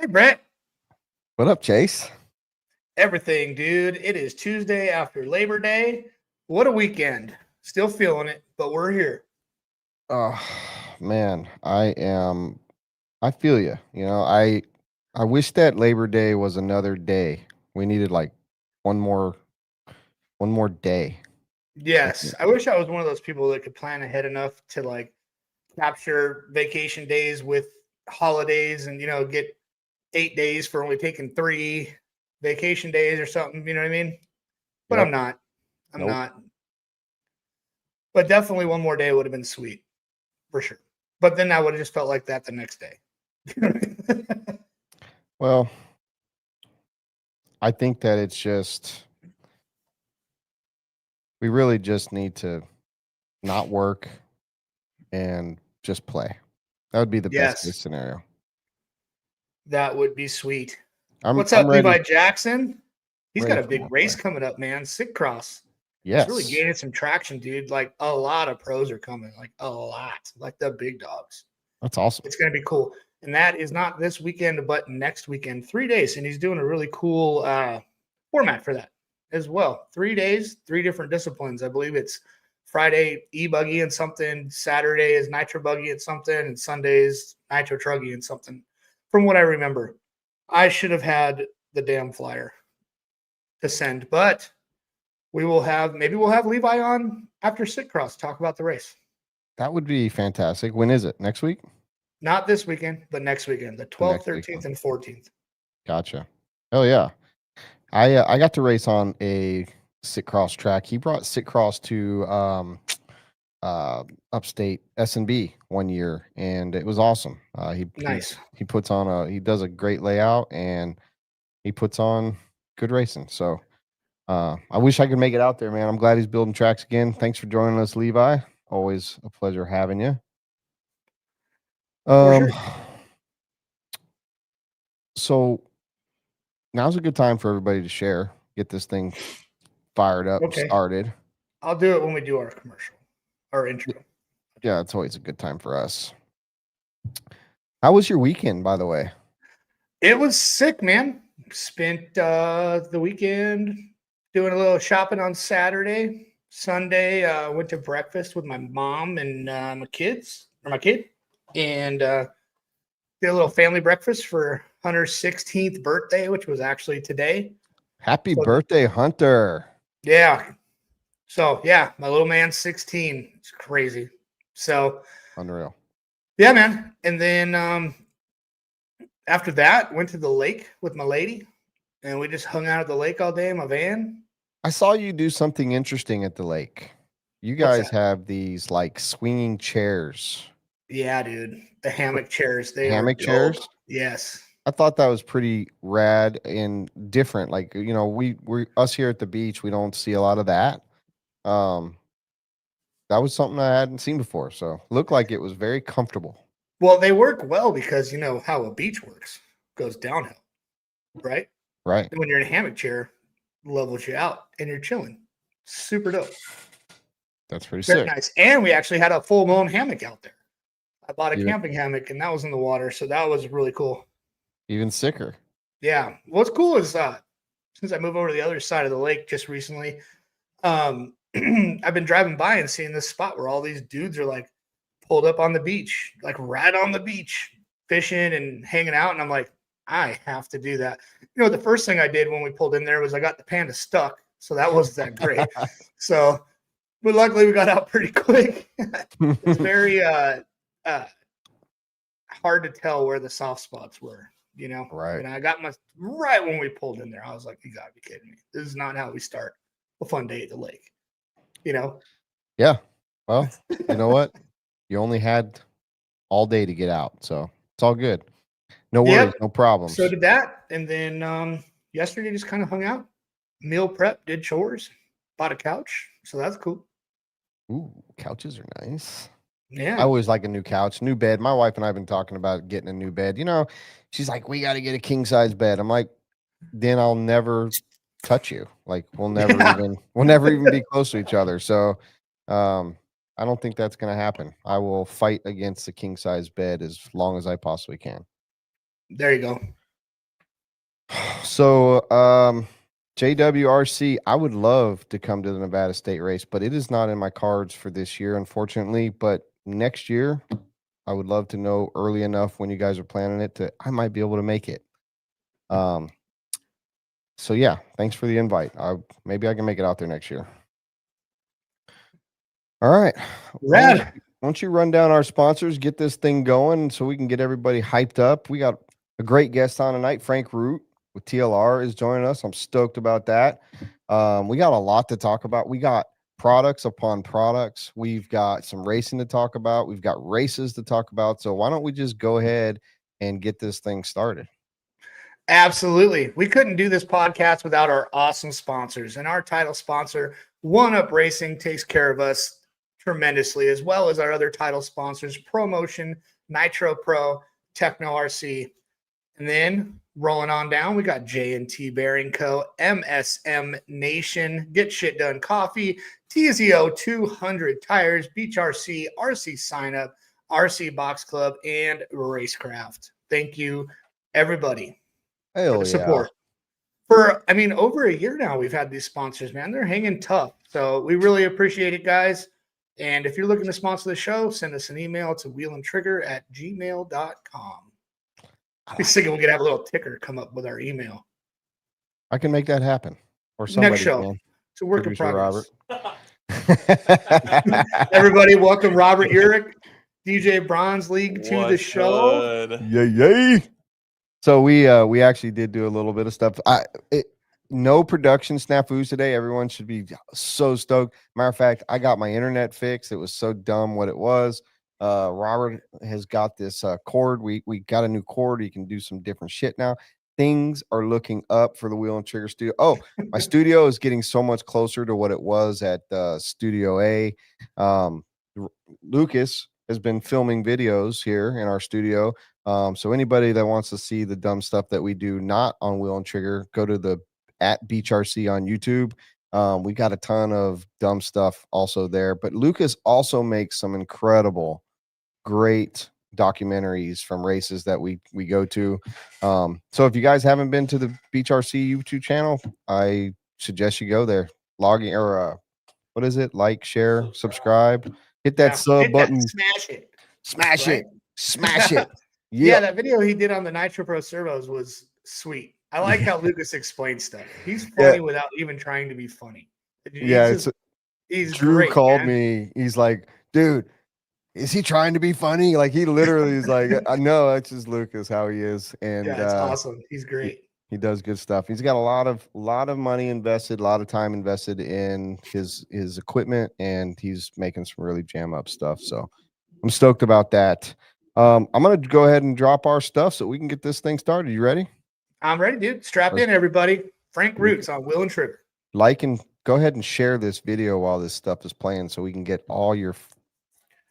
Hey, Brent. What up, Chase? Everything, dude. It is Tuesday after Labor Day. What a weekend. Still feeling it, but we're here. Oh man, I feel you. I wish that Labor Day was another day. We needed like one more one more day. Yes, I wish I was one of those people that could plan ahead enough to capture vacation days with holidays and get 8 days for only taking 3 vacation days or something. You know what I mean? But I'm Yep. not. I'm Nope. not. But definitely one more day would have been sweet for sure. But then I would have just felt like that the next day. Well, I think that it's just we really just need to not work and just play. That would be the best case Yes. scenario. That would be sweet. I'm What's I'm up, ready Levi Jackson? He's got ready a for big more race play. coming up, man. Sick cross. It's really Yes. gaining some traction, dude. Like a lot of pros are coming, like a lot, like the big dogs. That's awesome. It's going to be cool. And that is not this weekend, but next weekend, 3 days. And he's doing a really cool format for that as well. 3 days, 3 different disciplines. I believe it's Friday e-buggy and something, Saturday is nitro buggy and something, and Sundays nitro truggy and something. From what I remember, I should have had the damn flyer to send, but maybe we'll have Levi on after Sitcross talk about the race. That would be fantastic. When is it? Next week? Not this weekend, but next weekend, the The 12th, next 13th, weekend. and 14th. Gotcha. Oh yeah. I got to race on a sit cross track. He brought sit cross to upstate S&B one year, and it was awesome. Nice. He does a great layout, and he puts on good racing. So I wish I could make it out there, man. I'm glad he's building tracks again. Thanks for joining us, Levi. Always a pleasure having you. For Um, sure. so now's a good time for everybody to share, get this thing fired up, Okay. started. I'll do it when we do our commercial, our intro. Yeah, it's always a good time for us. How was your weekend, by the way? It was sick, man. Spent the weekend doing a little shopping on Saturday. Sunday, went to breakfast with my mom and my kid, and did a little family breakfast for Hunter's 16th birthday, which was actually today. Happy So, birthday, Hunter. yeah. So, yeah, my little man's 16. It's crazy. So, Unreal. yeah, man. And then after that, went to the lake with my lady, and we just hung out at the lake all day in my van. I saw you do something interesting at the lake. You What's guys that? have these like swinging chairs, Yeah, dude. The hammock chairs, they are hammock dope. chairs. Yes. I thought that was pretty rad and different. Like, we us here at the beach, we don't see a lot of that. Um, that was something I hadn't seen before. So looked like it was very comfortable. Well, they work well because you know how a beach works. Goes downhill, right? Right. And when you're in a hammock chair, levels you out and you're chilling. Super dope. That's pretty Very sick. nice. And we actually had a full blown hammock out there. I bought a Even camping hammock and that was in the water. So that was really cool. even sicker. Yeah. What's cool is since I moved over to the other side of the lake just recently, I've been driving by and seeing this spot where all these dudes are like pulled up on the beach, like right on the beach, fishing and hanging out. And I'm like, I have to do that. You know, the first thing I did when we pulled in there was I got the panda stuck. So that wasn't that great. So, but luckily we got out pretty quick. It's very hard to tell where the soft spots were, you know? Right. And I got right when we pulled in there, I was like, you gotta be kidding me. This is not how we start a fun day at the lake, you know? Yeah. Well, you know what? You only had all day to get out, so it's all good. No worries, Yep. no So problems. did that. And then yesterday just kind of hung out, meal prep, did chores, bought a couch. So that's cool. Ooh, couches are nice. I Yeah. always like a new couch, new bed. My wife and I have been talking about getting a new bed. She's like, "We got to get a king size bed." I'm like, "Then I'll never touch you. Like Yeah. we'll never even be close to each other." So, I don't think that's going to happen. I will fight against the king size bed as long as I possibly can. There you go. So, JWRC, I would love to come to the Nevada State race, but it is not in my cards for this year, unfortunately. But next year, I would love to know early enough when you guys are planning it to I might be able to make it. So yeah, thanks for the invite. Maybe I can make it out there next year. All right. Rad. Why don't you run down our sponsors, get this thing going so we can get everybody hyped up. We got a great guest on tonight. Frank Root with TLR is joining us. I'm stoked about that. We got a lot to talk about. We got products upon products. We've got some racing to talk about. We've got races to talk about. So why don't we just go ahead and get this thing started? Absolutely. We couldn't do this podcast without our awesome sponsors. And our title sponsor, One Up Racing, takes care of us tremendously, as well as our other title sponsors, ProMotion, Nitro Pro, Techno RC. And then rolling on down, we got J&T Bearing Co., MSM Nation, Get Shit Done Coffee, TZO 200 Tires, Beach RC, RC Sign Up, RC Box Club, and Racecraft. Thank you, everybody, for the support. For over a year now, we've had these sponsors, man. They're hanging tough. So we really appreciate it, guys. And if you're looking to sponsor the show, send us an email to wheelandtrigger@gmail.com. I was thinking we could have a little ticker come up with our email. I can make that happen. Or somebody next show. Can. It's a work in progress. Robert. Everybody, welcome Robert Ehrlich, DJ Bronze League, to the show. Yay. So we actually did do a little bit of stuff. No production snafus today. Everyone should be so stoked. Matter of fact, I got my internet fixed. It was so dumb what it was. Robert has got this cord. We got a new cord. You can do some different shit now. Things are looking up for the Wheel and Trigger studio. Oh, my studio is getting so much closer to what it was at Studio A. Lucas has been filming videos here in our studio. So anybody that wants to see the dumb stuff that we do not on Wheel and Trigger, go to the @BeachRC on YouTube. We got a ton of dumb stuff also there, but Lucas also makes some incredible, great documentaries from races that we go to. So if you guys haven't been to the BeachRC YouTube channel, I suggest you go there, log in, or what is it? Like, share, subscribe, hit that sub button, smash it. Yeah, that video he did on the Nitro Pro servos was sweet. I like how Lucas explains stuff. He's funny without even trying to be funny. He's Drew great, called man. me. He's like, dude, is he trying to be funny? Like, he literally is like, I know that's just Lucas, how he is. And yeah, it's awesome. He's great. He does good stuff. He's got a lot of money invested, a lot of time invested in his equipment, and he's making some really jam up stuff. So I'm stoked about that. I'm gonna go ahead and drop our stuff so we can get this thing started. You ready? I'm ready, dude. Strap in, everybody. Frank Roots on Wheel and Trigger. Like and go ahead and share this video while this stuff is playing so we can get all your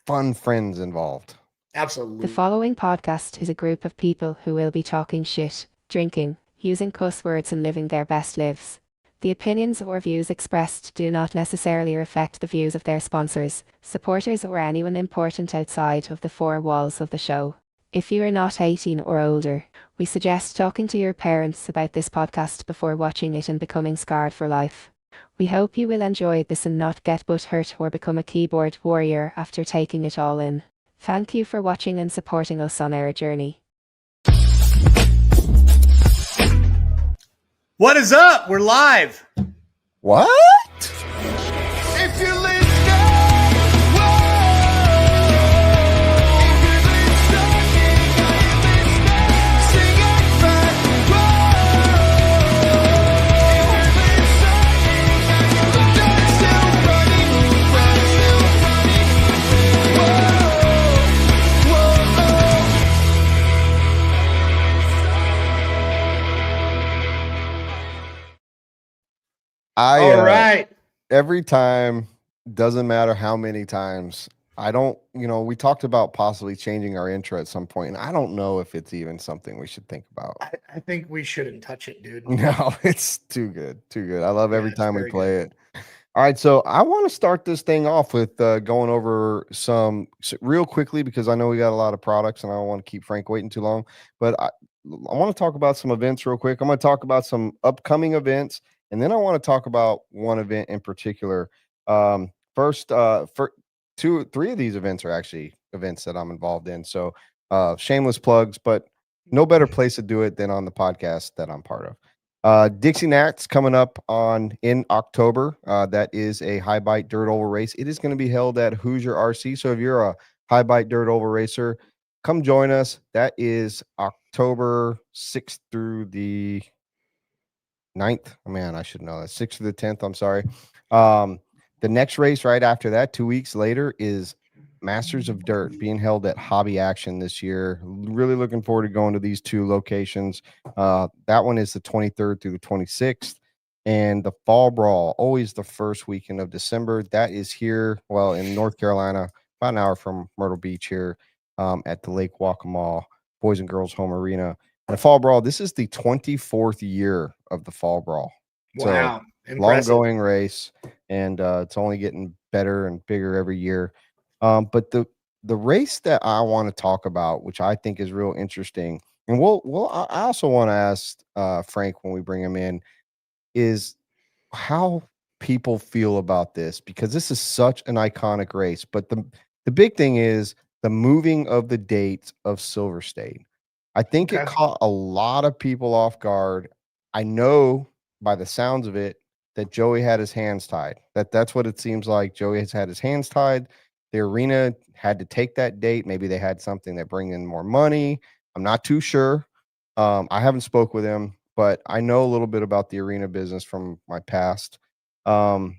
fun friends involved. Absolutely. The following podcast is a group of people who will be talking shit, drinking, using cuss words, and living their best lives. The opinions or views expressed do not necessarily reflect the views of their sponsors, supporters, or anyone important outside of the four walls of the show. If you are not 18 or older, we suggest talking to your parents about this podcast before watching it and becoming scarred for life. We hope you will enjoy this and not get butthurt or become a keyboard warrior after taking it all in. Thank you for watching and supporting us on our journey. What is up? We're live. What? If you leave. All right. Every time, doesn't matter how many times, I don't, we talked about possibly changing our intro at some point, and I don't know if it's even something we should think about. I think we shouldn't touch it, dude. No, it's too good. Too good. I love every time we play it. All right, so I want to start this thing off with going over some real quickly, because I know we got a lot of products and I don't want to keep Frank waiting too long. But I want to talk about some events real quick. I'm going to talk about some upcoming events, and then I want to talk about one event in particular. First, for three of these events are actually events that I'm involved in. So, shameless plugs, but no better place to do it than on the podcast that I'm part of. Dixie Nats coming up in October. That is a high bite dirt oval race. It is going to be held at Hoosier RC. So if you're a high bite dirt oval racer, come join us. That is October 6th through the 9th. Oh, man, I should know that. 6th through the 10th. I'm sorry. The next race right after that, 2 weeks later, is Masters of Dirt being held at Hobby Action this year. Really looking forward to going to these two locations. That one is the 23rd through the 26th. And the Fall Brawl, always the first weekend of December. That is here, well, in North Carolina, about an hour from Myrtle Beach here, at the Lake Waccamaw Boys and Girls Home Arena. And the Fall Brawl, this is the 24th year of the Fall Brawl. Wow. So long going race, and it's only getting better and bigger every year. But the race that I want to talk about, which I think is real interesting, and I also want to ask Frank when we bring him in, is how people feel about this, because this is such an iconic race. But the big thing is the moving of the dates of Silver State. I think it caught a lot of people off guard. I know by the sounds of it that Joey had his hands tied. That's what it seems like. Joey has had his hands tied. The arena had to take that date. Maybe they had something that bring in more money. I'm not too sure. I haven't spoke with him, but I know a little bit about the arena business from my past. I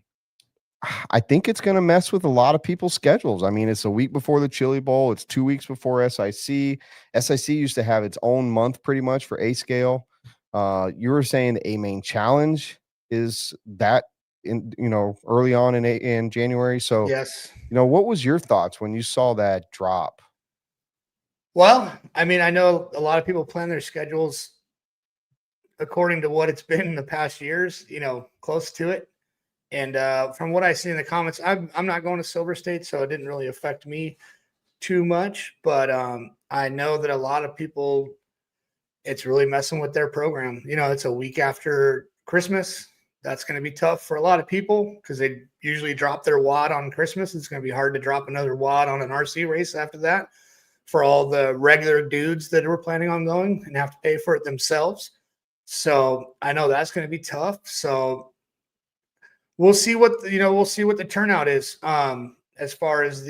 think it's going to mess with a lot of people's schedules. I mean, it's a week before the Chili Bowl. It's 2 weeks before SIC. SIC used to have its own month pretty much for A scale. You were saying the A main challenge is that early on in January. So yes, what was your thoughts when you saw that drop? Well, I mean, I know a lot of people plan their schedules according to what it's been in the past years, close to it. And from what I see in the comments, I'm not going to Silver State, so it didn't really affect me too much. But I know that a lot of people, it's really messing with their program. It's a week after Christmas. That's going to be tough for a lot of people because they usually drop their wad on Christmas. It's going to be hard to drop another wad on an RC race after that for all the regular dudes that were planning on going and have to pay for it themselves. So I know that's going to be tough. So we'll see what the turnout is. As far as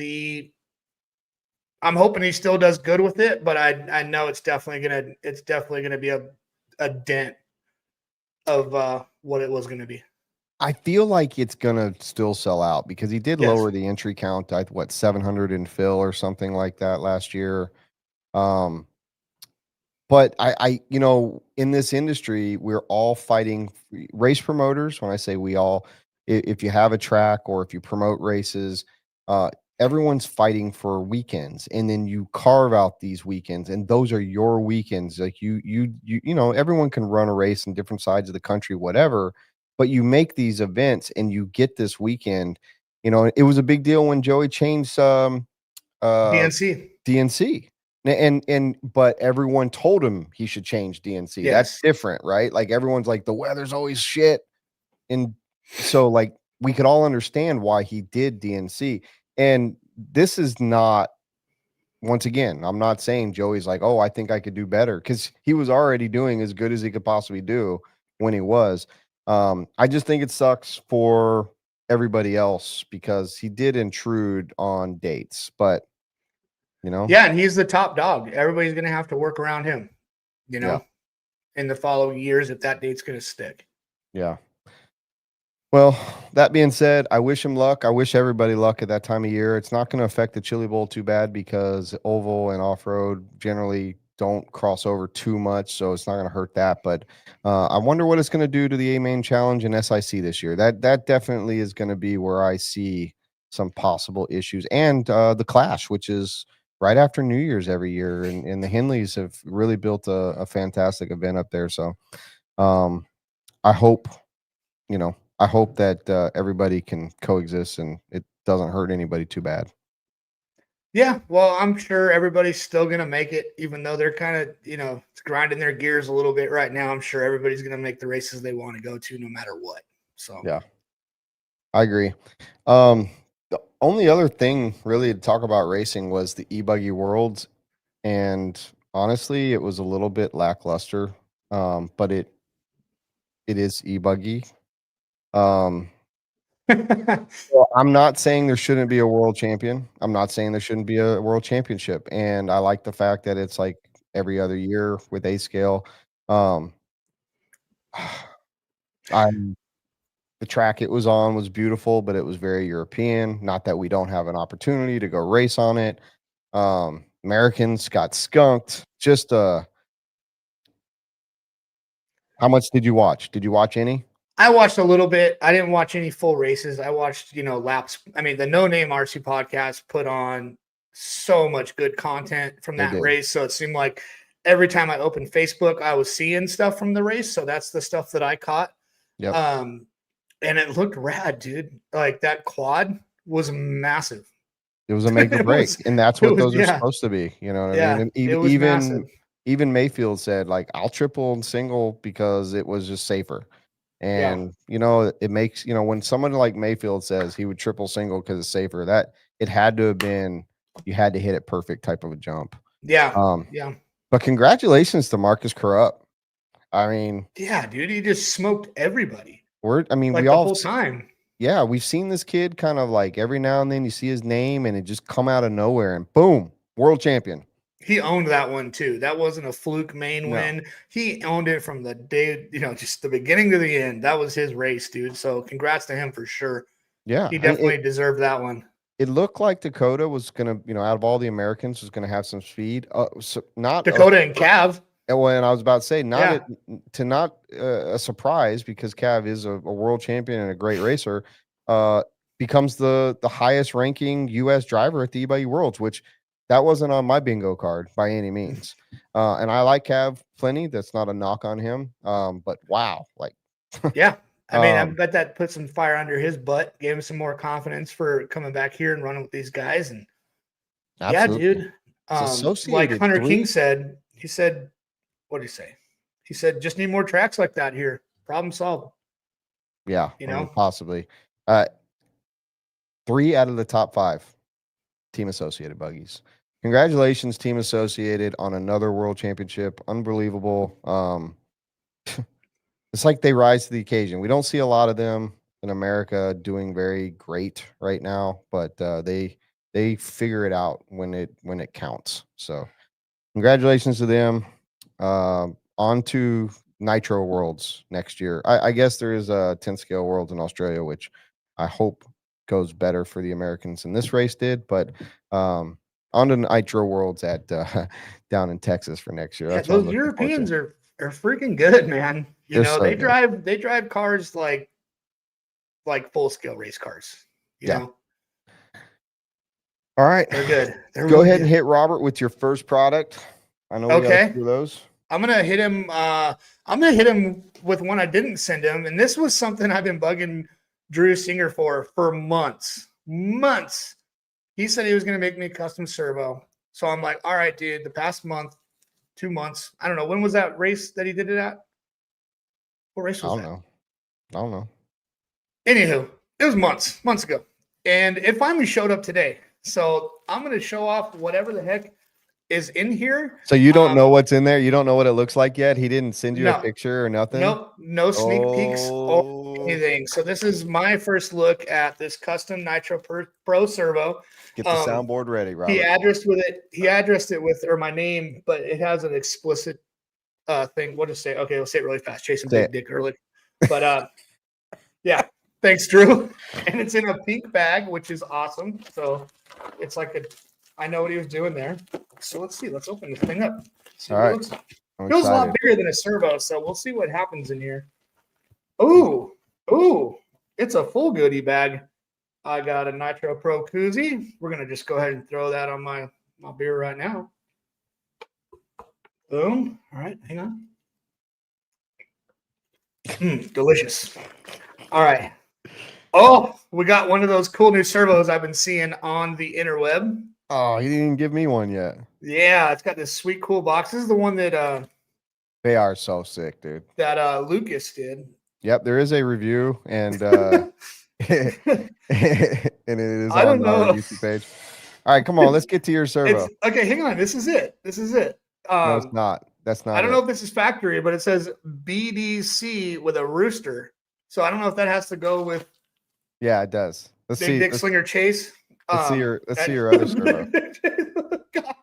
I'm hoping he still does good with it, but I know it's definitely gonna be a dent of what it was gonna be. I feel like it's gonna still sell out because he did Yes. lower the entry count. 700 in fill or something like that last year. But I in this industry, we're all fighting race promoters. When I say we all, if you have a track or if you promote races, everyone's fighting for weekends, and then you carve out these weekends, and those are your weekends. Like everyone can run a race in different sides of the country, whatever, but you make these events and you get this weekend. It was a big deal when Joey changed DNC. But everyone told him he should change DNC. Yes. That's different, right? Like everyone's like, the weather's always shit. And so like we could all understand why he did DNC. And this is not, once again, I'm not saying Joey's like, oh, I think I could do better, because he was already doing as good as he could possibly do when he was. I just think it sucks for everybody else because he did intrude on dates, but yeah, and he's the top dog. Everybody's gonna have to work around him, in the following years if that date's gonna stick. Yeah. Well, that being said, I wish him luck. I wish everybody luck at that time of year. It's not going to affect the Chili Bowl too bad because oval and off-road generally don't cross over too much, so it's not going to hurt that. But I wonder what it's going to do to the A-Main Challenge and SIC this year. That definitely is going to be where I see some possible issues. And the Clash, which is right after New Year's every year, and the Henleys have really built a fantastic event up there. So I hope that everybody can coexist and it doesn't hurt anybody too bad. Yeah, well, I'm sure everybody's still gonna make it, even though they're kind of, grinding their gears a little bit right now. I'm sure everybody's gonna make the races they want to go to, no matter what. So Yeah, I agree. The only other thing really to talk about racing was the e-buggy worlds, and honestly, it was a little bit lackluster. But it is e-buggy. Um, well, I'm not saying there shouldn't be a world champion. I'm not saying there shouldn't be a world championship, and I like the fact that it's like every other year with A scale. Um, I The track it was on was beautiful, but it was very European. Not that we don't have an opportunity to go race on it. Americans got skunked. Just how much did you watch? Did you watch any? I watched a little bit. I didn't watch any full races. I watched, laps. I mean, the No Name RC podcast put on so much good content from They that did. race. So it seemed like every time I opened Facebook, I was seeing stuff from the race. So that's the stuff that I caught. Yep. And it looked rad, dude. Like that quad was massive. It was a make or break, and that's what those are yeah, supposed to be. You know what I yeah. mean? And It was massive. even Mayfield said, like, I'll triple and single because it was just safer. Yeah, And it makes when someone like Mayfield says he would triple single because it's safer, that it had to have been you had to hit it perfect type of a jump. yeah, Um, yeah. but congratulations to Marcus Corrupt. I mean, Yeah, dude. He just smoked everybody we like the all whole time. yeah, we've seen this kid kind of like every now and then you see his name and it just come out of nowhere and boom, world champion. He owned that one too. That wasn't a fluke main No. win. He owned it from the day, just the beginning to the end. That was his race, dude. So congrats to him for sure. Yeah, He and definitely deserved that one. it looked like Dakotah was gonna, out of all the Americans, was gonna have some speed. So not a Dakotah and Cav. When I was about to say, Yeah. not a surprise because Cav is a world champion and a great racer, becomes the highest ranking U.S. driver at the eBay Worlds, which that wasn't on my bingo card by any means. And I like Cav plenty. That's not a knock on him. But wow, like, Yeah. I mean, I um, bet that put some fire under his butt, gave him some more confidence for coming back here and running with these guys. And yeah, absolutely. dude. It's Like associated Hunter King three. said, what did he say? He said, just need more tracks like that here. Problem solved. Yeah, You I mean, know? possibly. 3 out of the top 5 Team Associated buggies. Congratulations, Team Associated, on another world championship. Unbelievable. It's like they rise to the occasion. We don't see a lot of them in America doing very great right now, but they figure it out when it counts. So congratulations to them. On to Nitro Worlds next year. I guess there is a 10 scale Worlds in Australia, which I hope goes better for the Americans than this race did. But on to Nitro Worlds at down in Texas for next year. Yeah, That's what I'm those looking forward to. Europeans are freaking good, man. They're so They good. drive cars like full scale race cars. Yeah. All right. They're good. They're Go really ahead and good. hit Robert with your first product. I know we got a Okay. few of those. I'm gonna hit him. I'm gonna hit him with one I didn't send him, and this was something I've been bugging Drew Singer for months. Months. He said he was gonna make me a custom servo. So I'm like, all right, dude. The past month, 2 months. I don't know. When was that race that he did it at? What race I was don't that? know. I don't know. Anywho, it was months ago. And it finally showed up today. So I'm going to show off whatever the heck is in here. So you don't know what's in there? You don't know what it looks like yet? He didn't send you a No, picture or nothing? nope, no sneak peeks or Oh, anything. So this is my first look at this custom Nitro Pro servo. get the soundboard ready, Robert. He addressed it with my name, but it has an explicit thing. We'll just say, okay, we'll say it really fast. Chasing Say Big Dick Ehrlich. But yeah, thanks, Drew. And it's in a pink bag, which is awesome. So it's like I know what he was doing there. So let's see. Let's open this thing up. See All what it right. looks like. I'm Feels a lot excited. bigger than a servo, so we'll see what happens in here. Ooh, it's a full goodie bag. I got a Nitro Pro koozie. We're gonna just go ahead and throw that on my beer right now. Boom. All right, hang on. Delicious. All right. Oh, we got one of those cool new servos I've been seeing on the interweb. Oh, he didn't even give me one yet. Yeah, it's got this sweet, cool box. This is the one that They are so sick, dude. Lucas did. Yep, there is a review, and and it is I don't on our know. YouTube page. All right, come on, let's get to your servo. It's okay. Hang on. This is it. This is it. No, it's not. That's not. I don't know if this is factory, but it says BDC with a rooster. So I don't know if that has to go with Yeah, it does. Let's Big see. Dick Slinger Chase. Let's see your other servo. God,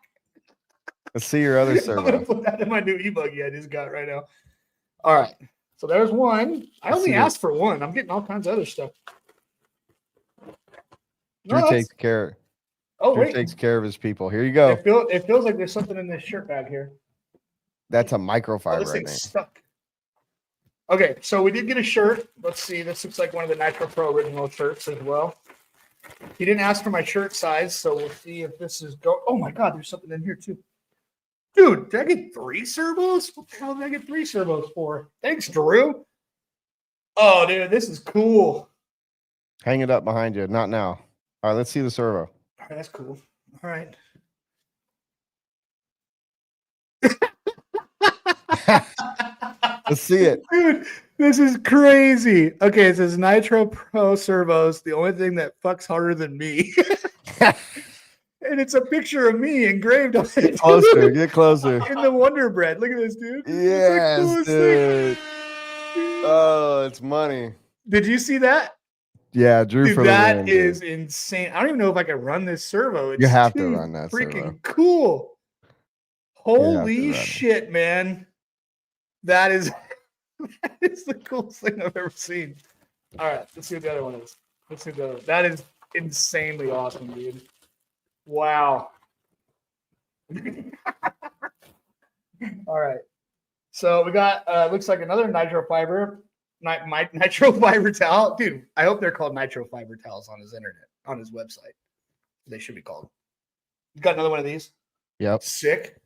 Let's see your other I'm gonna servo. put that in my new e-buggy I just got right now. All right. So there's one. I Let's only see asked for one. I'm getting all kinds of other stuff. Drew No, takes care. oh Drew wait. takes care of his people. Here you go. It feels like there's something in this shirt bag here. That's a Oh, microfiber, this I thing's think. stuck. Okay, so we did get a shirt. Let's see. This looks like one of the Nitro Pro original shirts as well. He didn't ask for my shirt size, so we'll see if this is go. Oh my God, there's something in here too. Dude, did I get 3 servos? What the hell did I get 3 servos for? Thanks, Drew. Oh, dude, this is cool. Hang it up behind you. Not now. All right, let's see the servo. All right, that's cool. All right. Let's see it. Dude, this is crazy. Okay, it says Nitro Pro servos, the only thing that fucks harder than me. And it's a picture of me engraved on it. Get closer. Get closer. In the Wonder Bread. Look at this, dude. Yes, It's the coolest dude. thing. Oh, it's money. Did you see that? Yeah, Drew Dude, for the that win. Dude. is insane. I don't even know if I can run this servo. It's You have to too run that freaking servo. cool. have to Holy run it. shit, man. That is the coolest thing I've ever seen. All right, let's see what the other one is. Let's see the that is insanely awesome, dude. Wow. All right. So we got looks like another nitro fiber nitro fiber towel. Dude, I hope they're called nitro fiber towels on his website. They should be called. You got another one of these? Yep. Sick.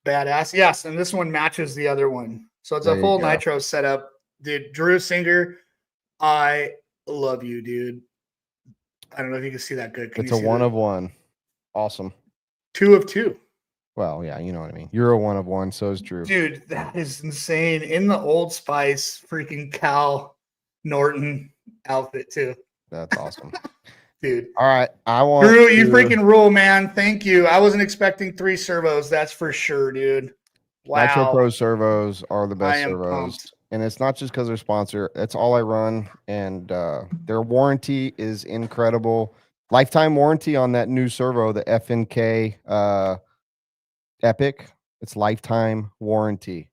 Badass. Yes, and this one matches the other one. So it's There a you full go. nitro setup. Dude, Drew Singer, I love you, dude. I don't know if you can see that good. Can It's you a see one that? of one. Awesome. 2 of 2. Well, yeah, you know what I mean. You're a one of one, so is Drew. Dude, that is insane. In the Old Spice freaking Cal Norton outfit, too. That's awesome. Dude. All right. I want Drew, you to- freaking rule, man. Thank you. I wasn't expecting 3 servos. That's for sure, dude. Wow. Nitro Pro servos are the I best am servos. pumped. And it's not just because they're sponsor. That's all I run. And their warranty is incredible. Lifetime warranty on that new servo, the FNK Epic. It's lifetime warranty.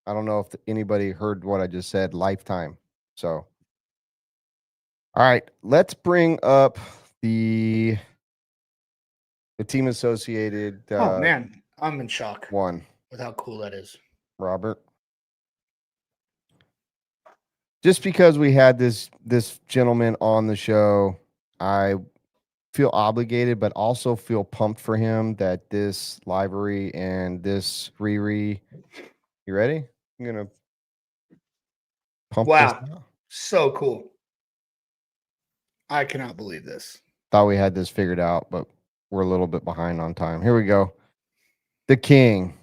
I don't know if anybody heard what I just said. Lifetime. So, all right, let's bring up the team associated Oh, man. I'm in shock one. with how cool that is. Robert. Just because we had this gentleman on the show, I feel obligated, but also feel pumped for him that this livery and this Riri. You ready? I'm gonna pump this Wow. out. So cool. I cannot believe this. Thought we had this figured out, but we're a little bit behind on time. Here we go. The King.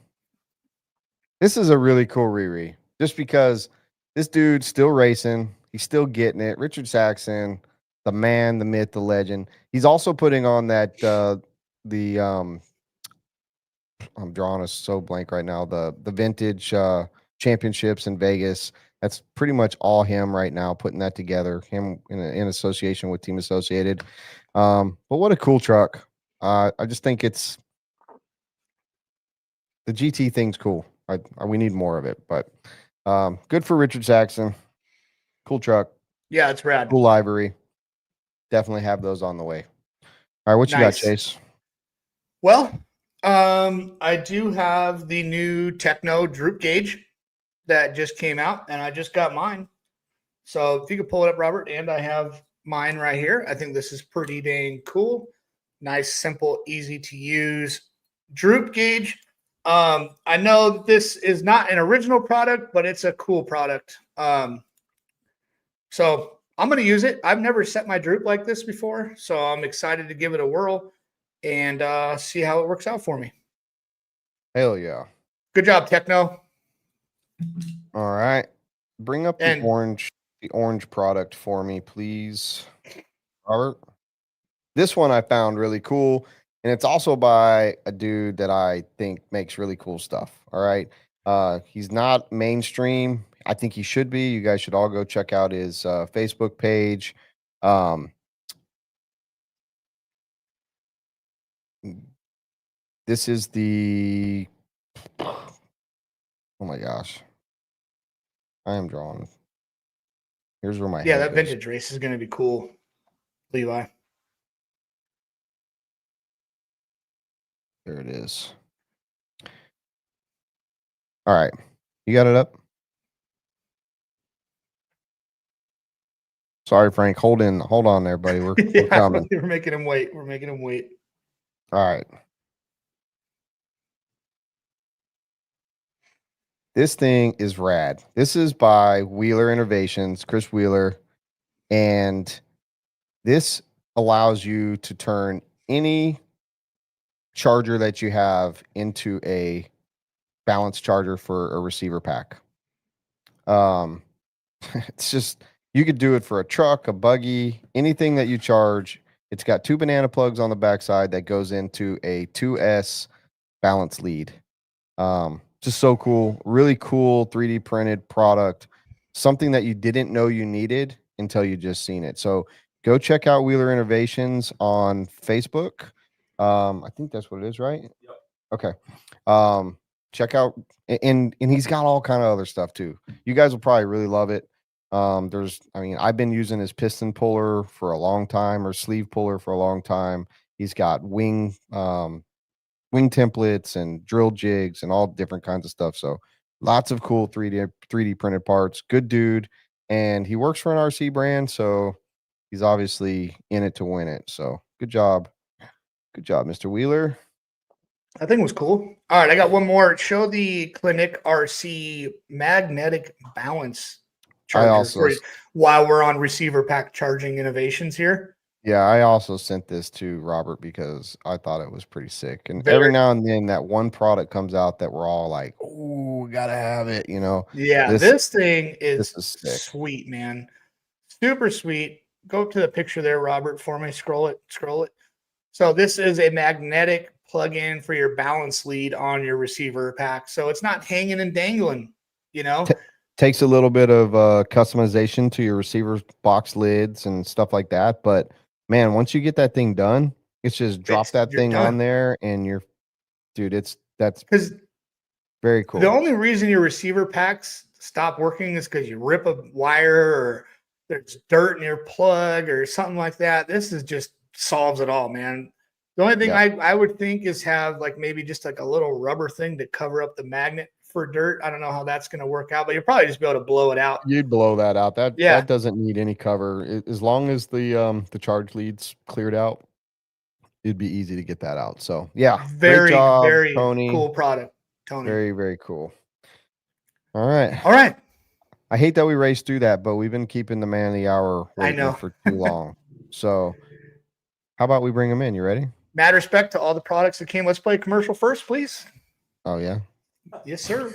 This is a really cool Riri. Just because this dude's still racing, he's still getting it. Richard Saxon, the man, the myth, the legend. He's also putting on that I'm drawing a so blank right now. The vintage championships in Vegas. That's pretty much all him right now, putting that together. Him in association with Team Associated. But what a cool truck. I just think it's the GT thing's cool. We need more of it, but good for Richard Saxon. Cool truck. Yeah, it's rad. Cool livery. Definitely have those on the way. All right, what you got, Nice. Chase? Well, I do have the new Techno Droop Gauge that just came out, and I just got mine. So if you could pull it up, Robert, and I have mine right here. I think this is pretty dang cool. Nice, simple, easy to use droop gauge. I know that this is not an original product, but it's a cool product. So I'm going to use it. I've never set my droop like this before, so I'm excited to give it a whirl. and see how it works out for me. Hell yeah. Good job, Techno. All right. Bring up And- the orange product for me, please, Robert. This one I found really cool, and it's also by a dude that I think makes really cool stuff. All right. He's not mainstream. I think he should be. You guys should all go check out his Facebook page. This is the oh my gosh. I am drawing. Here's where my Yeah, head that goes. vintage race is going to be cool, Levi. There it is. All right. You got it up? Sorry, Frank. Hold on there, buddy. We're coming. We're making him wait. We're making him wait. All right. This thing is rad. This is by Wheeler Innovations, Chris Wheeler. And this allows you to turn any charger that you have into a balanced charger for a receiver pack. It's just, you could do it for a truck, a buggy, anything that you charge. It's got 2 banana plugs on the backside that goes into a 2S balance lead. Just so cool. Really cool 3D printed product. Something that you didn't know you needed until you just seen it. So go check out Wheeler Innovations on Facebook. I think that's what it is, right? Yep. Okay. Check out and he's got all kind of other stuff too. You guys will probably really love it. I've been using his piston puller for a long time, or sleeve puller for a long time. He's got wing templates and drill jigs and all different kinds of stuff. So lots of cool 3D printed parts. Good dude. And he works for an RC brand, so he's obviously in it to win it. So good job. Good job, Mr. Wheeler. I think it was cool. All right, I got one more. Show the Clinic RC magnetic balance charger while we're on receiver pack charging innovations here. Yeah, I also sent this to Robert because I thought it was pretty sick. And every now and then that one product comes out that we're all like, oh, we gotta have it, you know. Yeah, this thing is sweet, man. Super sweet. Go to the picture there, Robert, for me. Scroll it. So this is a magnetic plug-in for your balance lead on your receiver pack. So it's not hanging and dangling, you know. Takes a little bit of customization to your receiver box lids and stuff like that. But man, once you get that thing done, it's just drop that thing on there and that's very cool. The only reason your receiver packs stop working is because you rip a wire or there's dirt in your plug or something like that. This is just solves it all, man. The only thing I would think is have like maybe just like a little rubber thing to cover up the magnet for dirt. I don't know how that's going to work out, but you'll probably just be able to blow it out. You'd blow that out. That doesn't need any cover. As long as the charge lead's cleared out, it'd be easy to get that out. So yeah, very great job, very Tony. Cool product, Tony. Very, very cool. All right. I hate that we raced through that, but we've been keeping the man of the hour waiting for too long. So how about we bring him in? You ready? Mad respect to all the products that came. Let's play a commercial first, please. Oh, yeah. Yes, sir.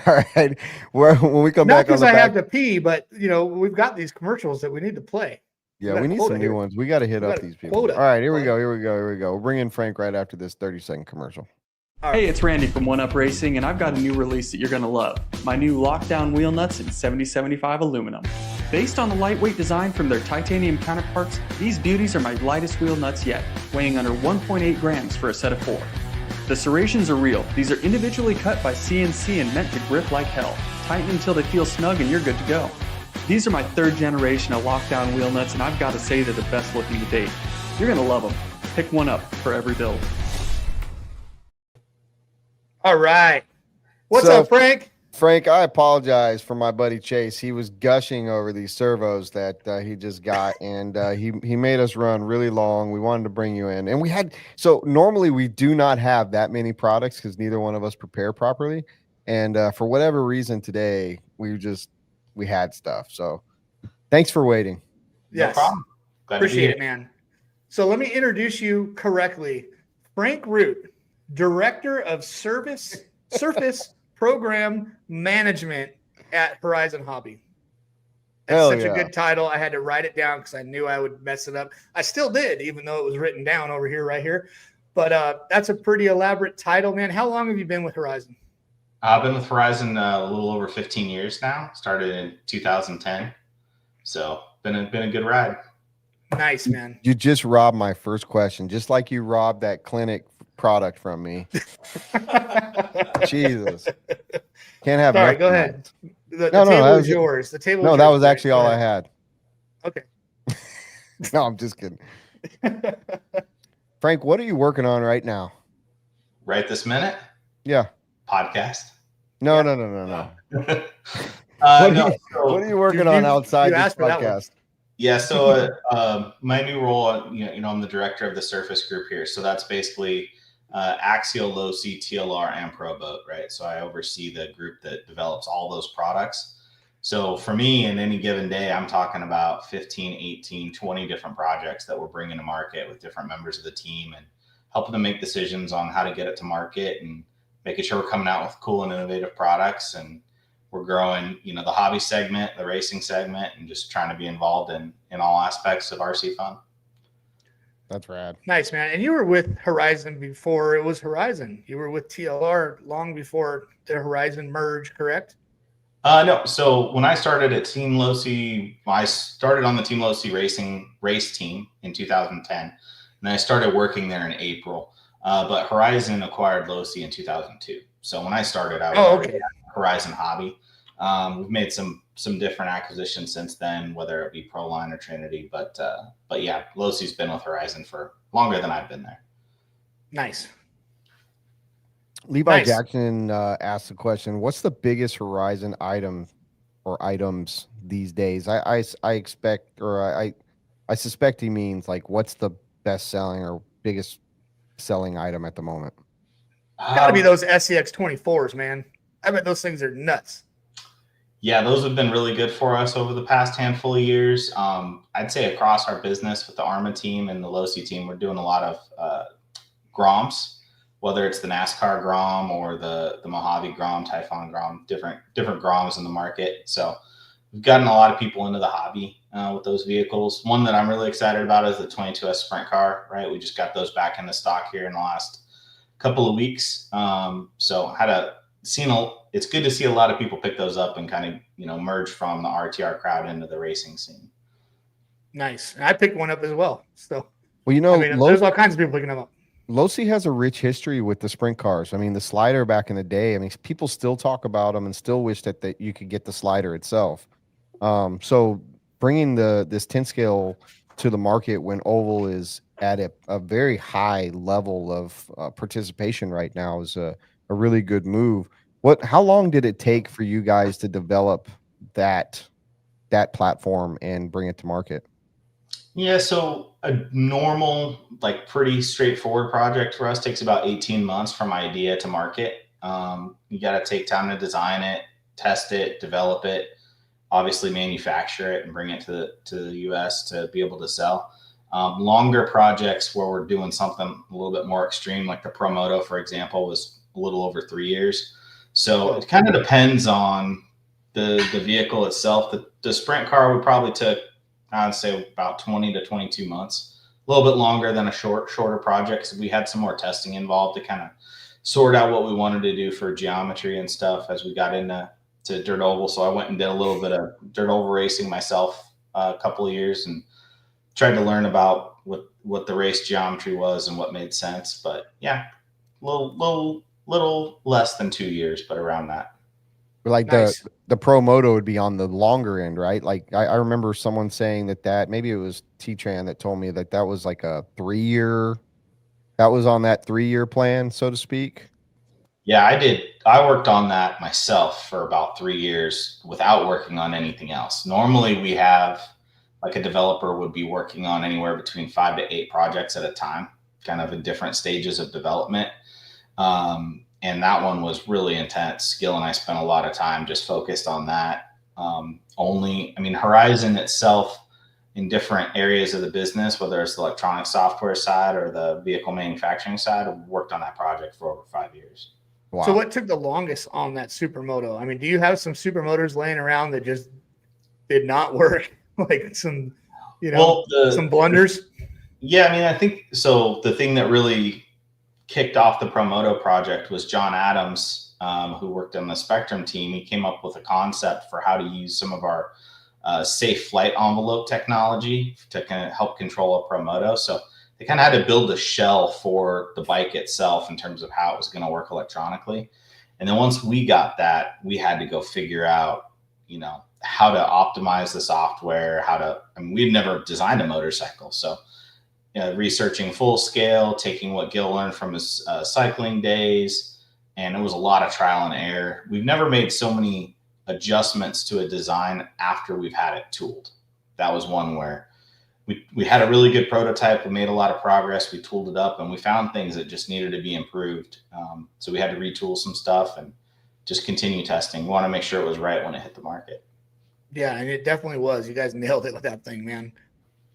All right. When we come Not back, because I have to pee, but you know we've got these commercials that we need to play. Yeah, we need some new ones. We got to hit up these people. All right, here we go. We'll bring in Frank right after this 30-second commercial. Hey, it's Randy from One Up Racing, and I've got a new release that you're going to love. My new lockdown wheel nuts in 7075 aluminum. Based on the lightweight design from their titanium counterparts, these beauties are my lightest wheel nuts yet, weighing under 1.8 grams for a set of 4. The serrations are real. These are individually cut by CNC and meant to grip like hell. Tighten until they feel snug and you're good to go. These are my 3rd generation of lockdown wheel nuts, and I've got to say they're the best looking to date. You're going to love them. Pick one up for every build. All right. What's up, Frank? Frank, I apologize for my buddy Chase. He was gushing over these servos that he just got, and he made us run really long. We wanted to bring you in, and normally we do not have that many products because neither one of us prepare properly, and for whatever reason today we had stuff. So thanks for waiting. Yes, no problem. Appreciate it, man. So let me introduce you correctly. Frank Root, Director of Surface Program Management at Horizon Hobby. That's Hell such yeah. a good title. I had to write it down because I knew I would mess it up. I still did, even though it was written down over here, right here. But that's a pretty elaborate title, man. How long have you been with Horizon? I've been with Horizon a little over 15 years now. Started in 2010. So been a good ride. Nice, man. You just robbed my first question, just like you robbed that clinic product from me. Jesus. Can't have Sorry, nothing go ahead. else. The No, table that is was it. yours. The table No, is that yours, was Brent. actually Go all I ahead. had. Okay. No, I'm just kidding. Frank, what are you working on right now? Right this minute, Yeah. podcast. No. No, What are you working on outside you this asked for that one. podcast? Yeah, so my new role, I'm the director of the surface group here. So that's basically Axial, Losi, TLR, and Pro Boat, right? So I oversee the group that develops all those products. So for me, in any given day, I'm talking about 15, 18, 20 different projects that we're bringing to market with different members of the team and helping them make decisions on how to get it to market and making sure we're coming out with cool and innovative products. And we're growing, the hobby segment, the racing segment, and just trying to be involved in all aspects of RC fun. That's rad. Nice, man. And you were with Horizon before it was Horizon. You were with TLR long before the Horizon merge, correct? No. So when I started at Team Losi, I started on the Team Losi race team in 2010, and I started working there in April. But Horizon acquired Losi in 2002. So when I started, I was already at Horizon Hobby. We've made some different acquisitions since then, whether it be Proline or Trinity. But yeah, Losi's been with Horizon for longer than I've been there. Nice. Levi Nice. Jackson asked the question, what's the biggest Horizon item or items these days? I expect, or I suspect he means like, what's the best selling or biggest selling item at the moment? Gotta be those SCX 24s, man. I bet those things are nuts. Yeah, those have been really good for us over the past handful of years. I'd say across our business with the ARMA team and the Losi team, we're doing a lot of Groms, whether it's the NASCAR Grom or the Mojave Grom, Typhon Grom, different Groms in the market. So we've gotten a lot of people into the hobby with those vehicles. One that I'm really excited about is the 22S Sprint Car, right? We just got those back into stock here in the last couple of weeks. So it's good to see a lot of people pick those up and kind of, merge from the RTR crowd into the racing scene. Nice. And I picked one up as well. So, well, there's all kinds of people picking them up. Losi has a rich history with the sprint cars. I mean, the slider back in the day, people still talk about them and still wish that you could get the slider itself. So bringing this 10 scale to the market when oval is at a very high level of participation right now is a really good move. How long did it take for you guys to develop that platform and bring it to market? Yeah, so a normal, pretty straightforward project for us takes about 18 months from idea to market. You got to take time to design it, test it, develop it, obviously manufacture it and bring it to the US to be able to sell. Longer projects where we're doing something a little bit more extreme, like the Promoto, for example, was a little over 3 years. So it kind of depends on the vehicle itself. The sprint car would probably took, I would say, about 20 to 22 months, a little bit longer than a shorter project, because we had some more testing involved to kind of sort out what we wanted to do for geometry and stuff as we got into dirt oval. So I went and did a little bit of dirt oval racing myself a couple of years and tried to learn about what the race geometry was and what made sense. But yeah, a little less than 2 years, but around that. Like nice. The Pro Moto would be on the longer end, right? Like I remember someone saying that maybe it was T-Tran that told me that was like a 3 year, that was on that 3 year plan, so to speak. Yeah, I did. I worked on that myself for about 3 years without working on anything else. Normally we have, like, a developer would be working on anywhere between 5 to 8 projects at a time, kind of in different stages of development. And that one was really intense. Gil and I spent a lot of time just focused on that. Horizon itself, in different areas of the business, whether it's the electronic software side or the vehicle manufacturing side. I've worked on that project for over 5 years. Wow. So what took the longest on that supermoto? I mean, do you have some supermotors laying around that just did not work? Like some, some blunders? Yeah, I mean, I think so. The thing that really kicked off the Promoto project was John Adams, who worked on the Spectrum team. He came up with a concept for how to use some of our safe flight envelope technology to kind of help control a Promoto. So they kind of had to build a shell for the bike itself in terms of how it was going to work electronically. And then once we got that, we had to go figure out, how to optimize the software, we'd never designed a motorcycle. So researching full scale, taking what Gil learned from his cycling days. And it was a lot of trial and error. We've never made so many adjustments to a design after we've had it tooled. That was one where we had a really good prototype. We made a lot of progress. We tooled it up and we found things that just needed to be improved. So we had to retool some stuff and just continue testing. We want to make sure it was right when it hit the market. Yeah, and it definitely was. You guys nailed it with that thing, man.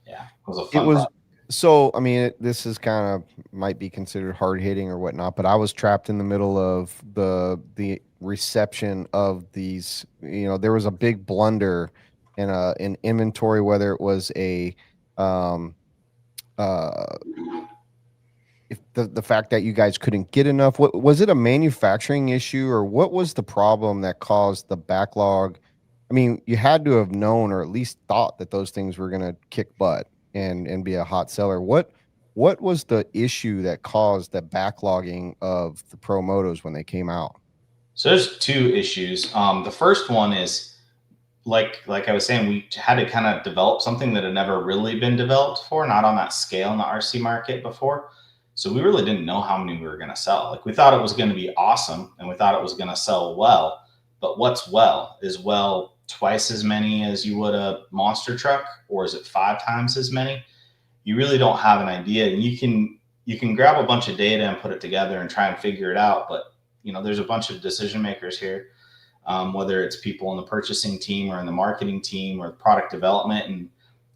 Yeah, it was a fun project. So, I mean, this is kind of might be considered hard hitting or whatnot, but I was trapped in the middle of the reception of these. There was a big blunder in an inventory, whether it was if the fact that you guys couldn't get enough. What was it, a manufacturing issue, or what was the problem that caused the backlog? I mean, you had to have known or at least thought that those things were going to kick butt and be a hot seller. What was the issue that caused the backlogging of the Pro Motos when they came out? So there's two issues. The first one is like I was saying, we had to kind of develop something that had never really been developed before, not on that scale in the RC market before. So we really didn't know how many we were going to sell. Like we thought it was going to be awesome and we thought it was going to sell well, but what's well is twice as many as you would a monster truck, or is it 5 times as many? You really don't have an idea. And you can grab a bunch of data and put it together and try and figure it out. But there's a bunch of decision makers here, whether it's people in the purchasing team or in the marketing team or product development. And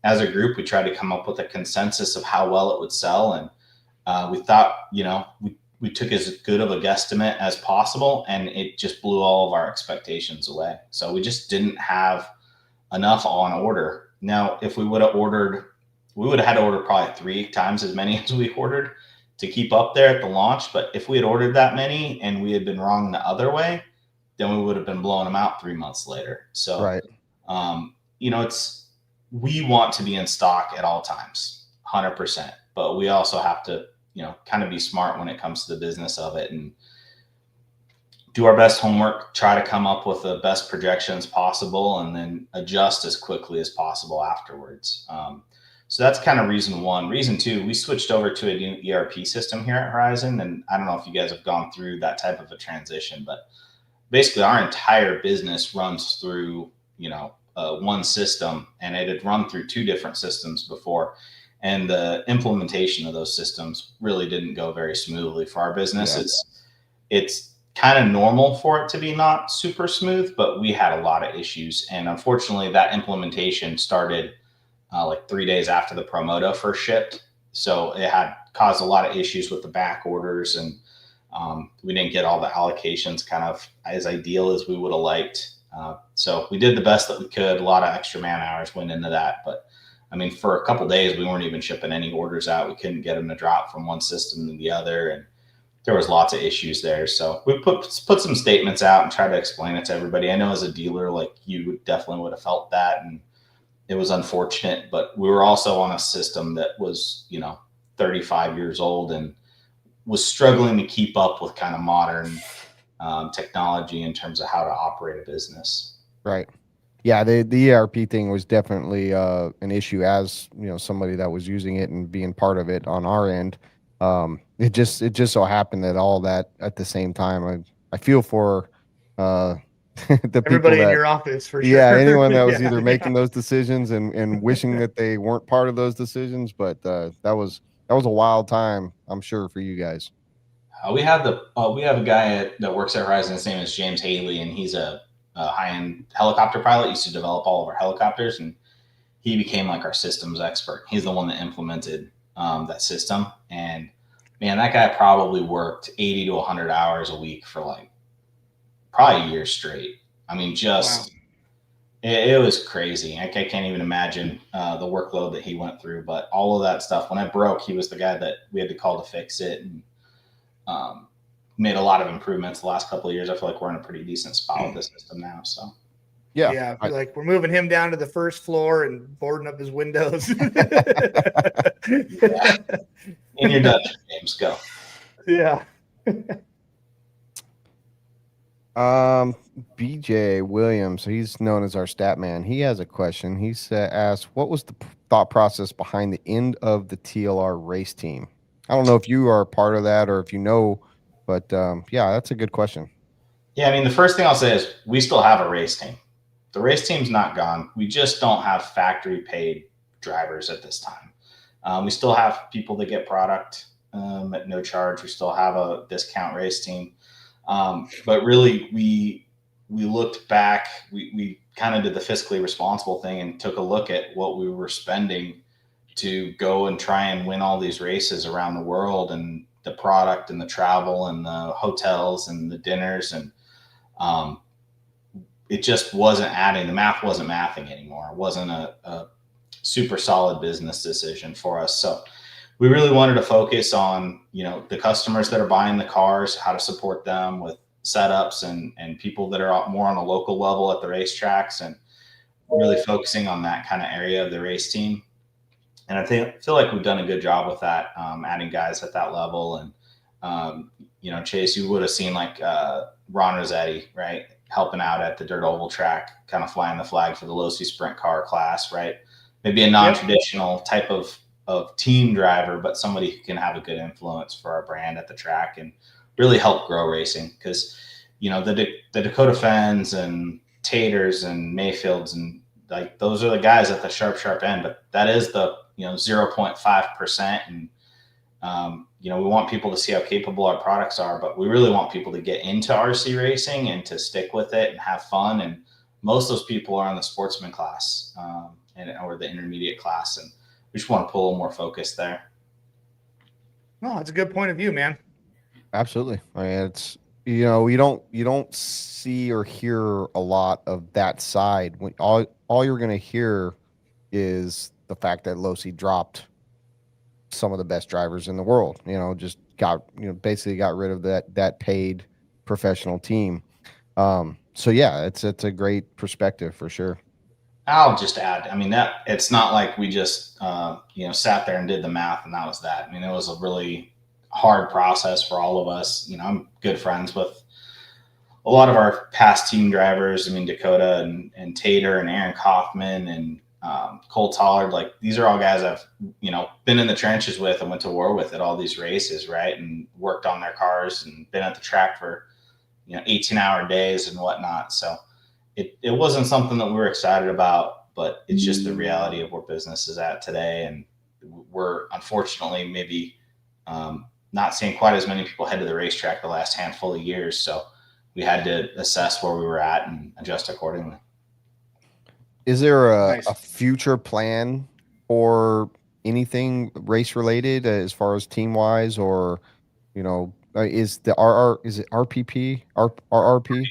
as a group, we tried to come up with a consensus of how well it would sell. And we thought, we took as good of a guesstimate as possible, and it just blew all of our expectations away. So we just didn't have enough on order. Now, if we would have ordered, we would have had to order probably 3 times as many as we ordered to keep up there at the launch. But if we had ordered that many and we had been wrong the other way, then we would have been blowing them out 3 months later. So, right. We want to be in stock at all times, 100%. But we also have to, kind of be smart when it comes to the business of it and do our best homework, try to come up with the best projections possible, and then adjust as quickly as possible afterwards. So that's kind of reason one. Reason two, we switched over to a new ERP system here at Horizon. And I don't know if you guys have gone through that type of a transition, but basically our entire business runs through, one system, and it had run through 2 different systems before. And the implementation of those systems really didn't go very smoothly for our business. Yeah. It's kind of normal for it to be not super smooth, but we had a lot of issues. And unfortunately, that implementation started like 3 days after the Promoto first shipped. So it had caused a lot of issues with the back orders, and we didn't get all the allocations kind of as ideal as we would have liked. So we did the best that we could. A lot of extra man hours went into that, but I mean, for a couple of days, we weren't even shipping any orders out. We couldn't get them to drop from one system to the other, and there was lots of issues there. So we put some statements out and tried to explain it to everybody. I know as a dealer, like you definitely would have felt that, and it was unfortunate. But we were also on a system that was, 35 years old and was struggling to keep up with kind of modern technology in terms of how to operate a business. Right. Yeah, the ERP thing was definitely an issue, as somebody that was using it and being part of it on our end. It just so happened that all that at the same time. I feel for the everybody people in your office, for sure. Yeah, anyone that was either making those decisions and wishing that they weren't part of those decisions. But that was a wild time, I'm sure, for you guys. We have a guy that works at Horizon. His name is James Haley, and he's a high-end helicopter pilot. He used to develop all of our helicopters, and he became like our systems expert. He's the one that implemented that system. And man, that guy probably worked 80 to 100 hours a week for like probably a year straight. I mean, just it was crazy. I can't even imagine the workload that he went through. But all of that stuff, when it broke, he was the guy that we had to call to fix it, and made a lot of improvements the last couple of years. I feel like we're in a pretty decent spot with the system now. So yeah, I feel like we're moving him down to the first floor and boarding up his windows. In your dungeon, James, go. Yeah. BJ Williams, he's known as our stat man. He has a question. He asked, what was the thought process behind the end of the TLR race team? I don't know if you are a part of that or if you know, but yeah, that's a good question. Yeah, I mean, the first thing I'll say is we still have a race team. The race team's not gone. We just don't have factory paid drivers at this time. We still have people that get product at no charge. We still have a discount race team. But really, we looked back, we kind of did the fiscally responsible thing and took a look at what we were spending to go and try and win all these races around the world, and the product and the travel and the hotels and the dinners. And it just wasn't adding, the math wasn't mathing anymore. It wasn't a super solid business decision for us. So we really wanted to focus on, the customers that are buying the cars, how to support them with setups and people that are more on a local level at the racetracks, and really focusing on that kind of area of the race team. And I feel like we've done a good job with that, adding guys at that level. And, Chase, you would have seen like Ron Rossetti, right? Helping out at the dirt oval track, kind of flying the flag for the Losi sprint car class, right? Maybe a non-traditional type of team driver, but somebody who can have a good influence for our brand at the track and really help grow racing. Because, the Dakotah Phends and Taters and Mayfields, and like those are the guys at the sharp end, but that is the 0.5%. And we want people to see how capable our products are, but we really want people to get into RC racing and to stick with it and have fun. And most of those people are in the sportsman class or the intermediate class, and we just want to pull a little more focus there. No, it's a good point of view, man. Absolutely. I mean, it's, you don't see or hear a lot of that side. When all you're going to hear is the fact that Losi dropped some of the best drivers in the world, just basically got rid of that paid professional team. So yeah, it's a great perspective for sure. I'll just add, I mean, that it's not like we just, sat there and did the math and that was that. I mean, it was a really hard process for all of us. I'm good friends with a lot of our past team drivers. I mean, Dakotah and Tater and Aaron Kaufman and Cole Tollard, like these are all guys I've, been in the trenches with and went to war with at all these races, right? And worked on their cars and been at the track for, 18-hour days and whatnot. So it wasn't something that we were excited about, but it's just the reality of where business is at today. And we're unfortunately maybe not seeing quite as many people head to the racetrack the last handful of years. So we had to assess where we were at and adjust accordingly. Is there a future plan or anything race related as far as team wise, or, is the is it RPP, RRP?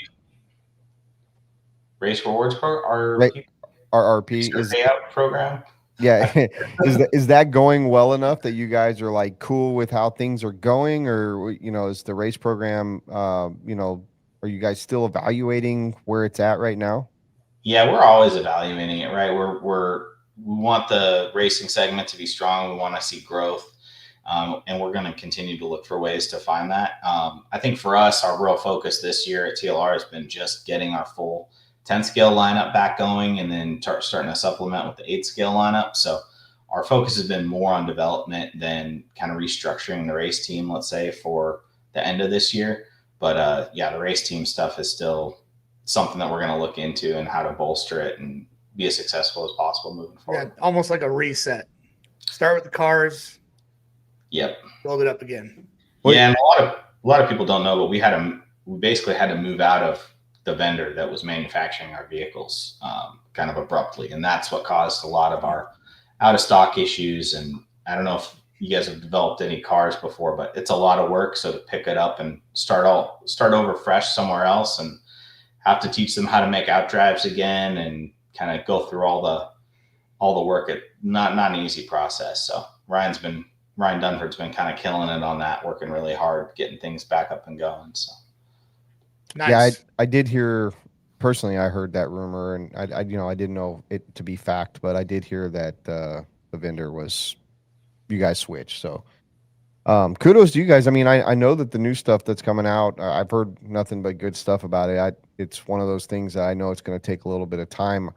Race rewards RRP is payout program. Yeah. is that going well enough that you guys are like cool with how things are going, or, is the race program, are you guys still evaluating where it's at right now? Yeah, we're always evaluating it, right? We want the racing segment to be strong. We want to see growth. And we're going to continue to look for ways to find that. I think for us, our real focus this year at TLR has been just getting our full 10 scale lineup back going, and then starting to supplement with the 8 scale lineup. So our focus has been more on development than kind of restructuring the race team, let's say, for the end of this year. But the race team stuff is still something that we're going to look into and how to bolster it and be as successful as possible moving forward. Yeah, almost like a reset. Start with the cars. Yep. Build it up again. Yeah, and a lot of people don't know, but we basically had to move out of the vendor that was manufacturing our vehicles kind of abruptly. And that's what caused a lot of our out of stock issues. And I don't know if you guys have developed any cars before, but it's a lot of work. So to pick it up and start over fresh somewhere else and have to teach them how to make out drives again and kind of go through all the work, not an easy process. So Ryan Dunford's been kind of killing it on that, working really hard, getting things back up and going. So Nice. Yeah, I did hear personally. I heard that rumor, and I didn't know it to be fact, but I did hear that the vendor was you guys switched. So kudos to you guys. I mean, I know that the new stuff that's coming out, I've heard nothing but good stuff about it. It's one of those things that I know it's going to take a little bit of time,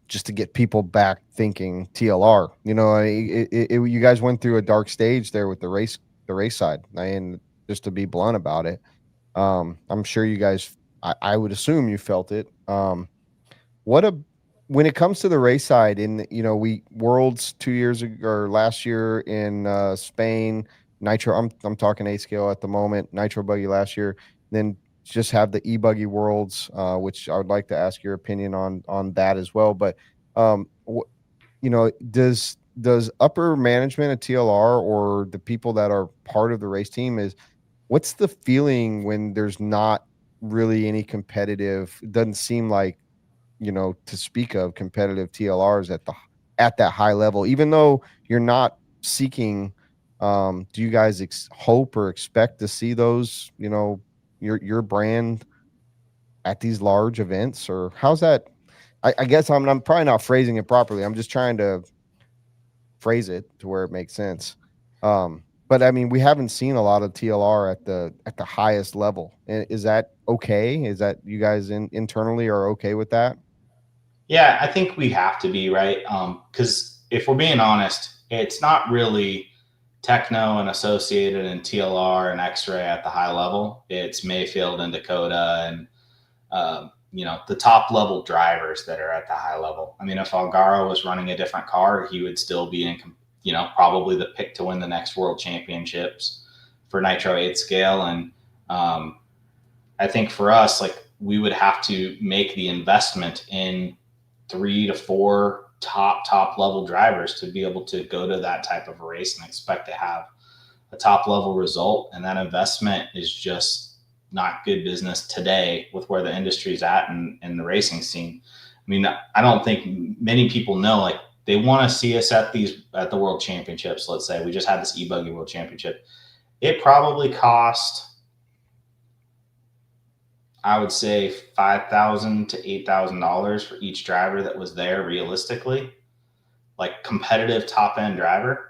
just to get people back thinking TLR. You know, you guys went through a dark stage there with the race side, and just to be blunt about it, I'm sure you guys, I would assume you felt it. When it comes to the race side, in we Worlds 2 years ago or last year in Spain, Nitro. I'm talking A scale at the moment. Nitro buggy last year. Then just have the e-buggy Worlds, which I would like to ask your opinion on that as well. But does upper management at TLR or the people that are part of the race team what's the feeling when there's not really any competitive? It doesn't seem like, to speak of competitive TLRs at that high level, even though you're not seeking. Do you guys hope or expect to see those, your brand at these large events, or how's that? I guess I'm probably not phrasing it properly. I'm just trying to phrase it to where it makes sense. But I mean, we haven't seen a lot of TLR at the highest level. Is that okay? Is that you guys internally are okay with that? Yeah, I think we have to be, right. Because if we're being honest, it's not really Techno and Associated and TLR and X-Ray at the high level. It's Mayfield and Dakotah and the top level drivers that are at the high level. I mean, if Algaro was running a different car, he would still be in, probably the pick to win the next world championships for Nitro 8 scale. And I think for us, like, we would have to make the investment in 3 to 4 top level drivers to be able to go to that type of a race and expect to have a top level result. And that investment is just not good business today with where the industry is at and the racing scene. I mean, I don't think many people know, like, they want to see us at the world championships. Let's say we just had this e-buggy world championship. It probably cost, I would say, $5,000 to $8,000 for each driver that was there, realistically, like competitive top end driver.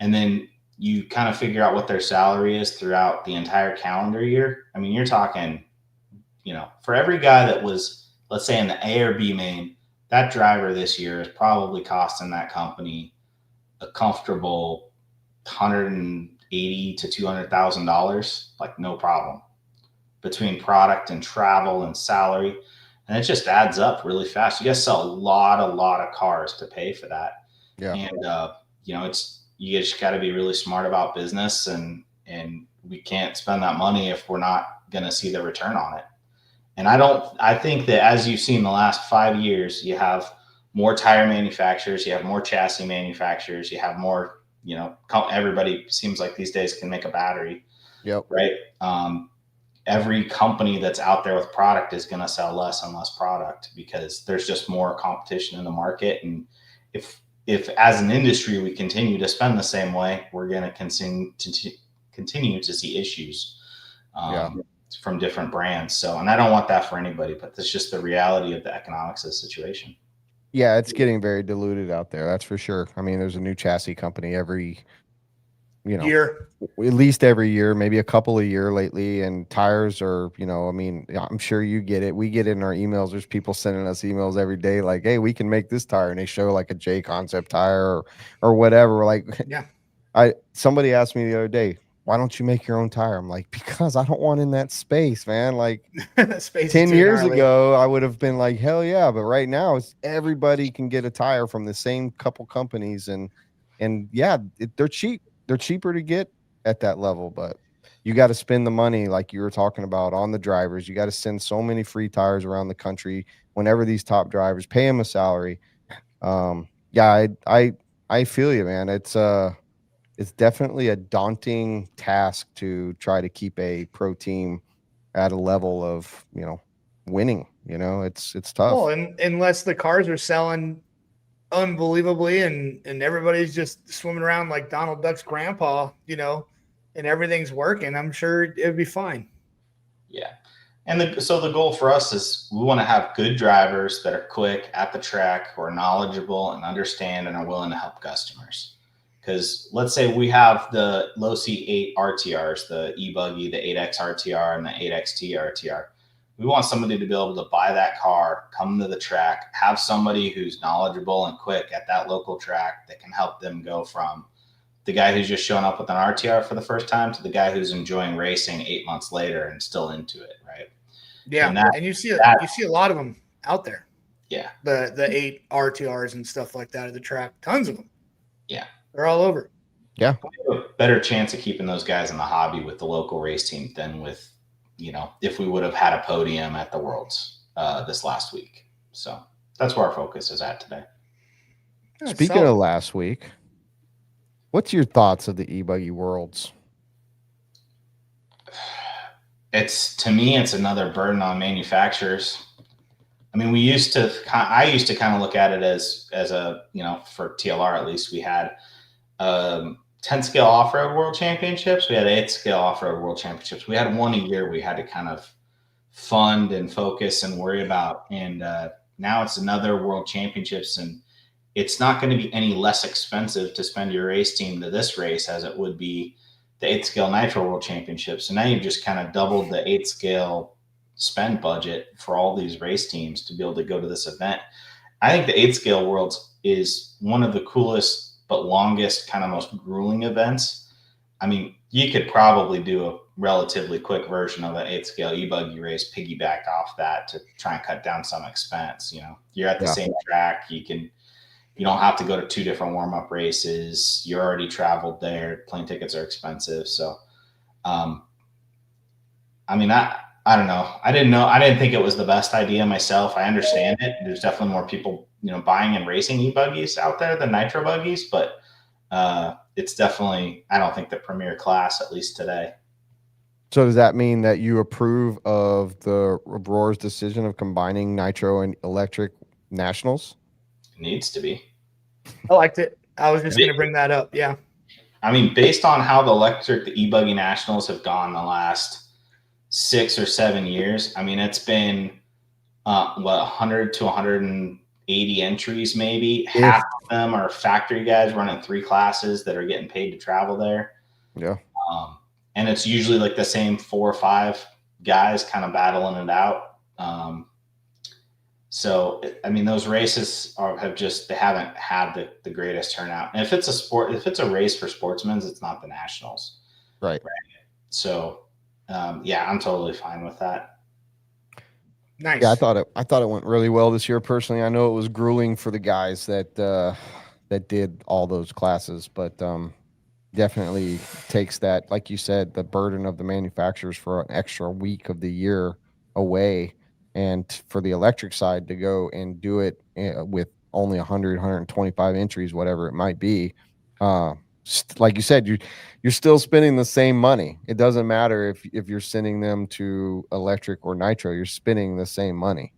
And then you kind of figure out what their salary is throughout the entire calendar year. I mean, you're talking, for every guy that was, let's say, in the A or B main, that driver this year is probably costing that company a comfortable $180,000 to $200,000, like, no problem, between product and travel and salary. And it just adds up really fast. You guys sell a lot of cars to pay for that. Yeah. And, you just got to be really smart about business, and we can't spend that money if we're not going to see the return on it. And I think that, as you've seen the last 5 years, you have more tire manufacturers, you have more chassis manufacturers, you have more, everybody seems like these days can make a battery. Yep. Right. Every company that's out there with product is going to sell less and less product because there's just more competition in the market. And if as an industry we continue to spend the same way, we're going to continue to see issues from different brands. So, and I don't want that for anybody, but that's just the reality of the economics of the situation. Yeah, it's getting very diluted out there. That's for sure. I mean, there's a new chassis company every year, at least every year, maybe a couple a year lately. And tires are, I mean, I'm sure you get it. We get it in our emails. There's people sending us emails every day like, hey, we can make this tire. And they show like a J concept tire or whatever. Like, yeah. Somebody asked me the other day, why don't you make your own tire? I'm like, because I don't want in that space, man. Like, space 10 years ago, I would have been like, hell yeah. But right now, everybody can get a tire from the same couple companies. And yeah, they're cheap. They're cheaper to get at that level. But you got to spend the money like you were talking about on the drivers. You got to send so many free tires around the country whenever these top drivers, pay them a salary. Yeah, I feel you, man. It's definitely a daunting task to try to keep a pro team at a level of, winning. It's tough. Well, and unless the cars are selling unbelievably and everybody's just swimming around like Donald Duck's grandpa, and everything's working, I'm sure it'd be fine. Yeah. And so the goal for us is we want to have good drivers that are quick at the track, who are knowledgeable and understand and are willing to help customers. Because let's say we have the Losi 8 RTRs, the e-buggy, the 8X RTR, and the 8XT RTR. We want somebody to be able to buy that car, come to the track, have somebody who's knowledgeable and quick at that local track that can help them go from the guy who's just showing up with an RTR for the first time to the guy who's enjoying racing 8 months later and still into it, right? Yeah, and you see a lot of them out there. Yeah, the 8 RTRs and stuff like that at the track, tons of them. Yeah, they're all over. Yeah, we have a better chance of keeping those guys in the hobby with the local race team than with, if we would have had a podium at the Worlds this last week. So that's where our focus is at today. Speaking of last week, what's your thoughts of the e-buggy Worlds? To me, it's another burden on manufacturers. I mean, I used to kind of look at it as a, for TLR, at least we had 10 scale off-road world championships. We had 8 scale off-road world championships. We had one a year we had to kind of fund and focus and worry about. And now it's another world championships, and it's not going to be any less expensive to spend your race team to this race as it would be the 8 scale Nitro World Championships. So now you've just kind of doubled the 8 scale spend budget for all these race teams to be able to go to this event. I think the 8 scale Worlds is one of the coolest but longest, kind of most grueling events. I mean, you could probably do a relatively quick version of an 8 scale e-buggy race piggybacked off that to try and cut down some expense. You're at the same track. You don't have to go to 2 different warm-up races. You're already traveled there. Plane tickets are expensive. So, I mean, I don't know. I didn't think it was the best idea myself. I understand it. There's definitely more people, buying and racing e-buggies out there than nitro buggies, but it's definitely, I don't think, the premier class, at least today. So does that mean that you approve of the Roar's decision of combining nitro and electric nationals? It needs to be. I liked it. I was just going to bring that up. Yeah. I mean, based on how the e-buggy nationals have gone the last 6 or 7 years, I mean, it's been 100 to 180 entries, maybe. Yeah. Half of them are factory guys running 3 classes that are getting paid to travel there. Yeah. And it's usually like the same 4 or 5 guys kind of battling it out. So, I mean, those races they haven't had the greatest turnout. And if it's a race for sportsmen, it's not the nationals. Right. So, yeah, I'm totally fine with that. Nice. Yeah, I thought it went really well this year. Personally, I know it was grueling for the guys that did all those classes, but definitely takes that, like you said, the burden of the manufacturers for an extra week of the year away. And for the electric side to go and do it with only 100, 125 entries, whatever it might be, like you said, you're still spending the same money. It doesn't matter if you're sending them to electric or nitro, you're spending the same money.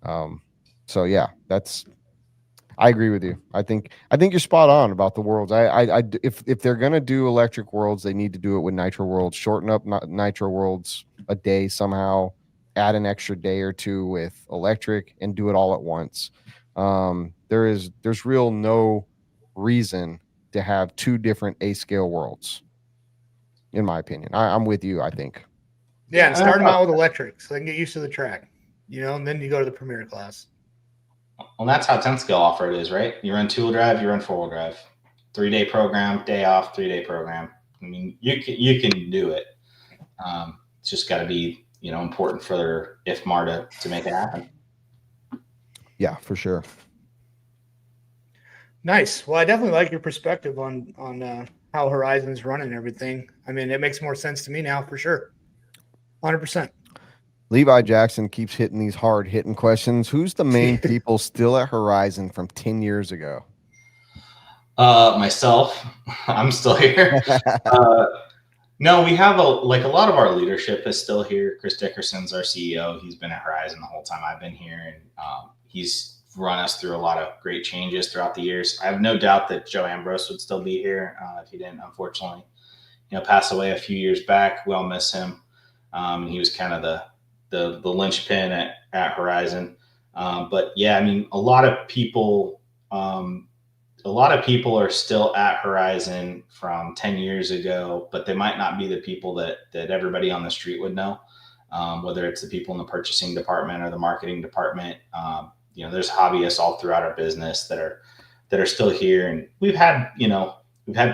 So yeah, I agree with you. I think you're spot on about the worlds. If they're gonna do electric worlds, they need to do it with nitro worlds. Shorten up nitro worlds a day somehow. Add an extra day or 2 with electric and do it all at once. There's real no reason to have 2 different A scale worlds, in my opinion. I'm with you, I think. Yeah, and start them out with electric so they can get used to the track, and then you go to the premier class. Well, that's how 10 scale off-road is, right? You run 2-wheel drive, you run 4-wheel drive. 3-day program, day off, 3-day program. I mean, you can do it. It's just got to be, important for IFMAR to make it happen. Yeah, for sure. Nice. Well, I definitely like your perspective on how Horizon's running everything. I mean, it makes more sense to me now for sure. 100%. Levi Jackson keeps hitting these hard hitting questions. Who's the main people still at Horizon from 10 years ago? Myself, I'm still here. No, we have a lot of our leadership is still here. Chris Dickerson's our CEO. He's been at Horizon the whole time I've been here, and he's run us through a lot of great changes throughout the years. I have no doubt that Joe Ambrose would still be here if he didn't, unfortunately, pass away a few years back. We all miss him. He was kind of the linchpin at Horizon. But yeah, I mean, a lot of people are still at Horizon from 10 years ago, but they might not be the people that everybody on the street would know, whether it's the people in the purchasing department or the marketing department. There's hobbyists all throughout our business that are still here. And we've had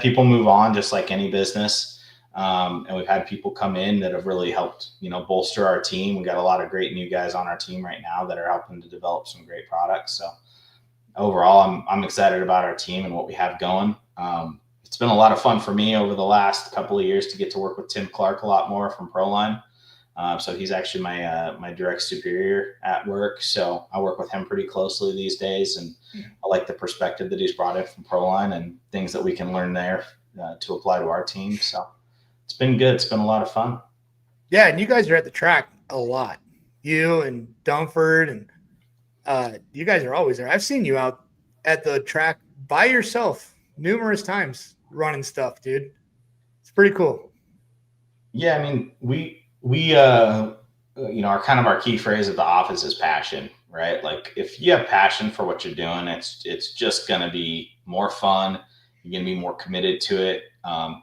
people move on just like any business. And we've had people come in that have really helped, bolster our team. We got a lot of great new guys on our team right now that are helping to develop some great products. So overall, I'm excited about our team and what we have going. It's been a lot of fun for me over the last couple of years to get to work with Tim Clark a lot more from Proline. So he's actually my direct superior at work. So I work with him pretty closely these days, and I like the perspective that he's brought in from Proline and things that we can learn there to apply to our team. So it's been good. It's been a lot of fun. Yeah, and you guys are at the track a lot. You and Densford, and you guys are always there. I've seen you out at the track by yourself numerous times running stuff, dude. It's pretty cool. Yeah, I mean, we our kind of our key phrase at the office is passion, right? Like if you have passion for what you're doing, it's just going to be more fun. You're going to be more committed to it. I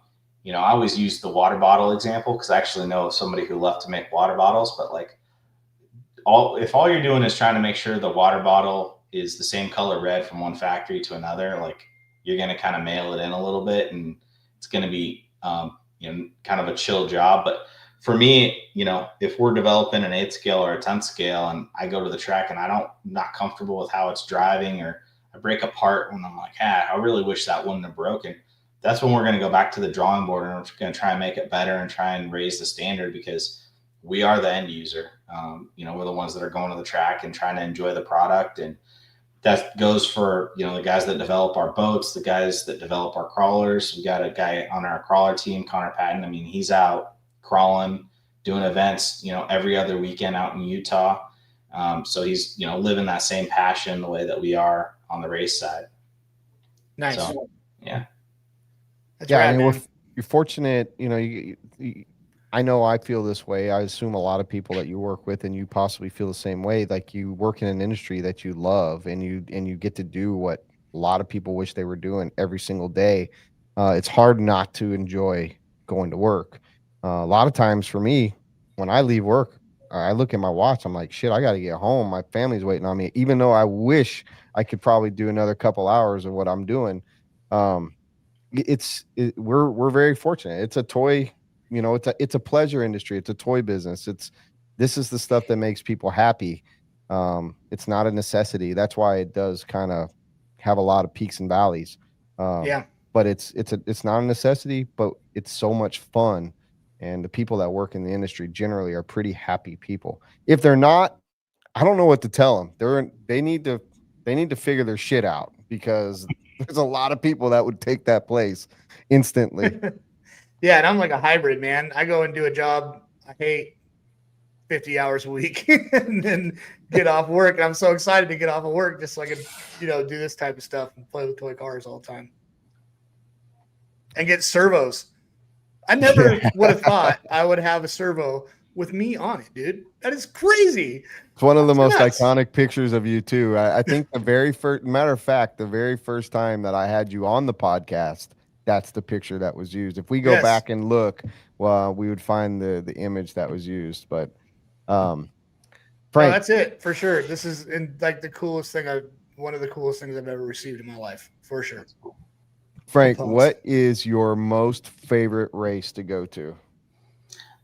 always use the water bottle example because I actually know somebody who left to make water bottles, but like if all you're doing is trying to make sure the water bottle is the same color red from one factory to another, like you're going to kind of mail it in a little bit, and it's going to be kind of a chill job. But for me, if we're developing an 8 scale or a 10 scale and I go to the track and I'm not comfortable with how it's driving, or I break a part and I'm like, I really wish that wouldn't have broken. That's when we're going to go back to the drawing board and we're going to try and make it better and try and raise the standard, because we are the end user. We're the ones that are going to the track and trying to enjoy the product. And that goes for, the guys that develop our boats, the guys that develop our crawlers. We got a guy on our crawler team, Connor Patton. I mean, he's out crawling, doing events, every other weekend out in Utah. So he's, living that same passion the way that we are on the race side. Nice. So, yeah. That's yeah, rad, I mean, man. you're fortunate. I know I feel this way. I assume a lot of people that you work with and you possibly feel the same way. Like you work in an industry that you love, and you get to do what a lot of people wish they were doing every single day. It's hard not to enjoy going to work. A lot of times for me, when I leave work, I look at my watch. I'm like, shit, I got to get home. My family's waiting on me. Even though I wish I could probably do another couple hours of what I'm doing. We're very fortunate. It's a toy, it's a pleasure industry. It's a toy business. This is the stuff that makes people happy. It's not a necessity. That's why it does kind of have a lot of peaks and valleys. Yeah. But it's not a necessity, but it's so much fun. And the people that work in the industry generally are pretty happy people. If they're not, I don't know what to tell them. They need to figure their shit out, because there's a lot of people that would take that place instantly. Yeah, and I'm like a hybrid, man. I go and do a job I hate 50 hours a week and then get off work. And I'm so excited to get off of work just so I can, do this type of stuff and play with toy cars all the time. And get servos. I never would have thought I would have a servo with me on it, dude. That is crazy. It's one of the That's most nuts. iconic pictures of you too. I think the very first time that I had you on the podcast, that's the picture that was used. If we go Yes. back and look, well, we would find the image that was used. But No, Frank, that's it for sure. This is one of the coolest things I've ever received in my life, for sure. Frank, Applause. what is your most favorite race to go to?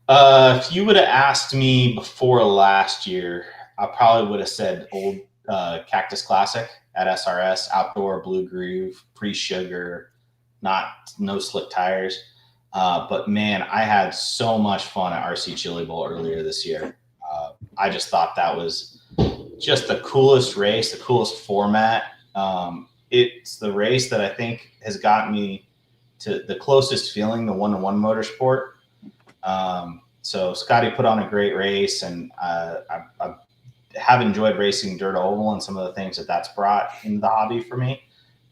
If you would have asked me before last year, I probably would have said old Cactus Classic at SRS, outdoor, blue groove, pre-sugar. no slick tires. But man, I had so much fun at RC Chili Bowl earlier this year. I just thought that was just the coolest race, the coolest format. It's the race that I think has gotten me to the closest feeling the one-to-one motorsport. So Scotty put on a great race, and I have enjoyed racing dirt oval and some of the things that that's brought into the hobby for me.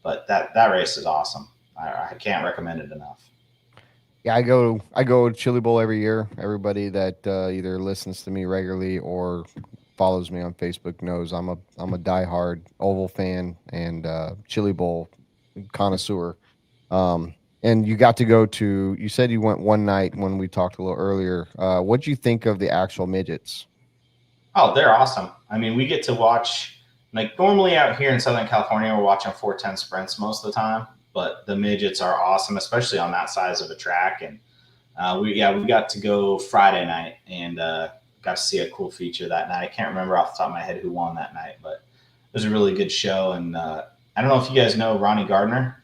But that race is awesome. I can't recommend it enough. Yeah, I go to Chili Bowl every year. Everybody that either listens to me regularly or follows me on Facebook knows I'm a diehard oval fan and Chili Bowl connoisseur. And you got to go to. You said you went one night when we talked a little earlier. What'd you think of the actual midgets? Oh, they're awesome. I mean, we get to watch, like, normally out here in Southern California, we're watching 410 sprints most of the time. But the midgets are awesome, especially on that size of a track. And we got to go Friday night and got to see a cool feature that night. I can't remember off the top of my head who won that night, but it was a really good show. And I don't know if you guys know Ronnie Gardner.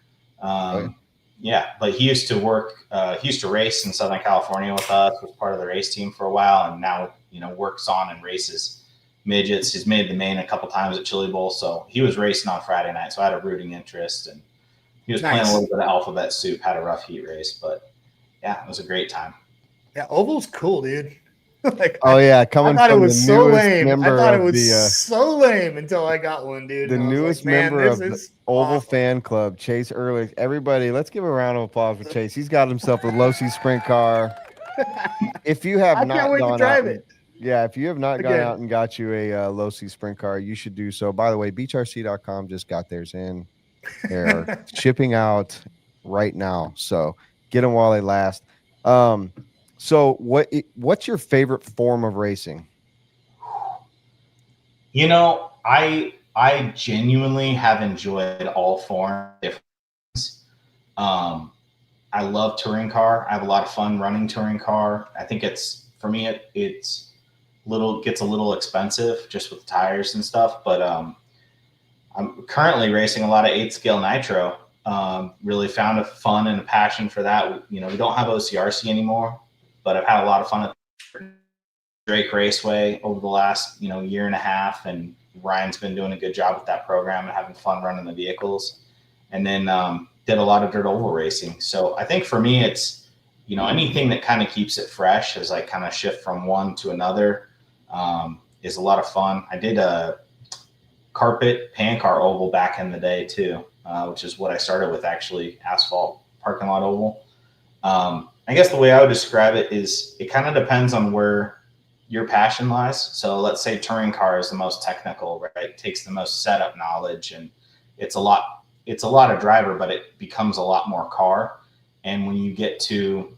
Yeah, but he used to race in Southern California with us, was part of the race team for a while, and now, works on and races midgets. He's made the main a couple times at Chili Bowl. So he was racing on Friday night. So I had a rooting interest, and he was playing a little bit of alphabet soup, had a rough heat race, but yeah, it was a great time. Yeah, oval's cool, dude. Coming I thought from it was the so newest lame. member I thought it of was so lame until I got one, dude. the newest member of the Oval awesome fan club, Chase Ehrlich. Everybody, let's give a round of applause for Chase. He's got himself a Losi sprint car. If you have I not can't wait to gone drive out, it. yeah, if you have not gone Again. out and got you a Losi sprint car, you should do so. By the way, beachrc.com just got theirs in. They're shipping out right now, so get them while they last. So what's your favorite form of racing? I genuinely have enjoyed all forms. I love touring car. I have a lot of fun running touring car. I think it's gets a little expensive just with tires and stuff, but I'm currently racing a lot of 8-scale nitro. Really found a fun and a passion for that. We don't have OCRC anymore, but I've had a lot of fun at Drake Raceway over the last, year and a half. And Ryan's been doing a good job with that program and having fun running the vehicles. And then did a lot of dirt oval racing. So I think for me, it's, anything that kind of keeps it fresh as I kind of shift from one to another is a lot of fun. I did a carpet pan car oval back in the day too, which is what I started with, actually, asphalt parking lot oval. I guess the way I would describe it is it kind of depends on where your passion lies. So let's say touring car is the most technical, right? It takes the most setup knowledge, and it's a lot of driver, but it becomes a lot more car. And when you get to,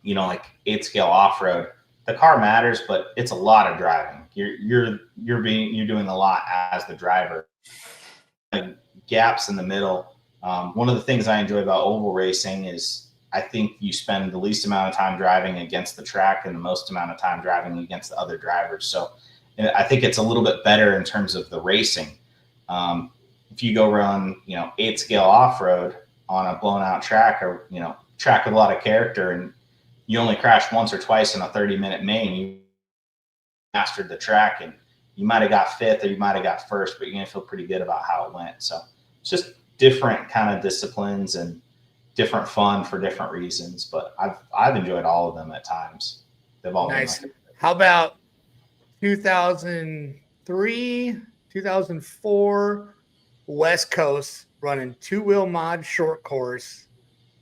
like 8-scale off-road, the car matters, but it's a lot of driving. You're doing a lot as the driver. Like, gaps in the middle. One of the things I enjoy about oval racing is I think you spend the least amount of time driving against the track and the most amount of time driving against the other drivers. So I think it's a little bit better in terms of the racing. If you go run, 8-scale off-road on a blown out track, or, track with a lot of character, and you only crash once or twice in a 30-minute main, you mastered the track, and you might have got fifth or you might have got first, but you're going to feel pretty good about how it went. So it's just different kind of disciplines and different fun for different reasons, but I've enjoyed all of them at times. They've all nice. been How about 2003, 2004 West Coast running 2-wheel mod short course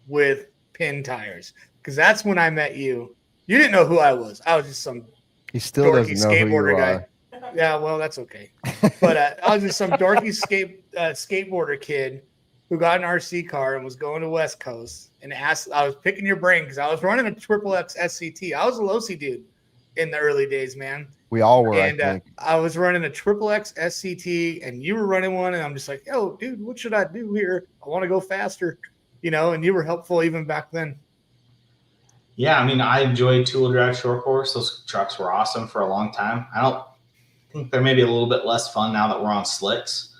with pin tires? Because that's when I met you. You didn't know who I was. I was just some He still dorky doesn't know who you skateboarder are. guy. Yeah, well, that's okay. But I was just some dorky skateboarder kid who got an RC car and was going to West Coast and asked. I was picking your brain because I was running a XXX SCT. I was a Losi dude in the early days, man. We all were, And I think. I was running a XXX SCT, and you were running one, and I'm just like, "Yo, dude, what should I do here? I want to go faster," And you were helpful even back then. Yeah, I mean, I enjoyed two-wheel drive short course. Those trucks were awesome for a long time. I don't think they're maybe a little bit less fun now that we're on slicks.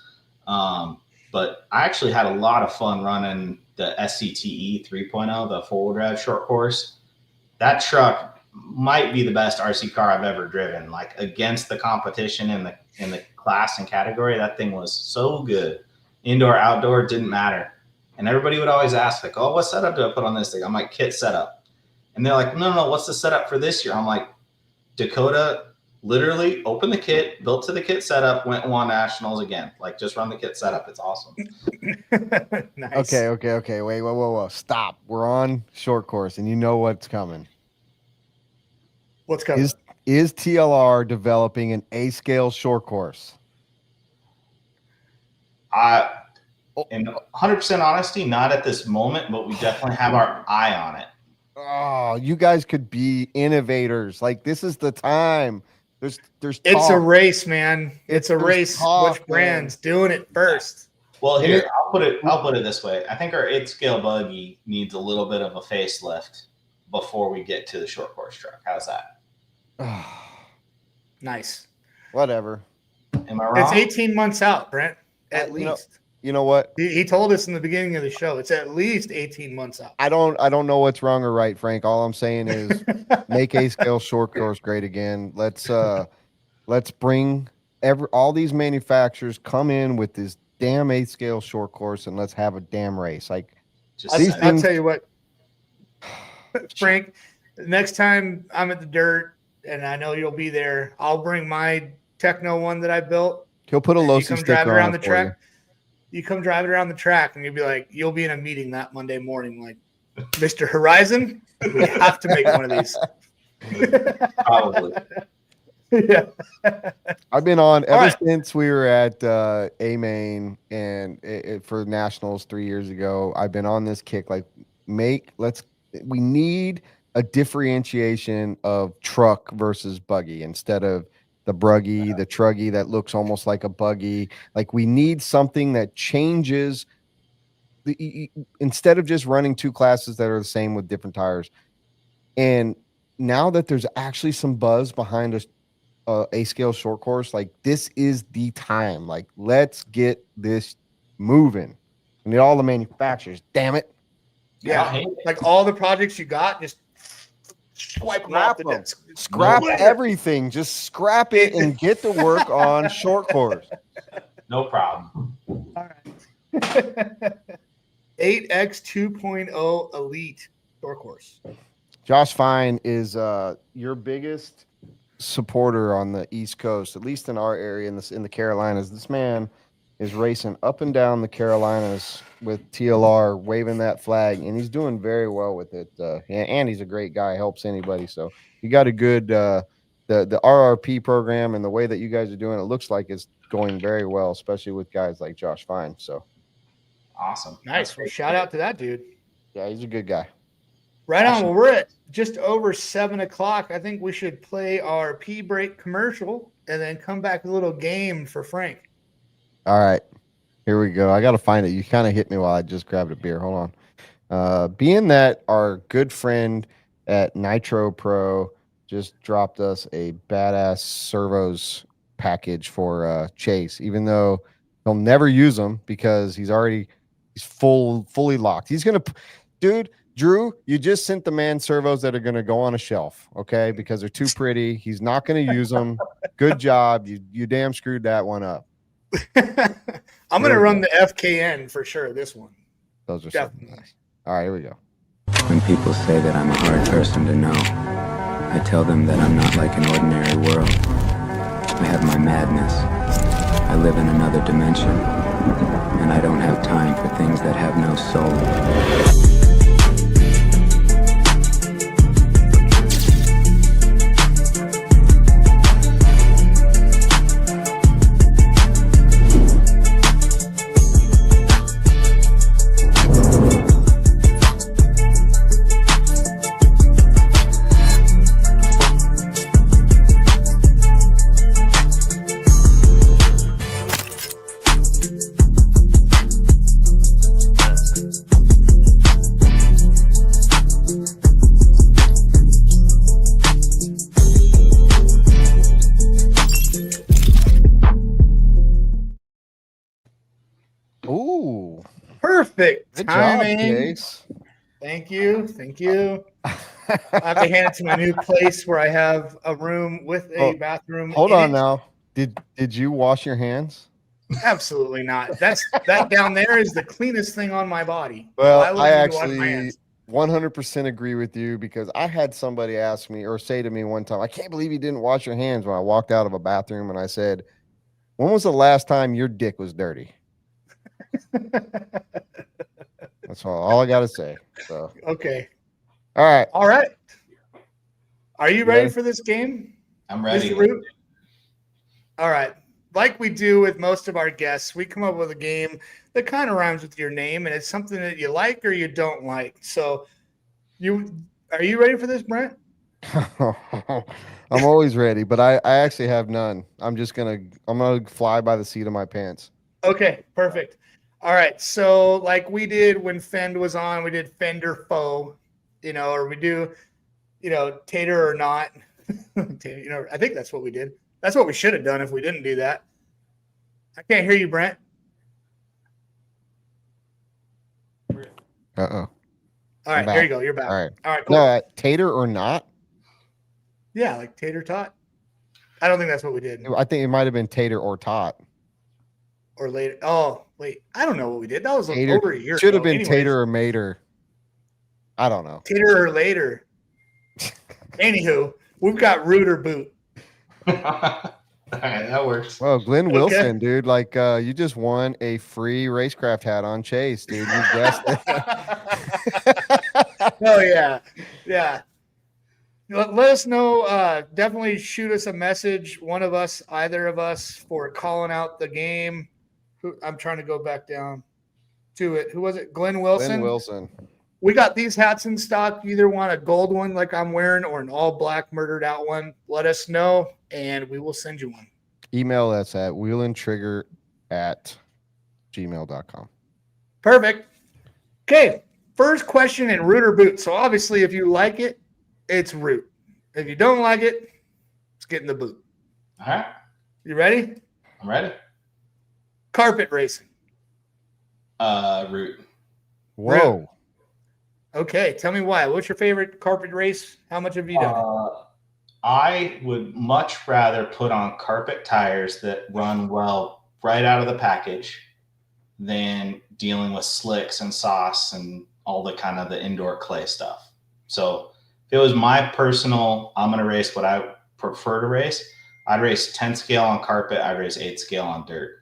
But I actually had a lot of fun running the SCTE 3.0, the four-wheel drive short course. That truck might be the best RC car I've ever driven. Like against the competition in the class and category, that thing was so good. Indoor, outdoor, didn't matter. And everybody would always ask, like, oh, what setup do I put on this thing? I'm like, kit setup. And they're like, no, what's the setup for this year? I'm like, Dakotah literally opened the kit, built to the kit setup, went and won nationals again. Like, just run the kit setup. It's awesome. Nice. Okay. Wait, whoa. Stop. We're on short course, and you know what's coming. What's coming? Is TLR developing an A-scale short course? In 100% honesty, not at this moment, but we definitely have our eye on it. Oh, you guys could be innovators. Like, this is the time. There's It's a talk. race, man. It's a There's race. talk, Which brand's doing it first? Well, here, I'll put it this way. I think our 8-scale buggy needs a little bit of a facelift before we get to the short course truck. How's that? Nice. Whatever. Am I wrong? It's 18 months out, Brent. At least. You know what? He told us in the beginning of the show. It's at least 18 months out. I don't know what's wrong or right, Frank. All I'm saying is make A-scale short course great again. Let's bring all these manufacturers come in with this damn A-scale short course and let's have a damn race. Like, I'll tell you what, Frank, next time I'm at the dirt and I know you'll be there, I'll bring my Techno one that I built. He'll put a Losi sticker on the it track. You come drive it around the track and you'll be like, you'll be in a meeting that Monday morning, like, Mr. Horizon, we have to make one of these. Probably. Yeah. I've been on ever since we were at A-Main and for nationals 3 years ago. I've been on this kick. Like, we need a differentiation of truck versus buggy instead of the bruggy, the truggy that looks almost like a buggy. Like, we need something that changes instead of just running two classes that are the same with different tires. And now that there's actually some buzz behind a scale short course, like, this is the time. Like, let's get this moving. I need all the manufacturers. Damn it. Yeah. Like, all the projects you got, just swipe them off the desk. Scrap everything. Just scrap it and get to work on short course. No problem. All right. 8X 2.0 Elite short course. Josh Fine is your biggest supporter on the East Coast, at least in our area, in the Carolinas. This man is racing up and down the Carolinas with TLR, waving that flag, and he's doing very well with it. And he's a great guy, helps anybody. So you got a good the RRP program and the way that you guys are doing it looks like it's going very well, especially with guys like Josh Fine. So awesome. Nice. Well, shout out to that dude. Yeah, he's a good guy. Right on. Well, we're at just over 7 o'clock. I think we should play our pee break commercial and then come back with a little game for Frank. All right, here we go. I got to find it. You kind of hit me while I just grabbed a beer. Hold on. Being that our good friend at Nitro Pro just dropped us a badass servos package for Chase, even though he'll never use them because he's fully locked. He's going to, dude, Drew, you just sent the man servos that are going to go on a shelf, okay, because they're too pretty. He's not going to use them. Good job. You damn screwed that one up. I'm going to run the FKN for sure, this one. Those are definitely nice. All right, here we go. When people say that I'm a hard person to know, I tell them that I'm not like an ordinary world. I have my madness. I live in another dimension, and I don't have time for things that have no soul. Perfect Good timing. job, Chase. Thank you. Thank you. I have to hand it to my new place where I have a room with a bathroom. Hold in on it. now. Did you wash your hands? Absolutely not. That down there is the cleanest thing on my body. Well, Why would I I need to wash my actually hands? 100% agree with you because I had somebody ask me or say to me one time, I can't believe you didn't wash your hands when I walked out of a bathroom. And I said, when was the last time your dick was dirty? That's all I got to say. So, Okay. all right. All right. Are you ready ready? for this game? I'm ready. Mr. Root? All right. Like we do with most of our guests, we come up with a game that kind of rhymes with your name, and it's something that you like or you don't like. So, are you ready for this, Brent? I'm always ready, but I actually have none. I'm gonna fly by the seat of my pants. Okay, perfect. All right. So, like we did when Fend was on, we did Fender Foe, or we do, Tater or not. I think that's what we did. That's what we should have done if we didn't do that. I can't hear you, Brent. Uh-oh. All right, there you go. You're back. All right, cool. No, tater or not? Yeah, like tater tot. I don't think that's what we did. I think it might have been tater or tot. Or later. Oh, wait. I don't know what we did. That was Tater. over a year ago. Should have been Anyways, tater or mater. I don't know. Tater or later. Anywho, we've got root or boot. All right, that works. Well, Glenn Wilson, dude, like you just won a free racecraft hat on Chase, dude. You guessed it. Oh yeah, yeah. Let us know. Definitely shoot us a message. One of us, either of us, for calling out the game. I'm trying to go back down to it. Who was it? Glenn Wilson. Glenn Wilson. We got these hats in stock. You either want a gold one like I'm wearing or an all black murdered out one. Let us know, and we will send you one. Email us at wheelandtrigger@gmail.com. Perfect. Okay, first question in root or boot. So obviously, if you like it, it's root. If you don't like it, it's getting the boot. All right. You ready? I'm ready. Carpet racing. Root. Whoa. Root. Okay, tell me why. What's your favorite carpet race? How much have you done? I would much rather put on carpet tires that run well right out of the package than dealing with slicks and sauce and all the kind of the indoor clay stuff. So if it was my personal, I'm going to race what I prefer to race, I'd race 10 scale on carpet. I'd race 8 scale on dirt.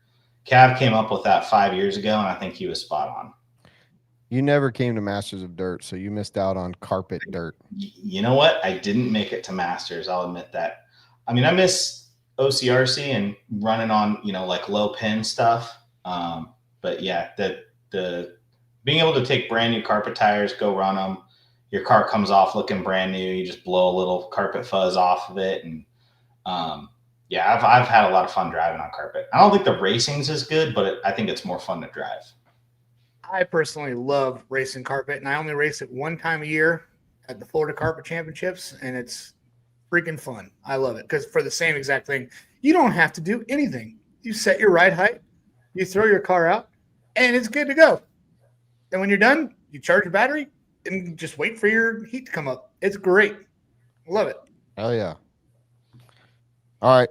Cav came up with that 5 years ago, and I think he was spot on. You never came to Masters of Dirt, so you missed out on carpet dirt. You know what? I didn't make it to Masters. I'll admit that. I mean, I miss OCRC and running on, like low pin stuff. But yeah, the being able to take brand new carpet tires, go run them, your car comes off looking brand new. You just blow a little carpet fuzz off of it. And yeah, I've had a lot of fun driving on carpet. I don't think the racing's as good, but I think it's more fun to drive. I personally love racing carpet, and I only race it one time a year at the Florida Carpet Championships, and it's freaking fun. I love it because for the same exact thing, you don't have to do anything. You set your ride height, you throw your car out, and it's good to go. And when you're done, you charge your battery and just wait for your heat to come up. It's great. Love it. Hell yeah. All right.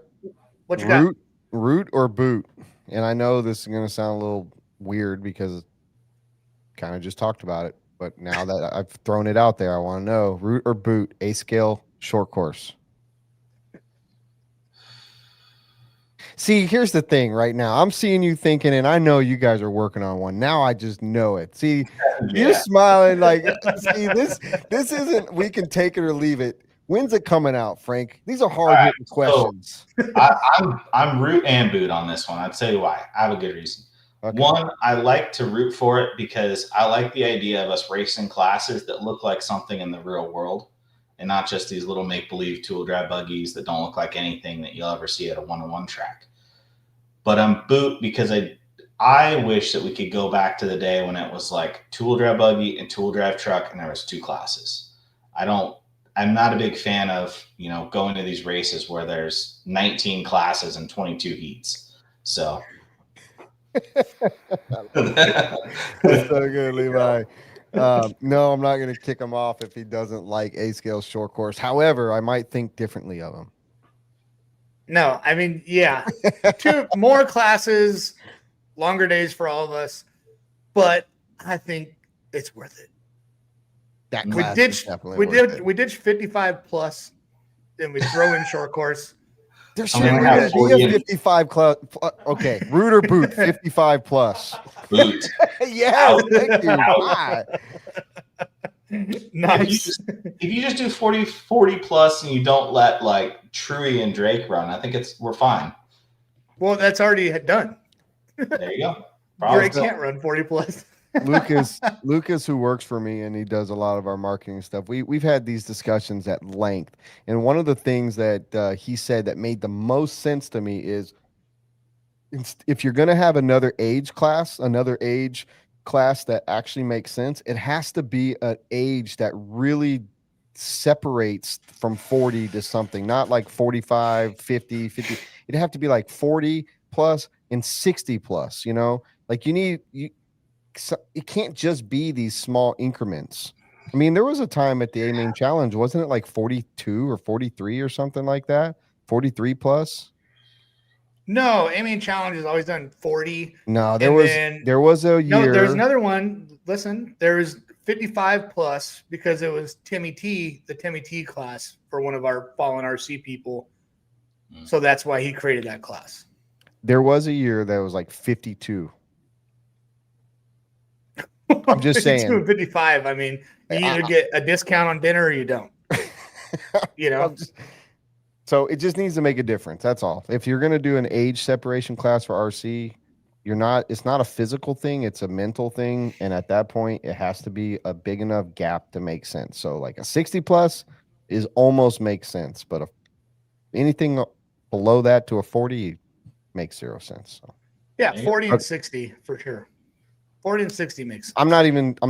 What you got? Root or boot? And I know this is going to sound a little weird because kind of just talked about it, but now that I've thrown it out there, I want to know root or boot, A scale short course. See, here's the thing right now. I'm seeing you thinking, and I know you guys are working on one. Now I just know it. See, You're smiling like, see, this isn't, we can take it or leave it. When's it coming out, Frank? These are hard-hitting questions. I'm root and boot on this one. I'd say why. I have a good reason. Okay. One, I like to root for it because I like the idea of us racing classes that look like something in the real world and not just these little make-believe tool drag buggies that don't look like anything that you'll ever see at a one-on-one track. But I'm boot because I wish that we could go back to the day when it was like tool drive buggy and tool drive truck and there was 2 classes. I'm not a big fan of, going to these races where there's 19 classes and 22 heats. So That's so good, Levi. No, I'm not going to kick him off if he doesn't like A scale short course. However, I might think differently of him. No, I mean, yeah, 2 more classes, longer days for all of us, but I think it's worth it. That We class is ditched, definitely we worth did, it. we ditched 55 plus, and we throw in short course. There I'm shouldn't gonna have even be 40 a and- 55 class. Okay, root or boot, 55 plus. Boot. Yes, Out. thank you. Out. Bye. Nice. If you just do 40 plus and you don't let like Truey and Drake run, I think we're fine. Well, that's already done. There you go. Drake Problem. can't run 40 plus. Lucas, who works for me and he does a lot of our marketing stuff. We've had these discussions at length, and one of the things that he said that made the most sense to me is if you're going to have another age class that actually makes sense, it has to be an age that really separates from 40 to something, not like 45, 50. It'd have to be like 40 plus and 60 plus, like it can't just be these small increments. I mean, there was a time at the A-Main Challenge, wasn't it like 42 or 43 or something like that? 43 plus? No, A-Main Challenge has always done 40. No, there And was a year. No, there's another one. Listen, there's 55 plus because it was the Timmy T class for one of our fallen RC people. So that's why he created that class. There was a year that was like 52. I'm just 52 saying. and 55. I mean, you either get a discount on dinner or you don't. So it just needs to make a difference. That's all. If you're going to do an age separation class for RC, it's not a physical thing, it's a mental thing. And at that point, it has to be a big enough gap to make sense. So like a 60 plus is almost makes sense, but anything below that to a 40 makes 0 sense. So. Yeah, 40 and 60 for sure. 40 and 60 makes sense. I'm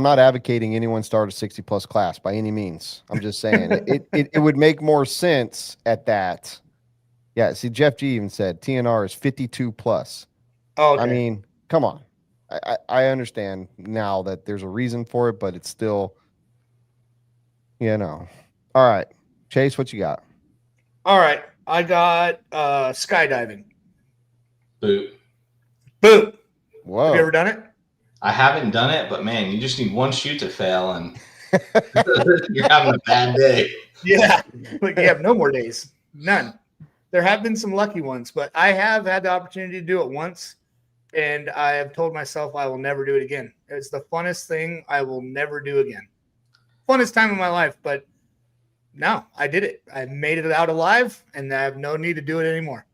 not advocating anyone start a 60 plus class by any means. I'm just saying it would make more sense at that. Yeah. See, Jeff G even said TNR is 52 plus. Oh, okay. I mean, come on. I understand now that there's a reason for it, but it's still, All right. Chase, what you got? All right. I got skydiving. Boot. Whoa. Have you ever done it? I haven't done it, but man, you just need one shoot to fail and you're having a bad day. Yeah. Like you have no more days. None. There have been some lucky ones, but I have had the opportunity to do it once, and I have told myself I will never do it again. It's the funnest thing I will never do again. Funnest time of my life, but no, I did it. I made it out alive, and I have no need to do it anymore.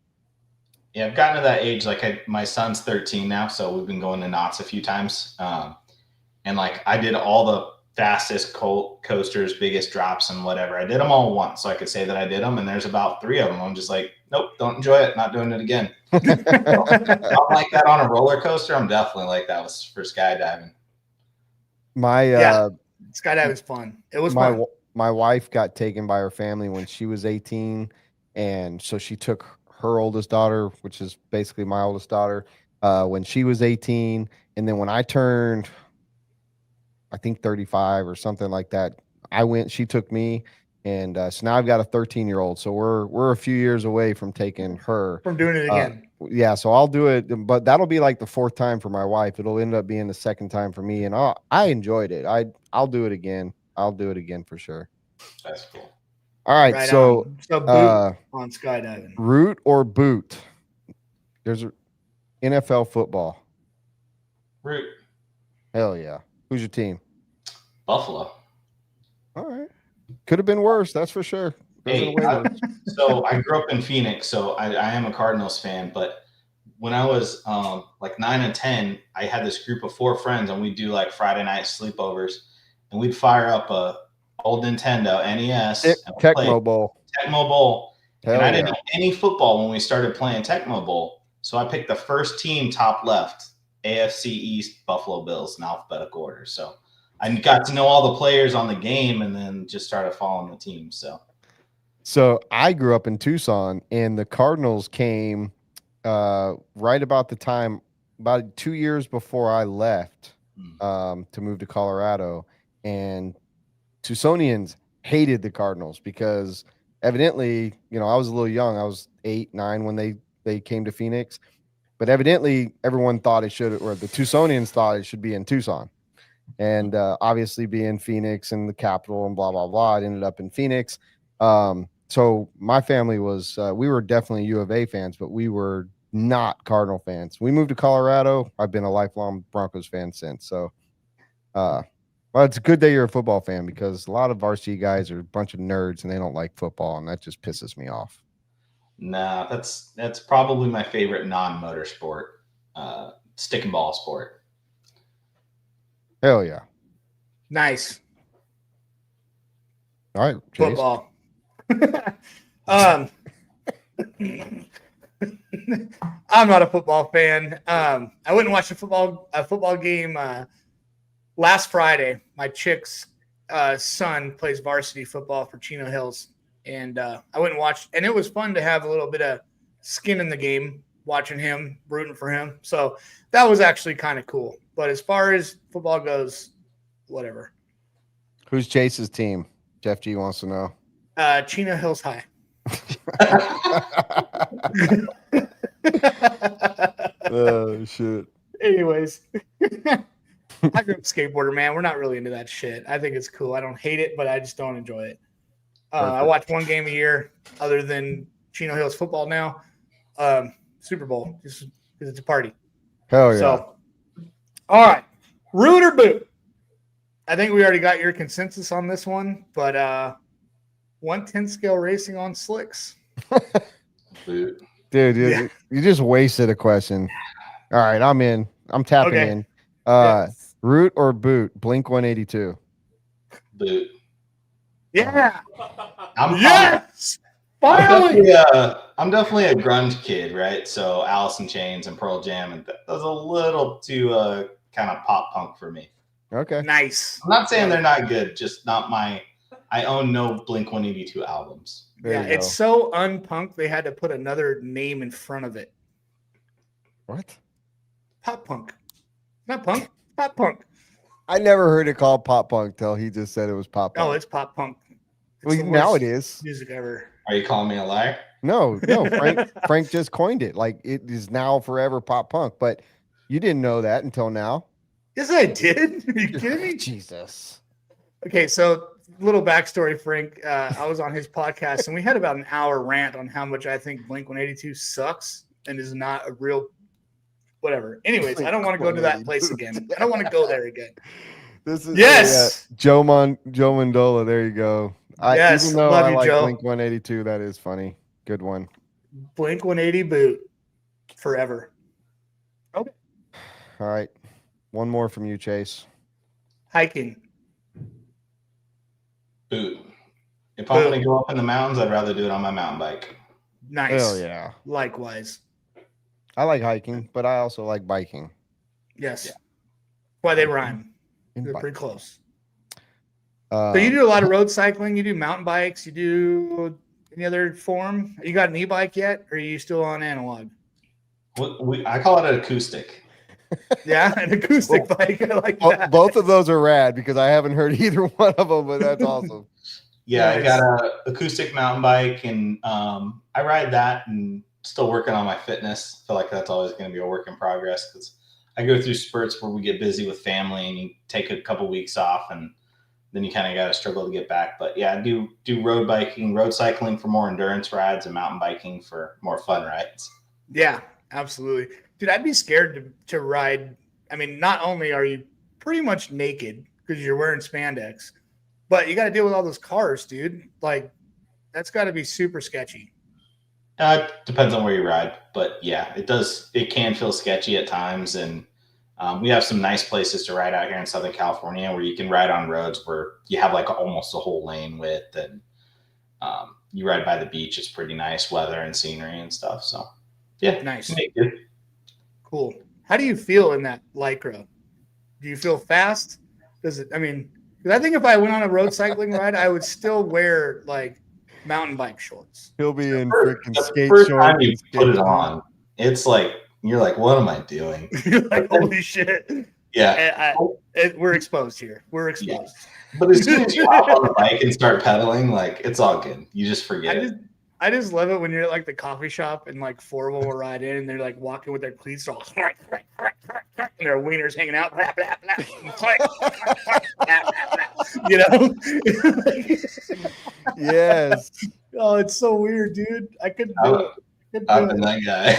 Yeah, I've gotten to that age. Like my son's 13 now, so we've been going to knots a few times. And like I did all the fastest coasters, biggest drops, and whatever. I did them all once, so I could say that I did them. And there's about 3 of them. I'm just like, nope, don't enjoy it. Not doing it again. I'm like that on a roller coaster. I'm definitely like that was for skydiving. Skydiving's fun. It was fun. My wife got taken by her family when she was 18, and so she took her oldest daughter, which is basically my oldest daughter, when she was 18, and then when I turned, I think 35 or something like that, she took me, and so now I've got a 13-year-old, so we're a few years away from taking her from doing it again. Yeah, so I'll do it, but that'll be like the 4th time for my wife. It'll end up being the 2nd time for me, and I enjoyed it. I'll do it again. I'll do it again for sure. That's cool. All right, so boot on skydiving. Root or boot? There's NFL football. Root. Hell yeah. Who's your team? Buffalo. All right. Could have been worse, that's for sure. Hey, so I grew up in Phoenix, so I am a Cardinals fan, but when I was like 9 and 10, I had this group of 4 friends, and we'd do like Friday night sleepovers, and we'd fire up a old Nintendo NES. Tecmo Bowl. Tecmo Bowl. Hell and I yeah. didn't know any football when we started playing Tecmo Bowl. So I picked the first team top left, AFC East Buffalo Bills in alphabetical order. So I got to know all the players on the game and then just started following the team. So I grew up in Tucson, and the Cardinals came right about the time about 2 years before I left to move to Colorado, and Tucsonians hated the Cardinals because evidently, I was a little young. I was 8, 9 when they came to Phoenix, but evidently everyone thought it should, or the Tucsonians thought it should be in Tucson. And obviously being Phoenix and the capital and blah, blah, blah, it ended up in Phoenix. So my family was, we were definitely U of A fans, but we were not Cardinal fans. We moved to Colorado. I've been a lifelong Broncos fan since. So, well, it's good that you're a football fan because a lot of varsity guys are a bunch of nerds and they don't like football, and that just pisses me off. Nah, that's probably my favorite non-motorsport, stick and ball sport. Hell yeah. Nice. All right. Chase. Football. I'm not a football fan. I went and watched a football game last Friday. My chick's son plays varsity football for Chino Hills, and I went and watched, and it was fun to have a little bit of skin in the game, watching him, rooting for him. So that was actually kind of cool. But as far as football goes, whatever. Who's Chase's team? Jeff G wants to know. Chino Hills High. Oh shit. Anyways, I grew up skateboarder, man. We're not really into that shit. I think it's cool. I don't hate it, but I just don't enjoy it. I watch one game a year other than Chino Hills football now. Super Bowl, just because it's a party. Hell yeah. So, all right. Root or boot? I think we already got your consensus on this one, but 110 scale racing on slicks. Boot. Dude, Yeah. you just wasted a question. All right, I'm in. I'm tapping Okay. in. Yes. Root or boot? Blink 182. Boot. Yeah. I'm Yes. I'm Finally. definitely a grunge kid, right? So Alice in Chains and Pearl Jam, and that was a little too kind of pop punk for me. Okay. Nice. I'm not saying they're not good, just not my. I own no Blink 182 albums. There Yeah, you it's go. so unpunk they had to put another name in front of it. What? Pop punk. Not punk. Pop punk. I never heard it called pop punk till he just said it was pop punk. Oh, it's pop punk. It's well, the now worst it is. music ever. Are you calling me a liar? No. Frank just coined it. Like it is now forever pop punk, but you didn't know that until now. Yes, I did. Are you kidding me? Jesus. Okay, so little backstory, Frank. I was on his podcast, and we had about an hour rant on how much I think Blink 182 sucks and is not a real whatever. Anyways, I don't want to go to that place again. I don't want to go there again. This is Yes. Joe Mandola. There you go. Yes, Even though love I you, like Joe. Blink 182, that is funny. Good one. Blink 180 boot forever. All right. One more from you, Chase. Hiking. Boot. If I'm going to go up in the mountains, I'd rather do it on my mountain bike. Nice. Hell yeah. Likewise. I like hiking, but I also like biking. Yes. Why they rhyme. And They're bike. pretty close. So you do a lot of road cycling. You do mountain bikes. You do any other form? You got an e-bike yet, or are you still on analog? I call it an acoustic. Yeah, an acoustic bike. I like that. Both of those are rad because I haven't heard either one of them, but that's awesome. Yeah, Nice. I got a acoustic mountain bike, and I ride that and still working on my fitness. I feel like that's always going to be a work in progress because I go through spurts where we get busy with family and you take a couple weeks off and then you kind of got to struggle to get back. But yeah, I do road biking, road cycling for more endurance rides, and mountain biking for more fun rides. Yeah, absolutely. Dude, I'd be scared to ride. I mean, not only are you pretty much naked because you're wearing spandex, but you got to deal with all those cars, dude. Like, that's got to be super sketchy. Depends on where you ride, but yeah, it can feel sketchy at times. And we have some nice places to ride out here in Southern California where you can ride on roads where you have like almost a whole lane width, and you ride by the beach. It's pretty nice weather and scenery and stuff. So yeah, Nice. naked. Cool. How do you feel in that Lycra? Do you feel fast? Does it, I mean, because I think if I went on a road cycling ride, I would still wear like mountain bike shorts. He'll be in The freaking skate first time shorts. you and put it skate on, it's like You're like, what am I doing? You're like, holy shit. Yeah. We're exposed here. We're exposed. But as soon as you hop on the bike and start pedaling, like it's all good. You just forget it. I just love it when you're at like the coffee shop and like four of them will ride in and they're like walking with their cleats all and their wieners hanging out. Blah, blah, blah, you know? Yes. Oh, it's so weird, dude. I couldn't do it. I've been that guy.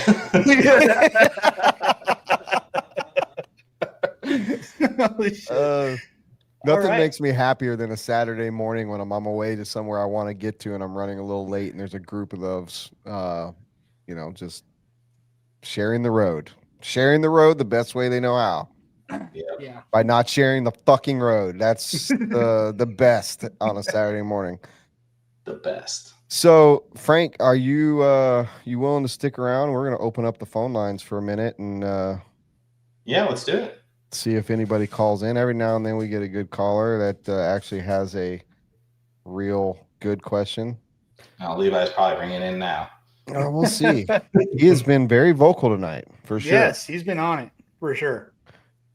Holy shit. Nothing makes me happier than a Saturday morning when I'm on my way to somewhere I want to get to and I'm running a little late and there's a group of those, just sharing the road. Sharing the road the best way they know how. Yeah. By not sharing the fucking road. That's the best on a Saturday morning. The best. So, Frank, are you willing to stick around? We're going to open up the phone lines for a minute and yeah, let's do it. See if anybody calls in. Every now and then we get a good caller that actually has a real good question. Levi's probably ringing in now. We'll see. He has been very vocal tonight, for sure. Yes, he's been on it, for sure.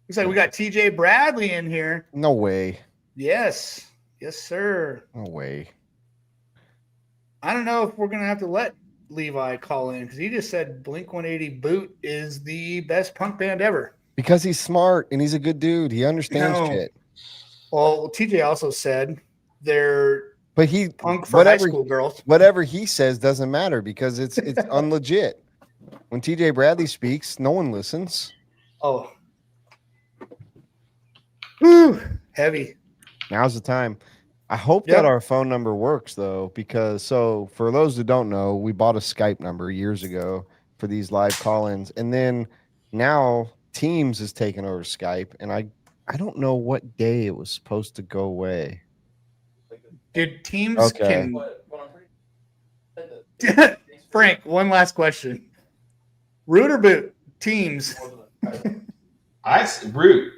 Looks like we got TJ Bradley in here. No way. Yes. Yes, sir. No way. I don't know if we're going to have to let Levi call in because he just said Blink-180 Boot is the best punk band ever. Because he's smart and he's a good dude. He understands shit. Well, TJ also said they're punk for high school girls. Whatever he says doesn't matter because it's unlegit. When TJ Bradley speaks, no one listens. Oh. Whew, heavy. Now's the time. I hope that our phone number works though, because for those who don't know, we bought a Skype number years ago for these live call-ins, and then now Teams is taking over Skype, and I don't know what day it was supposed to go away. Dude, Teams can. Frank, one last question. Root or boot? Teams. Root.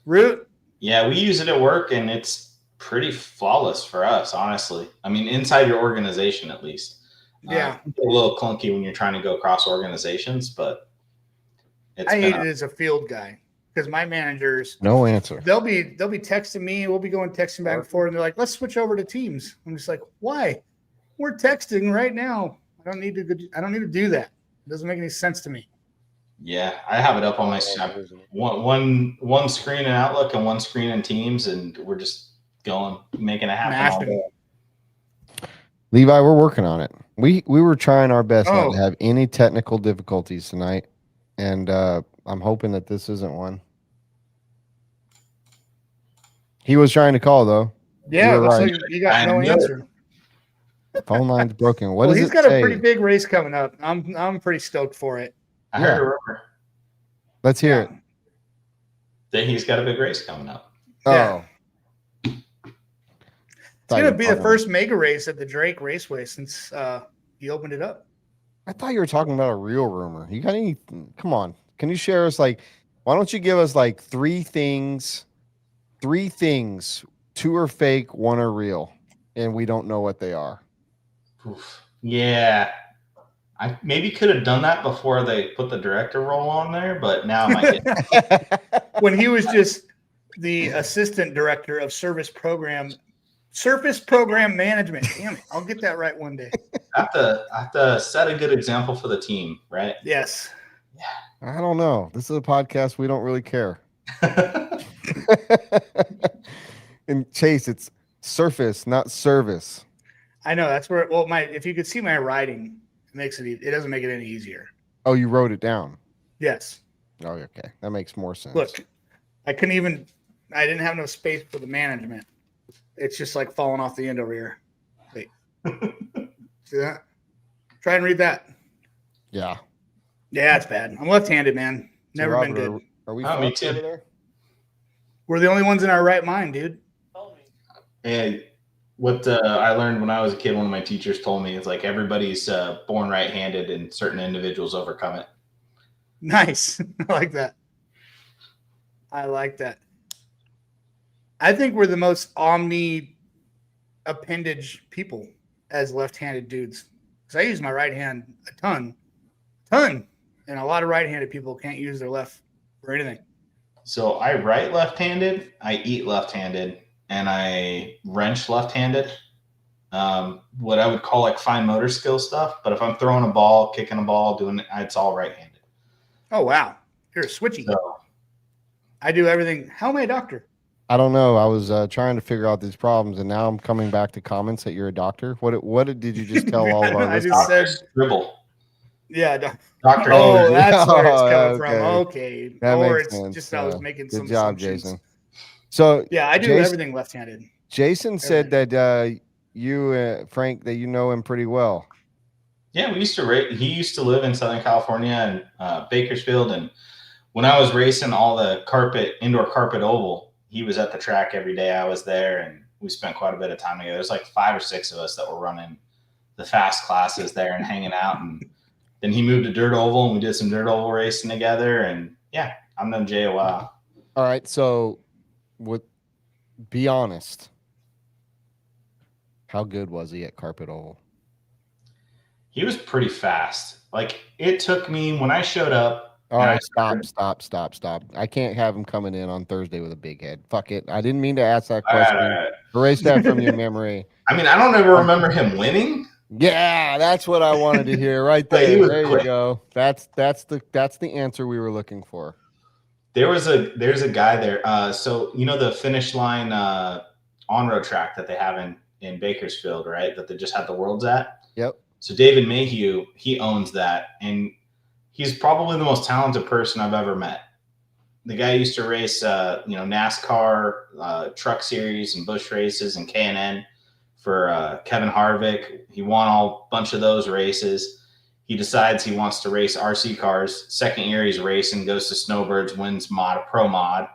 Root? Yeah, we use it at work, and it's pretty flawless for us, honestly. I mean, inside your organization, at least. Yeah. A little clunky when you're trying to go across organizations, but I hate it as a field guy because my managers no answer. They'll be texting me. We'll be going texting back and forth, and they're like, "Let's switch over to Teams." I'm just like, "Why? We're texting right now. I don't need to do that. It doesn't make any sense to me." Yeah, I have it up on my one screen in Outlook and one screen in Teams, and we're just making it happen. Levi, we're working on it. We were trying our best not to have any technical difficulties tonight. And I'm hoping that this isn't one. He was trying to call, though. Yeah, right. So you got no answer. Phone line's broken. What does it say? He's got a pretty big race coming up. I'm pretty stoked for it. I heard a rumor. Let's hear it. That he's got a big race coming up. Yeah. It's going to be the first mega race at the Drake Raceway since he opened it up. I thought you were talking about a real rumor. You got any? Come on. Can you share us why don't you give us three things, 2 are fake, 1 are real, and we don't know what they are. Oof. Yeah. I maybe could have done that before they put the director role on there, but now I might get when he was just the assistant director of surface program management. Damn it. I'll get that right one day. I have to set a good example for the team, right? Yes. Yeah. I don't know. This is a podcast. We don't really care. And Chase, it's surface, not service. I know. That's where, if you could see my writing, it doesn't make it any easier. Oh, you wrote it down? Yes. Oh, okay. That makes more sense. Look, I didn't have no space for the management. It's just falling off the end over here. Wait. See that? Try and read that. Yeah. Yeah, it's bad. I'm left-handed, man. Never been good. Are we me too. over there? We're the only ones in our right mind, dude. And what I learned when I was a kid, one of my teachers told me, it's everybody's born right-handed and certain individuals overcome it. Nice. I like that. I think we're the most omni appendage people as left-handed dudes. Because I use my right hand a ton. and a lot of right-handed people can't use their left for anything. So I write left-handed, I eat left-handed, and I wrench left-handed. What I would call like fine motor skill stuff. But if I'm throwing a ball, kicking a ball, doing it, it's all right-handed. Oh, wow. You're a switchy. So, I do everything. How am I a doctor? I don't know. I was trying to figure out these problems, and now I'm coming back to comments that you're a doctor. What did you just tell all of our I listeners? just said, scribble. yeah. Dr. Oh, Henry. that's where it's Oh, coming from. okay. Okay. That Or makes it's sense. just I was making Good some job, assumptions. Jason. So Yeah, I do Jason- everything left-handed. Jason said that you, Frank, that you know him pretty well. Yeah, we used to race. He used to live in Southern California and Bakersfield. And when I was racing all the indoor carpet oval, he was at the track every day. I was there, and we spent quite a bit of time together. There's like 5 or 6 of us that were running the fast classes there and hanging out. And then he moved to dirt oval, and we did some dirt oval racing together. And yeah, I've known Jay a while. All right, so be honest. How good was he at carpet oval? He was pretty fast. Like, it took me when I showed up. All right, stop. I can't have him coming in on Thursday with a big head. Fuck it. I didn't mean to ask that question. All right. Erase that from your memory. I mean, I don't ever remember him winning. Yeah, that's what I wanted to hear right But he there. was There you quick. go. That's the answer we were looking for. There's a guy there. So you know the finish line on-road track that they have in Bakersfield, right? That they just had the Worlds at. Yep. So David Mayhew, he owns that, and he's probably the most talented person I've ever met. The guy used to race, NASCAR, Truck Series, and Busch races, and K&N for Kevin Harvick. He won a bunch of those races. He decides he wants to race RC cars. Second year he's racing, goes to Snowbirds, wins pro mod.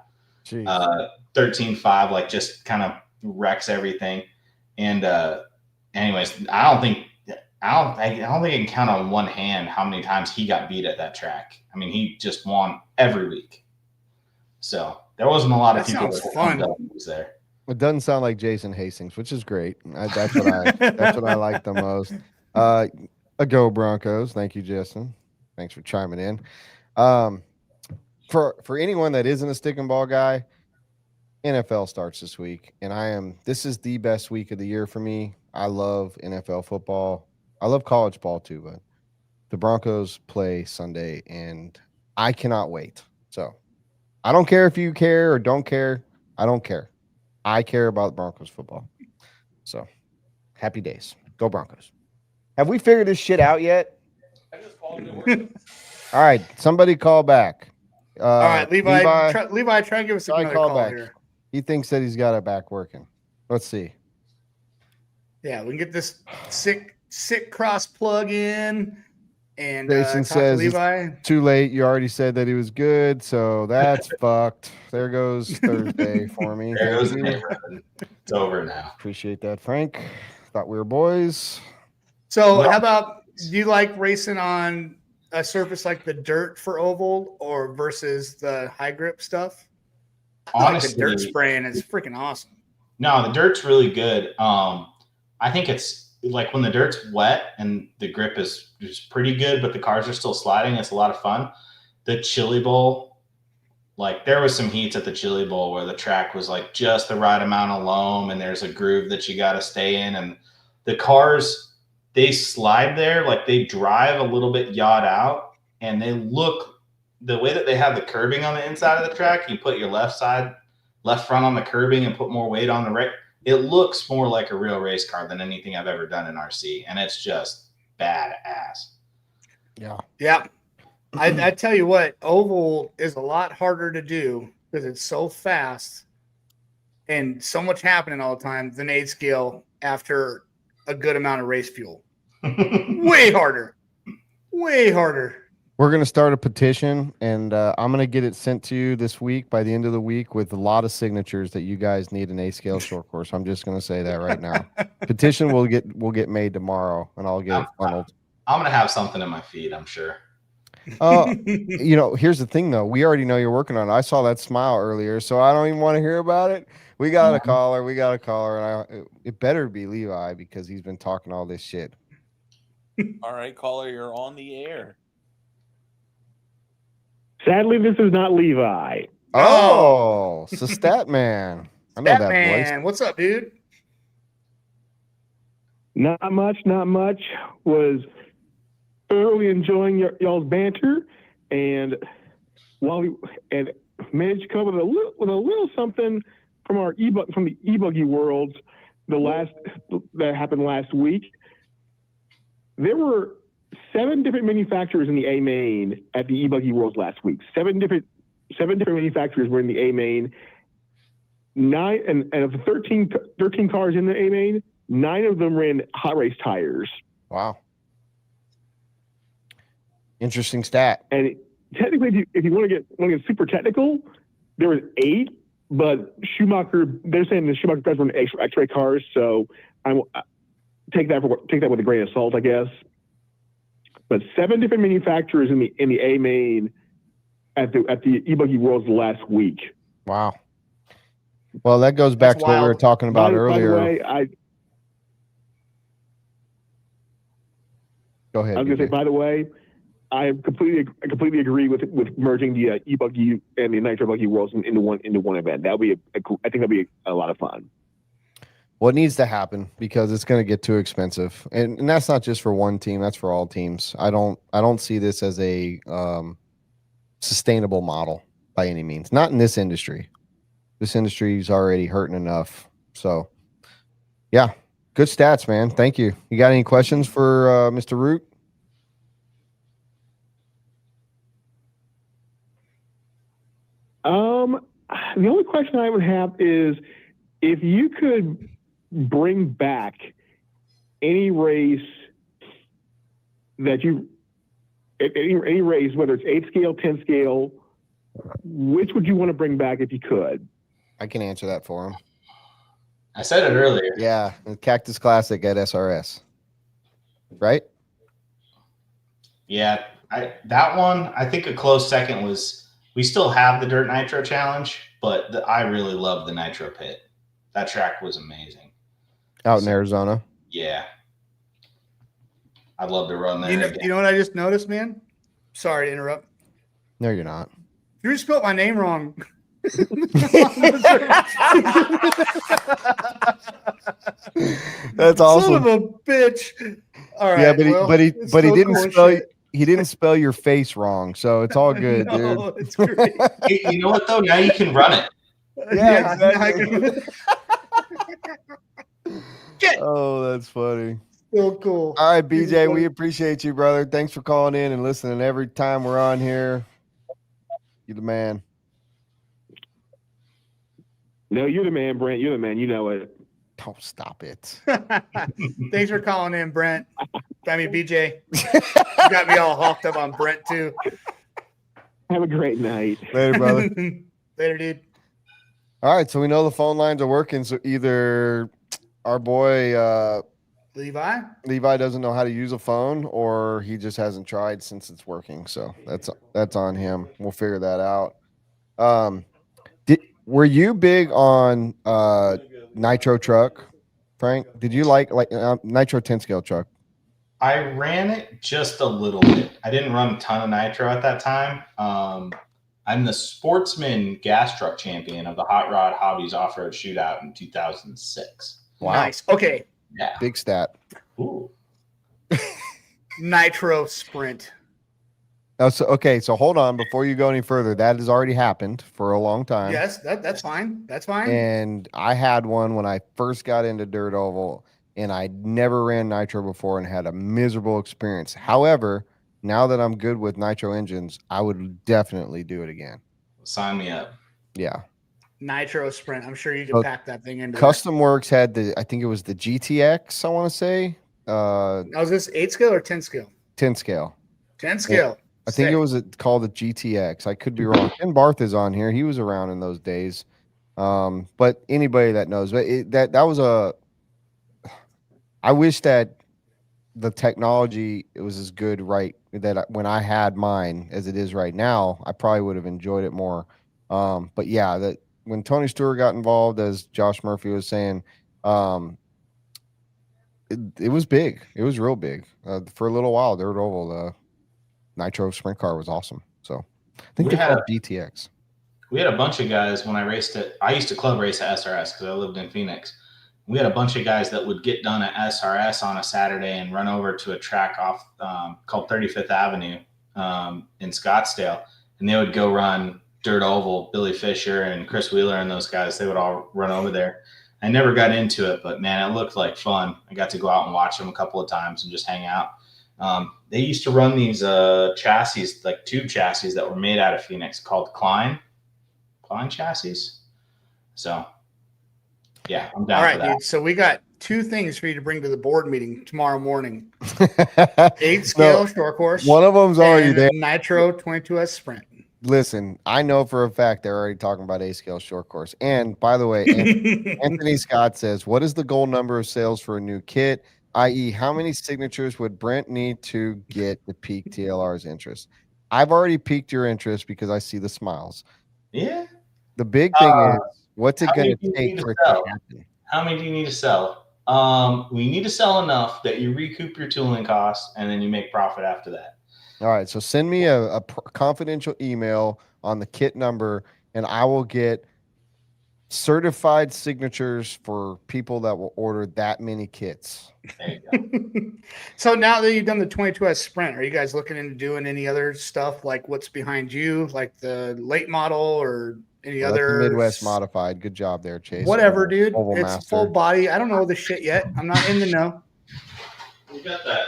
13.5, like just kind of wrecks everything. And anyways, I don't think I can count on one hand how many times he got beat at that track. I mean, he just won every week. So there wasn't a lot of people sounds that fun. was there. It doesn't sound like Jason Hastings, which is great. That's what I like the most. A go Broncos. Thank you, Jason. Thanks for chiming in. For anyone that isn't a stick and ball guy, NFL starts this week, and this is the best week of the year for me. I love NFL football. I love college ball too, but the Broncos play Sunday, and I cannot wait. So I don't care if you care or don't care. I don't care. I care about Broncos football. So happy days. Go Broncos. Have we figured this shit out yet? All right. Somebody call back. All right, Levi, try and give us another call back. here. He thinks that he's got it back working. Let's see. Yeah, we can get this sick cross plug in. And Jason talk to says Levi. Too late. You already said that he was good, so that's fucked. There goes Thursday for me. There goes the Thank you. neighborhood. It's over now. Appreciate that, Frank. Thought we were boys. So how about, do you like racing on a surface like the dirt for oval or versus the high grip stuff? Honestly, like the dirt spraying is freaking awesome. No, the dirt's really good. I think it's like when the dirt's wet and the grip is pretty good, but the cars are still sliding. It's a lot of fun. The Chili Bowl, like there was some heats at the Chili Bowl where the track was like just the right amount of loam and there's a groove that you got to stay in. And the cars, they slide there, like they drive a little bit yawed out, and they look the way that they have the curbing on the inside of the track. You put your left front on the curbing and put more weight on the right. It looks more like a real race car than anything I've ever done in RC, and it's just badass. Yeah. I tell you what, oval is a lot harder to do because it's so fast and so much happening all the time than 8 scale after a good amount of race fuel. Way harder. We're going to start a petition, and I'm going to get it sent to you this week by the end of the week with a lot of signatures that you guys need an A-scale short course. I'm just going to say that right now. Petition will get made tomorrow, and I'll get it funneled. I'm going to have something in my feed, I'm sure. Here's the thing, though. We already know you're working on it. I saw that smile earlier, so I don't even want to hear about it. We got a caller. And it better be Levi because he's been talking all this shit. All right, caller, you're on the air. Sadly, this is not Levi. Oh, so Stat Man. I know that voice. Batman, what's up, dude? Not much. Was thoroughly enjoying y'all's banter, and managed to come up with a little something from the e-buggy world. That happened last week. There were 7 different manufacturers in the A main at the e-buggy world last week. 7 different manufacturers were in the A main. 9 and of the 13 cars in the A main, 9 of them ran hot race tires. Wow. Interesting stat. And technically, if you want to get super technical, there was 8, but they're saying the Schumacher cars were X-ray cars, so I take that with a grain of salt, I guess. But 7 different manufacturers in the A main at the e-buggy worlds last week. Wow. Well, that goes back to what we were talking about earlier. By the way, Go ahead. I was going to say, by the way, I completely agree with merging the e-buggy and the nitro buggy worlds into one event. I think that'd be a lot of fun. What needs to happen, because it's going to get too expensive, and that's not just for one team. That's for all teams. I don't see this as a sustainable model by any means. Not in this industry. This industry is already hurting enough. So, yeah, good stats, man. Thank you. You got any questions for Mr. Root? The only question I would have is if you could bring back any race that any race, whether it's 8 scale, 10 scale, which would you want to bring back if you could? I can answer that for him. I said it earlier. Yeah, the Cactus Classic at SRS. Right? Yeah, that one, I think a close second was, we still have the Dirt Nitro Challenge, but I really love the Nitro Pit. That track was amazing. Out in Arizona. Yeah. I'd love to run there. You know what I just noticed, man? Sorry to interrupt. No, you're not. You just spelled my name wrong. That's awesome. Son of a bitch. All right. Yeah, but he didn't spell your face wrong, so it's all good, no, dude. It's great. Hey, you know what though? Now you can run it. Yeah, exactly. Oh, that's funny. So cool. All right, BJ, we appreciate you, brother. Thanks for calling in and listening every time we're on here. You're the man. No, you're the man, Brent. You're the man. You know it. Don't stop it. Thanks for calling in, Brent. I mean, BJ. You got me all hawked up on Brent, too. Have a great night. Later, brother. Later, dude. All right, so we know the phone lines are working. So either our boy Levi doesn't know how to use a phone, or he just hasn't tried since it's working. So that's on him. We'll figure that out. Were you big on Nitro truck, Frank? Did you like Nitro 10 scale truck? I ran it just a little bit. I didn't run a ton of Nitro at that time. I'm the Sportsman gas truck champion of the Hot Rod Hobbies Off-Road Shootout in 2006. Wow. Nice. Okay. Yeah. Big stat. Ooh. Nitro sprint. So hold on before you go any further. That has already happened for a long time. Yes, that's fine. That's fine. And I had one when I first got into Dirt Oval, and I never ran Nitro before and had a miserable experience. However, now that I'm good with Nitro engines, I would definitely do it again. Sign me up. Yeah. Nitro sprint. I'm sure you can pack that thing into Custom Works had I think it was the GTX, I want to say. Now, is this 8 scale or 10 scale? 10 scale. 10 scale. I think it was called the GTX. I could be wrong. Ken Barth is on here. He was around in those days. But anybody that knows, that was I wish that the technology was as good when I had mine as it is right now. I probably would have enjoyed it more. But yeah, that when Tony Stewart got involved, as Josh Murphy was saying, it was big. It was real big for a little while. Dirt Oval, the Nitro sprint car was awesome. So I think We they're had called GTX. We had a bunch of guys when I raced it. I used to club race at SRS because I lived in Phoenix. We had a bunch of guys that would get done at SRS on a Saturday and run over to a track off called 35th Avenue in Scottsdale. And they would go run Dirt Oval. Billy Fisher and Chris Wheeler and those guys, they would all run over there. I never got into it, but man, it looked like fun. I got to go out and watch them a couple of times and just hang out. They used to run these chassis, like tube chassis that were made out of Phoenix called Klein chassis. So yeah, I'm down All for right, that. dude. So we got 2 things for you to bring to the board meeting tomorrow morning. 8 No, scale short course. one of them's already and there. Nitro 22S Sprint. Listen, I know for a fact they're already talking about A scale short course. And by the way, Anthony Scott says, what is the goal number of sales for a new kit? I.e., how many signatures would Brent need to get to pique TLR's interest? I've already piqued your interest because I see the smiles. Yeah. The big thing is, what's it how going many to do you take need for to it to sell? happen? How many do you need to sell? We need to sell enough that you recoup your tooling costs and then you make profit after that. All right, so send me a confidential email on the kit number, and I will get certified signatures for people that will order that many kits. There you go. So now that you've done the 22S Sprint, are you guys looking into doing any other stuff like what's behind you, like the late model or any Well, that's the other Midwest modified. Good job there, Chase. whatever, dude? Oval It's Master. full body. I don't know the shit yet. I'm not in the know. We got that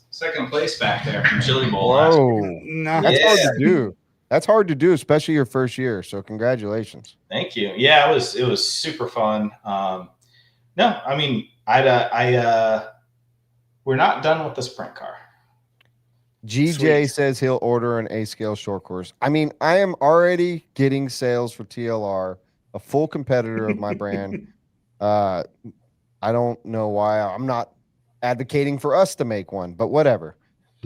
second place back there from Chili Bowl. Whoa, No. that's hard Yeah. to do. That's hard to do, especially your first year. So congratulations. Thank you. Yeah, it was super fun. No, I mean, we're not done with the sprint car. GJ Sweet. says he'll order an A scale short course. I mean, I am already getting sales for TLR, a full competitor of my brand. I don't know why I'm not advocating for us to make one, but whatever.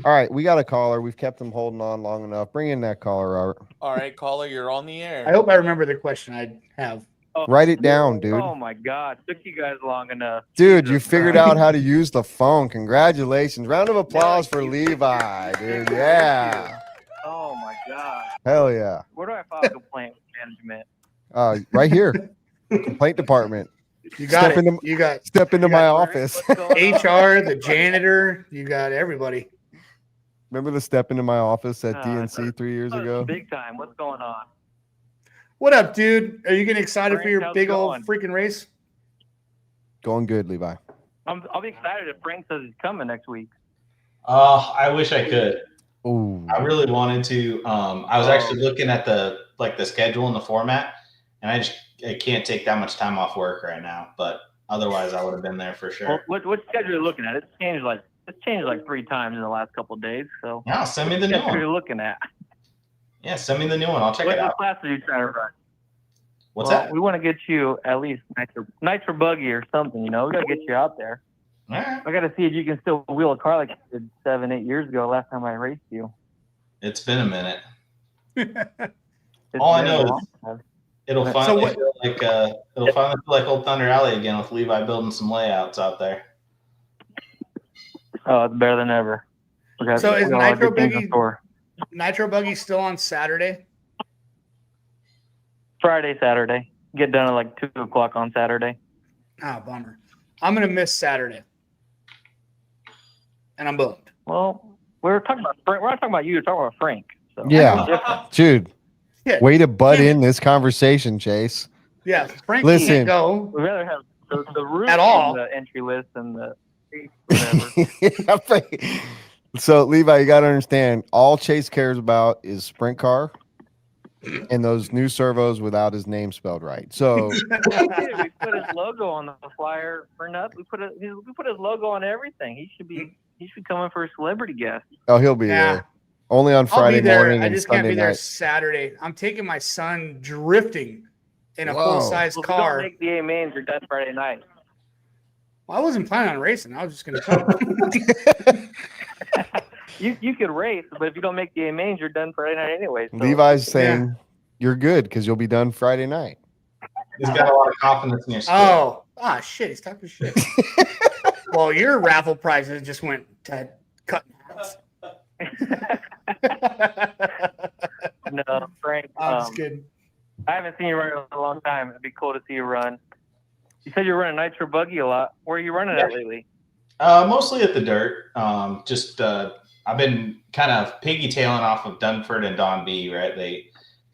All right, we got a caller. We've kept them holding on long enough. Bring in that caller, Robert. All right, caller, you're on the air. I hope I remember the question I have. Write it down, dude. Oh my God, took you guys long enough. Dude, you Jesus figured Christ. out how to use the phone. Congratulations. Round of applause for Levi, dude. Yeah. Oh my God. Hell yeah. Where do I file a complaint with management? Right here. Complaint department. You got Step it. into- You got Step into You my got office. What's going on? HR, the janitor. You got everybody. Remember the step into my office at Uh, DNC 3 years ago? Big time. What's going on? What up, dude? Are you getting excited for Brent, your how's big it old going? freaking race? Going good, Levi. I'll be excited if Frank says he's coming next week. I wish I could. Ooh. I really wanted to. I was actually looking at the schedule and the format, and I can't take that much time off work right now. But otherwise, I would have been there for sure. Well, what schedule are you looking at? It's changed like 3 times in the last couple of days. So Yeah, send me the what new schedule are you one. looking at? Yeah, send me the new one. I'll check What it out. class are you trying to run? What's Well, that? we want to get you at least nitro buggy or something. You know, we got to get you out there. All right. I got to see if you can still wheel a car like you did 7-8 years ago. Last time I raced you. It's been a minute. It's All I been know a is long time. It'll So finally what- feel like Old Thunder Alley again with Levi building some layouts out there. Oh, it's better than ever. So is we got a lot of Nitro good things in Biggie- store. Nitro Buggy still on Saturday? Friday, Saturday. Get done at like 2 o'clock on Saturday. Ah, bummer. I'm gonna miss Saturday, and I'm bummed. Well, we're talking about Frank. We're not talking about you. We're talking about Frank. So Yeah. different. Dude, Yeah, way to butt Yeah. in this conversation, Chase. yeah. Frank Listen. can't go. We'd rather have the room At all. in the entry list and the whatever. So, Levi, you got to understand, all Chase cares about is sprint car and those new servos without his name spelled right. So, Dude, we put his logo on the flyer for nothing. We put his logo on everything. He should come in for a celebrity guest. he'll be Yeah. there. Only on I'll Friday be there. morning I and just can't Sunday be there night. Saturday. I'm taking my son drifting in a Whoa. full size Well, if we car. don't make the A mains, you're done Friday night. Well, I wasn't planning on racing. I was just gonna come. You could race, but if you don't make the A mains, you're done Friday night anyway. So Levi's saying you're good because you'll be done Friday night. He's got a lot of confidence in your skill. Shit. He's talking shit. Well, your raffle prices just went to cut in half. No, Frank. That's good. I haven't seen you run in a long time. It'd be cool to see you run. You said you're running nitro buggy a lot. Where are you running at lately? Mostly at the dirt. I've been kind of piggy-tailing off of Densford and Don B, right? They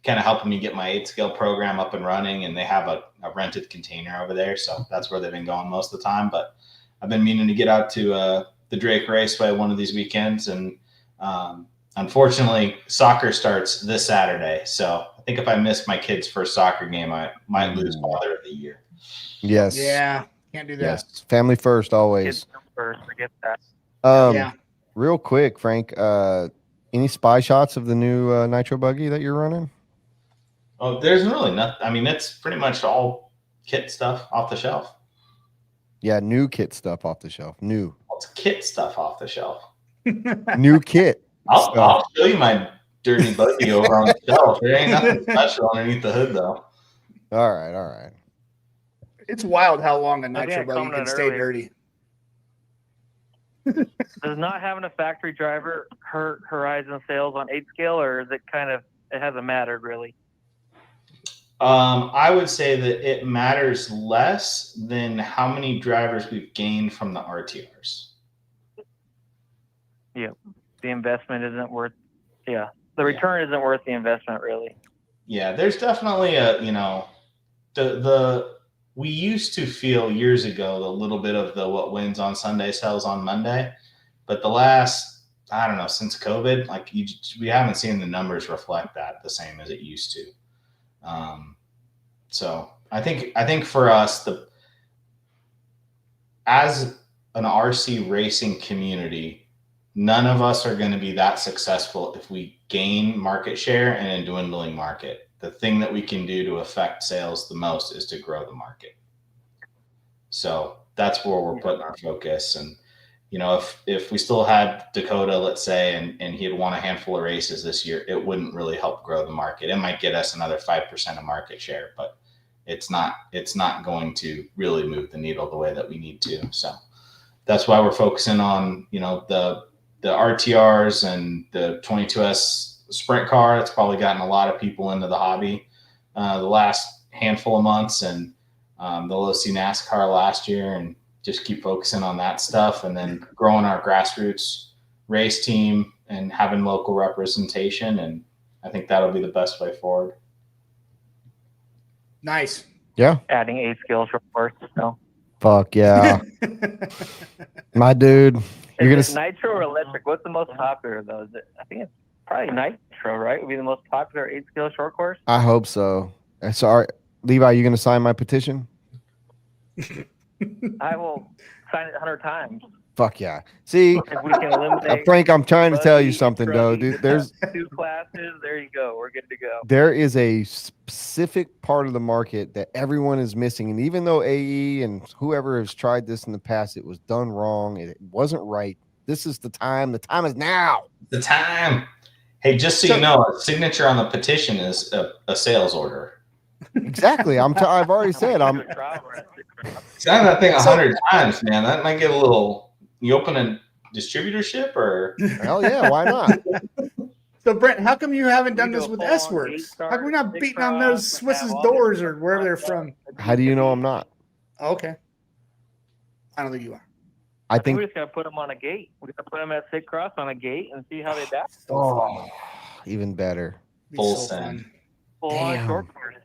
kind of helping me get my 8-scale program up and running, and they have a rented container over there. So that's where they've been going most of the time. But I've been meaning to get out to the Drake Raceway one of these weekends. And unfortunately, soccer starts this Saturday. So I think if I miss my kid's first soccer game, I might lose Father of the Year. Yes. Yeah, can't do that. Yes. Family first, always. Kids come first. Forget that. Yeah. Real quick, Frank, any spy shots of the new nitro buggy that you're running? Oh, there's really nothing. I mean, it's pretty much all kit stuff off the shelf. Yeah, new kit stuff off the shelf. New. It's kit stuff off the shelf. New kit. I'll show you my dirty buggy over on the shelf. There ain't nothing special underneath the hood, though. All right. It's wild how long a I think nitro I buggy can commented stay earlier. dirty. Does not having a factory driver hurt Horizon sales on 8-scale, or is it kind of, it hasn't mattered really? I would say that it matters less than how many drivers we've gained from the RTRs. Yeah, the investment isn't worth. Yeah, the return isn't worth the investment really. Yeah, there's definitely a, we used to feel years ago a little bit of the what wins on Sunday sells on Monday, but the last, I don't know, since COVID, like we haven't seen the numbers reflect that the same as it used to. So I think for us, as an RC racing community, none of us are going to be that successful if we gain market share in a dwindling market. The thing that we can do to affect sales the most is to grow the market. So that's where we're putting our focus. And, if we still had Dakotah, let's say, and he had won a handful of races this year, it wouldn't really help grow the market. It might get us another 5% of market share, but it's not going to really move the needle the way that we need to. So that's why we're focusing on, the RTRs and the 22S sprint car. It's probably gotten a lot of people into the hobby the last handful of months, and the Losi NASCAR last year, and just keep focusing on that stuff, and then growing our grassroots race team and having local representation. And I think that'll be the best way forward. Nice. Yeah. Adding 8-scale short course. So. Fuck yeah. My dude. You're Is gonna it nitro or electric? What's the most popular though? I think it's probably nitro, right? Would be the most popular 8-scale short course. I hope so. Sorry, Levi, you gonna sign my petition? I will sign it 100 times. Fuck yeah. See, If we can eliminate Frank, I'm trying to tell you buggy, something, though, trucking, dude. There's 2 classes. There you go. We're good to go. there is a specific part of the market that everyone is missing, and even though AE and whoever has tried this in the past, it was done wrong. It wasn't right. This is the time. The time is now. The time. Hey, just so you know, a signature on the petition is a sales order. Exactly. I've already said I'm. Sign that thing 100 times, man. That might get a little. You open a distributorship, or Hell yeah, why not? So Brent, how come you haven't done We this go with full on S-Works? eight-star, How come we're not big beating on cross, those and Swiss's have all doors this or wherever they're from? How do you know I'm not? Okay. I don't think you are. I I think we think just gotta put them on a gate. We gotta put them at Sick Cross on a gate and see how they adapt. oh, even better. Be Full so send. fun. Full on Damn. short course.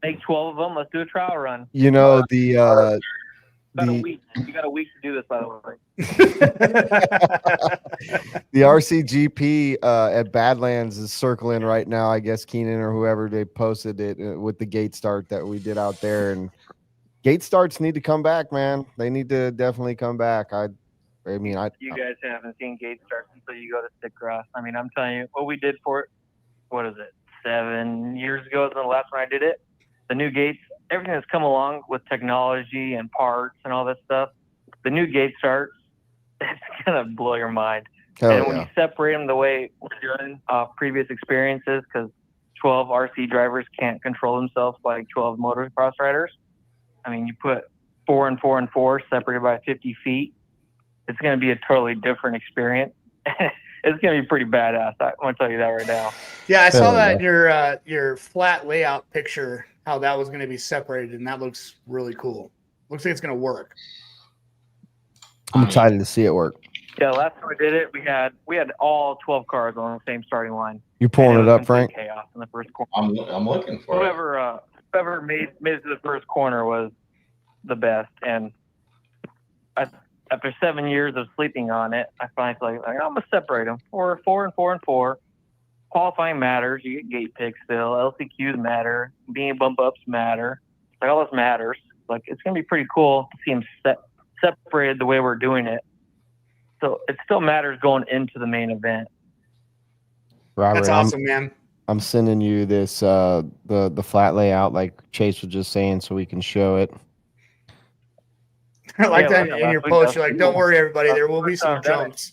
Make 12 of them. Let's do a trial run. You know the Got a the week. You got a week to do this, by the way. the RCGP at Badlands is circling right now. I guess Keenan or whoever, they posted it with the gate start that we did out there, and gate starts need to come back, man. They need to definitely come back. You guys haven't seen gate starts until you go to Sick Cross. I mean, I'm telling you, what we did for it, what is it, 7 years ago is the last one I did it. The new gates, everything that's come along with technology and parts and all this stuff, the new gate starts, it's going to blow your mind. Hell and when yeah. you separate them the way we're doing previous experiences, because 12 RC drivers can't control themselves like 12 motocross riders. I mean, you put 4 and 4 and 4 separated by 50 feet. It's going to be a totally different experience. it's gonna be pretty badass. I'm gonna tell you that right now. Yeah, I saw Hell that in your flat layout picture, how that was going to be separated, and that looks really cool. Looks like it's going to work. I'm excited to see it work. Yeah, last time we did it, we had all 12 cars on the same starting line. You pulling it was up, Frank? Chaos in the first corner. I'm looking for it. Whoever made it to the first corner was the best. And after 7 years of sleeping on it, I finally feel like I'm gonna separate them. 4 and 4. Qualifying matters. You get gate picks still. LCQs matter. Being bump ups matter. Like all this matters. Like it's gonna be pretty cool to see them separated the way we're doing it. So it still matters going into the main event. Robert, That's awesome, man. I'm sending you this the flat layout like Chase was just saying, so we can show it. I like that in your post. You're like, don't worry, everybody. There will be some jumps.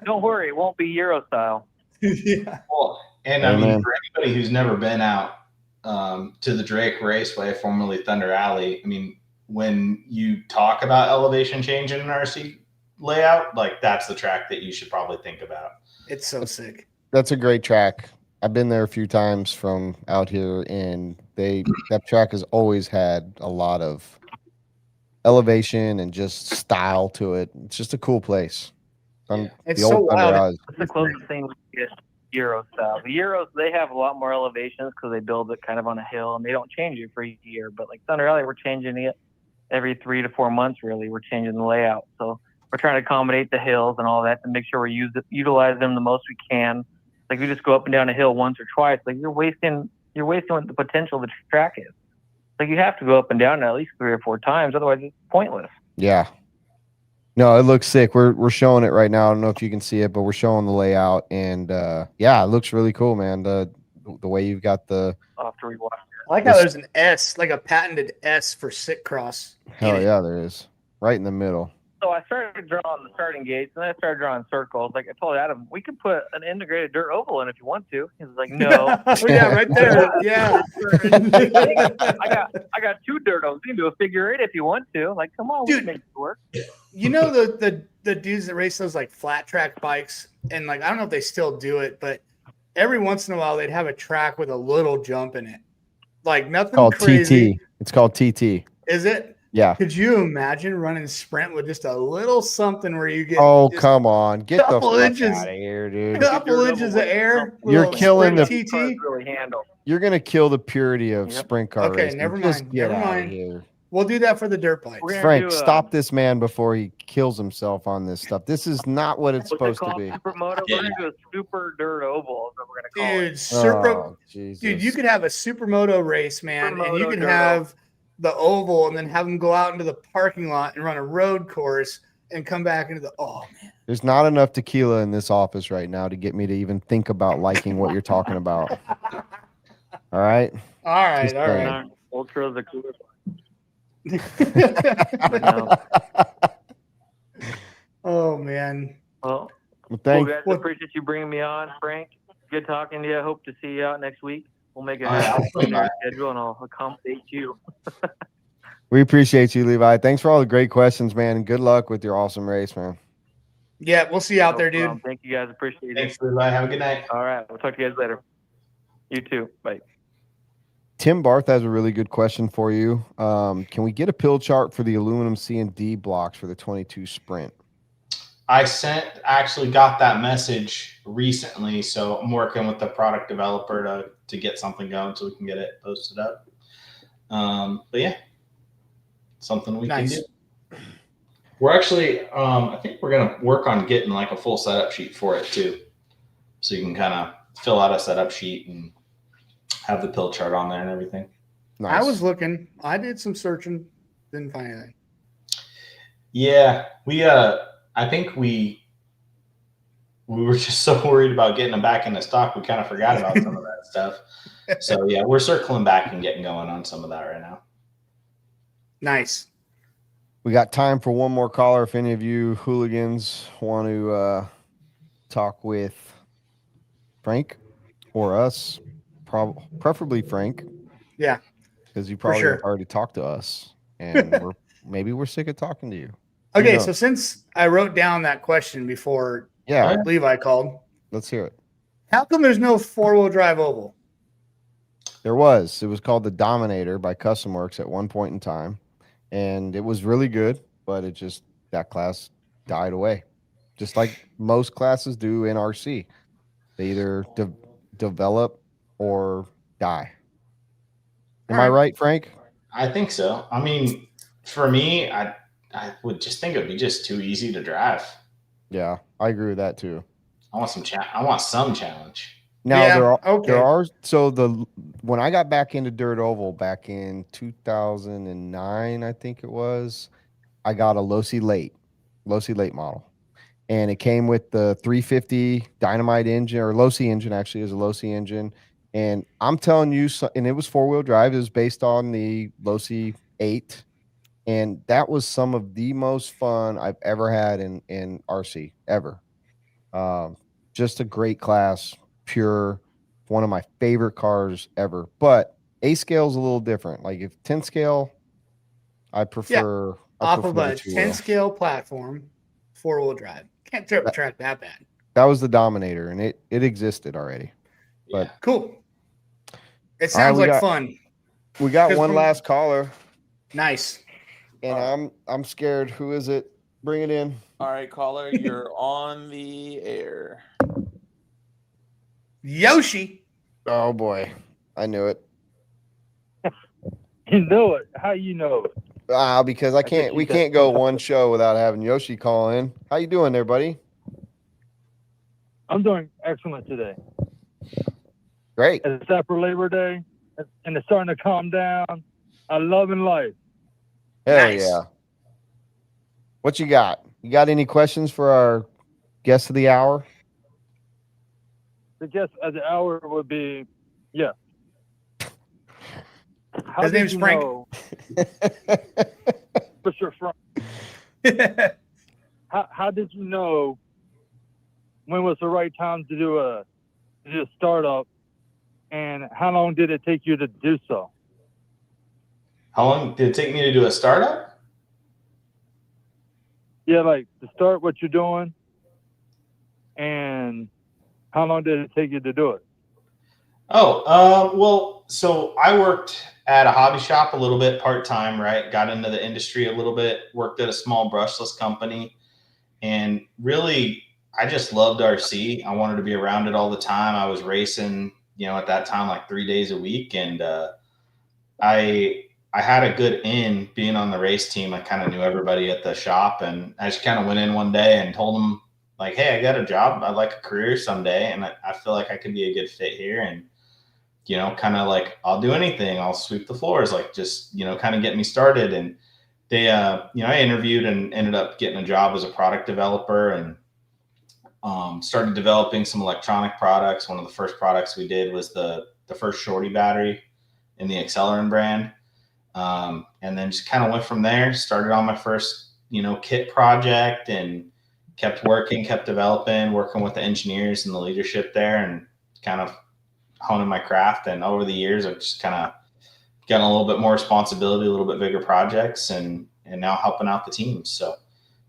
Don't worry, it won't be Euro style. Yeah. Well, and I mean, for anybody who's never been out to the Drake Raceway, formerly Thunder Alley, I mean, when you talk about elevation change in an RC layout, like that's the track that you should probably think about. It's so sick. That's a great track. I've been there a few times from out here, and that track has always had a lot of elevation and just style to it. It's just a cool place. It's so wild. It's the closest thing we get Euro style. The Euros, they have a lot more elevations because they build it kind of on a hill and they don't change it for a year. But like Thunder Alley, we're changing it every 3 to 4 months, really. We're changing the layout. So we're trying to accommodate the hills and all that to make sure we utilize them the most we can. Like we just go up and down a hill once or twice. Like you're wasting what the potential of the track is. Like you have to go up and down at least 3 or 4 times, otherwise it's pointless. Yeah. No, it looks sick. We're showing it right now. I don't know if you can see it, but we're showing the layout, and yeah, it looks really cool, man. The way you've got the. I'll have to rewatch it. I like how there's an S, like a patented S for sit cross. Hell yeah, there is. Right in the middle. So I started drawing the starting gates, and then I started drawing circles. Like I told Adam, we could put an integrated dirt oval in if you want to. He was like, no. Yeah, right there. Yeah. I got 2 dirt ovals. You can do a figure 8 if you want to. Like, come on, we can make it work. You know the dudes that race those like flat track bikes, and like I don't know if they still do it, but every once in a while they'd have a track with a little jump in it. Like nothing called crazy. TT. It's called TT. Is it? Yeah. Could you imagine running sprint with just a little something where you get come on, get the fuck inches out of here, dude. Couple inches of air. You're killing the TT. Really handle. You're gonna kill the purity of sprint car Okay, racing. never Just mind. get Never out of mind. here. We'll do that for the dirt bikes. Frank, stop this man before he kills himself on this stuff. This is not what it's supposed to be. Supermoto, we're gonna do a super dirt oval. Is what we're gonna call it. Dude, you could have a supermoto race, man, and you Supermoto can dirt have the oval, and then have them go out into the parking lot and run a road course and come back into the man. There's not enough tequila in this office right now to get me to even think about liking what you're talking about. All right. All right. Ultra the cooler. Oh man. Well, thank guys, appreciate you bringing me on, Frank. Good talking to you. Hope to see you out next week. We'll make it happen in our schedule, and I'll accommodate you. We appreciate you, Levi. Thanks for all the great questions, man, and good luck with your awesome race, man. Yeah, we'll see you out there, dude. Thank you, guys. Appreciate it. Thanks, Levi. Have a good night. All right. We'll talk to you guys later. You too. Bye. Tim Barth has a really good question for you. Can we get a pill chart for the aluminum C&D blocks for the 22 Sprint? I actually got that message recently, so I'm working with the product developer to get something going so we can get it posted up. But yeah, something we can do. We're actually, I think we're going to work on getting like a full setup sheet for it too. So you can kind of fill out a setup sheet and have the pill chart on there and everything. Nice. I was looking. I did some searching. Didn't find anything. Yeah, I think we were just so worried about getting them back into stock, we kind of forgot about some of that stuff. So yeah, we're circling back and getting going on some of that right now. Nice. We got time for one more caller. If any of you hooligans want to talk with Frank or us, preferably Frank. Yeah. Because you probably have already talked to us, and maybe we're sick of talking to you. Okay, so since I wrote down that question before Levi called, let's hear it. How come there's no 4-wheel drive oval? There was. It was called the Dominator by Custom Works at one point in time, and it was really good, but that class died away, just like most classes do in RC. They either develop or die. Am I right, Frank? I think so. I mean, for me, I would just think it would be just too easy to drive. Yeah, I agree with that too. I want some challenge. Now there are when I got back into dirt oval back in 2009, I think it was, I got a Losi late model, and it came with the 350 dynamite engine, or Losi engine. Actually, is a Losi engine, and I'm telling you, and it was 4-wheel drive. It was based on the Losi 8, and that was some of the most fun I've ever had in RC ever. Just a great class. Pure, one of my favorite cars ever. But A scale is a little different. Like if 10 scale, I prefer off of a 10 scale platform, 4-wheel drive. Can't trip track that bad. That was the Dominator, and it existed already. But cool. It sounds like fun. We got one last caller. Nice. And I'm scared. Who is it? Bring it in. All right, caller, you're on the air. Yoshi. Oh boy, I knew it. You know it. How you know it? Because we can't go one show without having Yoshi call in. How you doing there, buddy? I'm doing excellent today. Great. It's after Labor Day, and it's starting to calm down. I'm loving life. Hell yeah. What you got? You got any questions for our guest of the hour? The guest of the hour would be, yeah. His name's Frank. Mr. Frank. How did you know when was the right time to do a startup, and how long did it take you to do so? How long did it take me to do a startup? Yeah, like to start what you're doing, and how long did it take you to do it? Well, so I worked at a hobby shop a little bit part-time, right? Got into the industry a little bit, worked at a small brushless company, and really, I just loved RC. I wanted to be around it all the time. I was racing, at that time, like 3 days a week. And I had a good in being on the race team. I kind of knew everybody at the shop, and I just kind of went in one day and told them, like, hey, I got a job. I'd like a career someday, and I feel like I could be a good fit here. And, kind of like, I'll do anything. I'll sweep the floors, like just, kind of get me started. And they, I interviewed and ended up getting a job as a product developer, and started developing some electronic products. One of the first products we did was the first shorty battery in the Accelerant brand. And then just kind of went from there, started on my first, kit project, and kept working, kept developing, working with the engineers and the leadership there, and kind of honing my craft. And over the years, I've just kind of gotten a little bit more responsibility, a little bit bigger projects, and now helping out the teams. So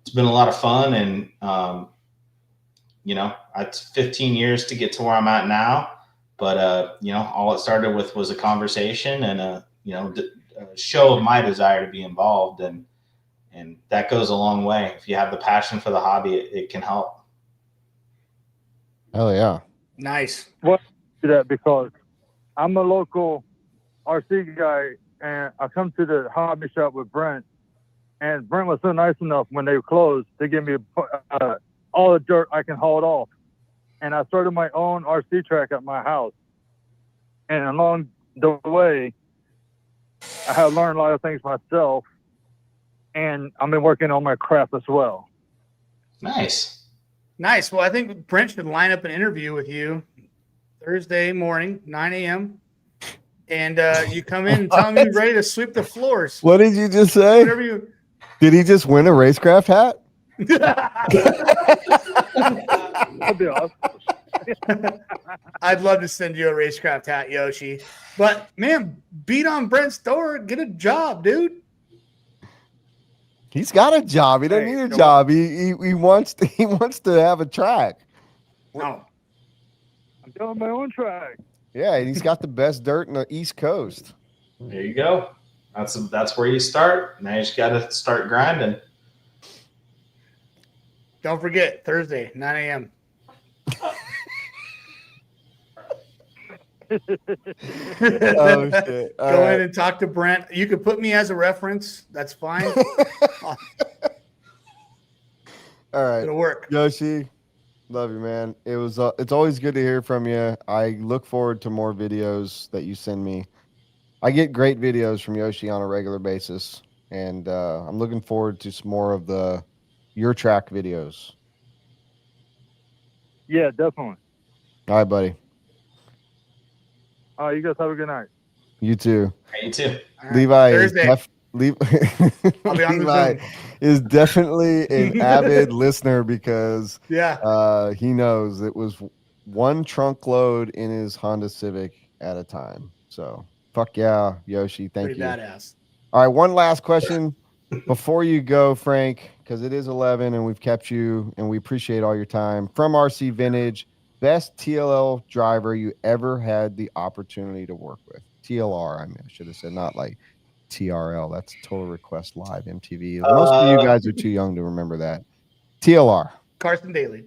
it's been a lot of fun. And, it's 15 years to get to where I'm at now. But, all it started with was a conversation and a show of my desire to be involved. And that goes a long way. If you have the passion for the hobby, it can help. Oh yeah. Nice. Well, that because I'm a local RC guy, and I come to the hobby shop with Brent, and Brent was so nice enough when they closed to give me all the dirt I can haul it off. And I started my own RC track at my house. And along the way, I have learned a lot of things myself, and I've been working on my craft as well. Nice. Well, I think Brent should line up an interview with you Thursday morning, 9 a.m. And you come in and tell him you're ready to sweep the floors. What did you just say? Did he just win a racecraft hat? That'd be awesome. I'd love to send you a racecraft hat, Yoshi. But man, beat on Brent's door, get a job, dude. He's got a job. He doesn't Hey, need a come job. He wants to have a track. No. I'm doing my own track. Yeah, and he's got the best dirt in the East Coast. There you go. That's where you start. Now you just got to start grinding. Don't forget, Thursday, 9 a.m. Oh shit! All Go right. in and talk to Brent. You could put me as a reference. That's fine. All right, It'll work. Yoshi, love you, man. It's always good to hear from you. I look forward to more videos that you send me. I get great videos from Yoshi on a regular basis, and I'm looking forward to some more of your track videos. Yeah, definitely. All right, buddy. All right, you guys have a good night. You too. You too. All right. Levi Thursday. Levi I'll be on the Levi Zoom. is definitely an avid listener because Yeah. he knows it was one trunk load in his Honda Civic at a time. So fuck yeah, Yoshi. Thank Pretty you. badass. All right, one last question before you go, Frank, because it is 11 and we've kept you and we appreciate all your time. From RC Vintage, best TLL driver you ever had the opportunity to work with. TLR, I should have said, not like TRL. That's Total Request Live MTV. Most of you guys are too young to remember that. TLR. Carson Daly.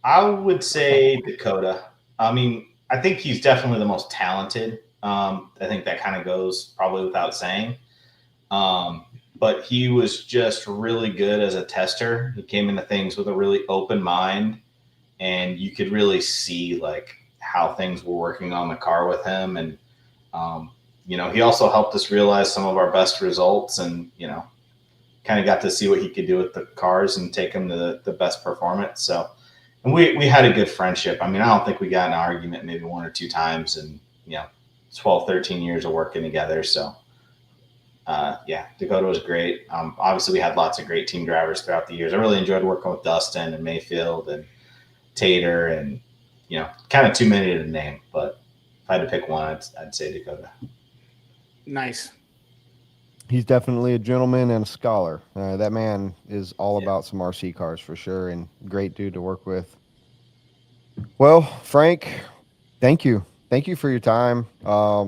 I would say Dakotah. I mean, I think he's definitely the most talented. I think that kind of goes probably without saying. But he was just really good as a tester. He came into things with a really open mind, and you could really see like how things were working on the car with him. And, he also helped us realize some of our best results and, kind of got to see what he could do with the cars and take them to the best performance. So, and we had a good friendship. I mean, I don't think we got in an argument maybe one or two times in, 12, 13 years of working together. So, Dakotah was great. Obviously, we had lots of great team drivers throughout the years. I really enjoyed working with Dustin and Mayfield and Tater and, kind of too many to name. But if I had to pick one, I'd say Dakotah. Nice. He's definitely a gentleman and a scholar. That man is all about some RC cars for sure, and great dude to work with. Well, Frank, thank you. Thank you for your time.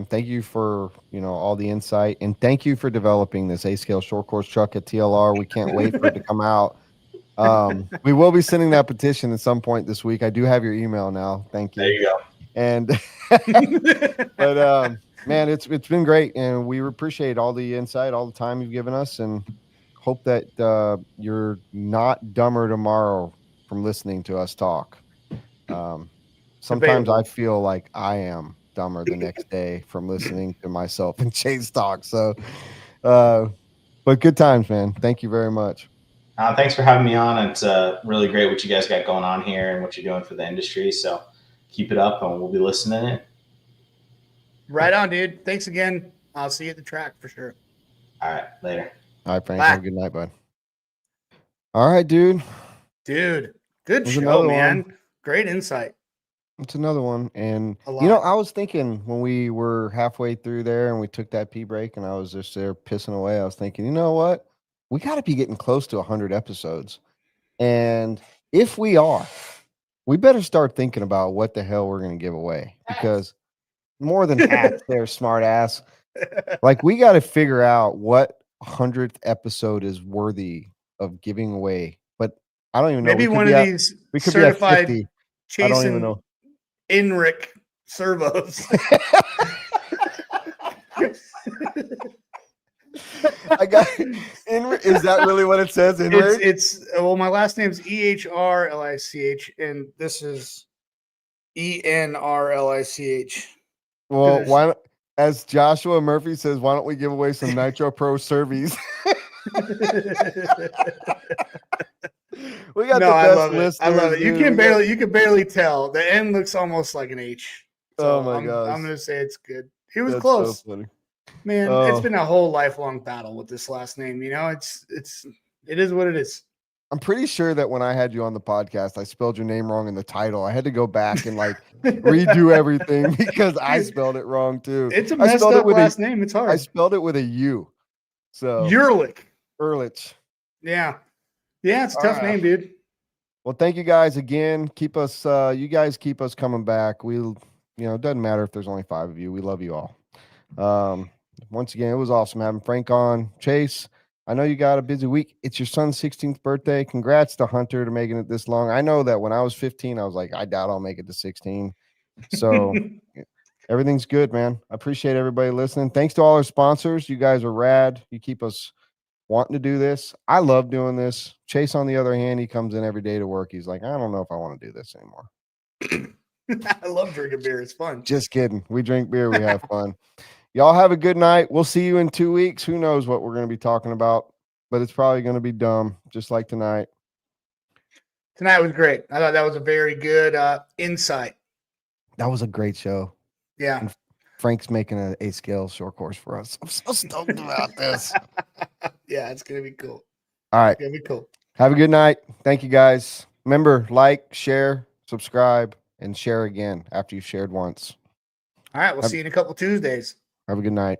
Thank you for all the insight, and thank you for developing this A-scale short course truck at TLR. We can't wait for it to come out. We will be sending that petition at some point this week. I do have your email now. Thank you. There you go. And but man, it's been great, and we appreciate all the insight, all the time you've given us, and hope that you're not dumber tomorrow from listening to us talk. Sometimes I feel like I am dumber the next day from listening to myself and Chase talk. So, but good times, man. Thank you very much. Thanks for having me on. It's really great what you guys got going on here and what you're doing for the industry. So keep it up, and we'll be listening in. Right on, dude. Thanks again. I'll see you at the track for sure. All right. Later. All right, Frank. Bye. Have a good night, bud. All right, dude. Dude, good There's show, another man. one. Great insight. It's another one. And, A lot. I was thinking when we were halfway through there and we took that pee break and I was just there pissing away, I was thinking, you know what? We got to be getting close to 100 episodes. And if we are, we better start thinking about what the hell we're going to give away, because more than hats there, smart ass. Like, we got to figure out what 100th episode is worthy of giving away. But I don't even know. Maybe We could one be of at- these we could be at certified 50. I don't even chasing know. Ehrlich servos. I got is that really what it says? It's well, my last name's Ehrlich, and this is Enrlich. Well, why don't, as Joshua Murphy says, why don't we give away some Nitro Pro Servies? We got the I best love it. listeners. I love it. You dude. can We got- you can barely tell. The N looks almost like an H. So Oh my I'm gosh. gonna say it's good. He was That's close. so funny. Man, Oh. it's been a whole lifelong battle with this last name. It is what it is. I'm pretty sure that when I had you on the podcast, I spelled your name wrong in the title. I had to go back and redo everything because I spelled it wrong too. It's a I messed spelled it up with last name. It's hard. I spelled it with a U. So Ehrlich. Ehrlich. Yeah. Yeah, it's a tough name, dude. Well, thank you guys again. Keep us, you guys keep us coming back. We'll, it doesn't matter if there's only 5 of you. We love you all. Once again, it was awesome having Frank on. Chase, I know you got a busy week. It's your son's 16th birthday. Congrats to Hunter to making it this long. I know that when I was 15, I was like, I doubt I'll make it to 16. So everything's good, man. I appreciate everybody listening. Thanks to all our sponsors. You guys are rad. You keep us wanting to do this. I love doing this. Chase, on the other hand, he comes in every day to work. He's like, I don't know if I want to do this anymore. I love drinking beer. It's fun. Just kidding. We drink beer. We have fun. Y'all have a good night. We'll see you in 2 weeks. Who knows what we're going to be talking about, but it's probably going to be dumb, just like tonight. Tonight was great. I thought that was a very good insight. That was a great show. Yeah. And Frank's making an A-scale short course for us. I'm so stoked about this. Yeah, it's going to be cool. All right. It's going to be cool. Have a good night. Thank you, guys. Remember, like, share, subscribe, and share again after you've shared once. All right. We'll see you in a couple Tuesdays. Have a good night.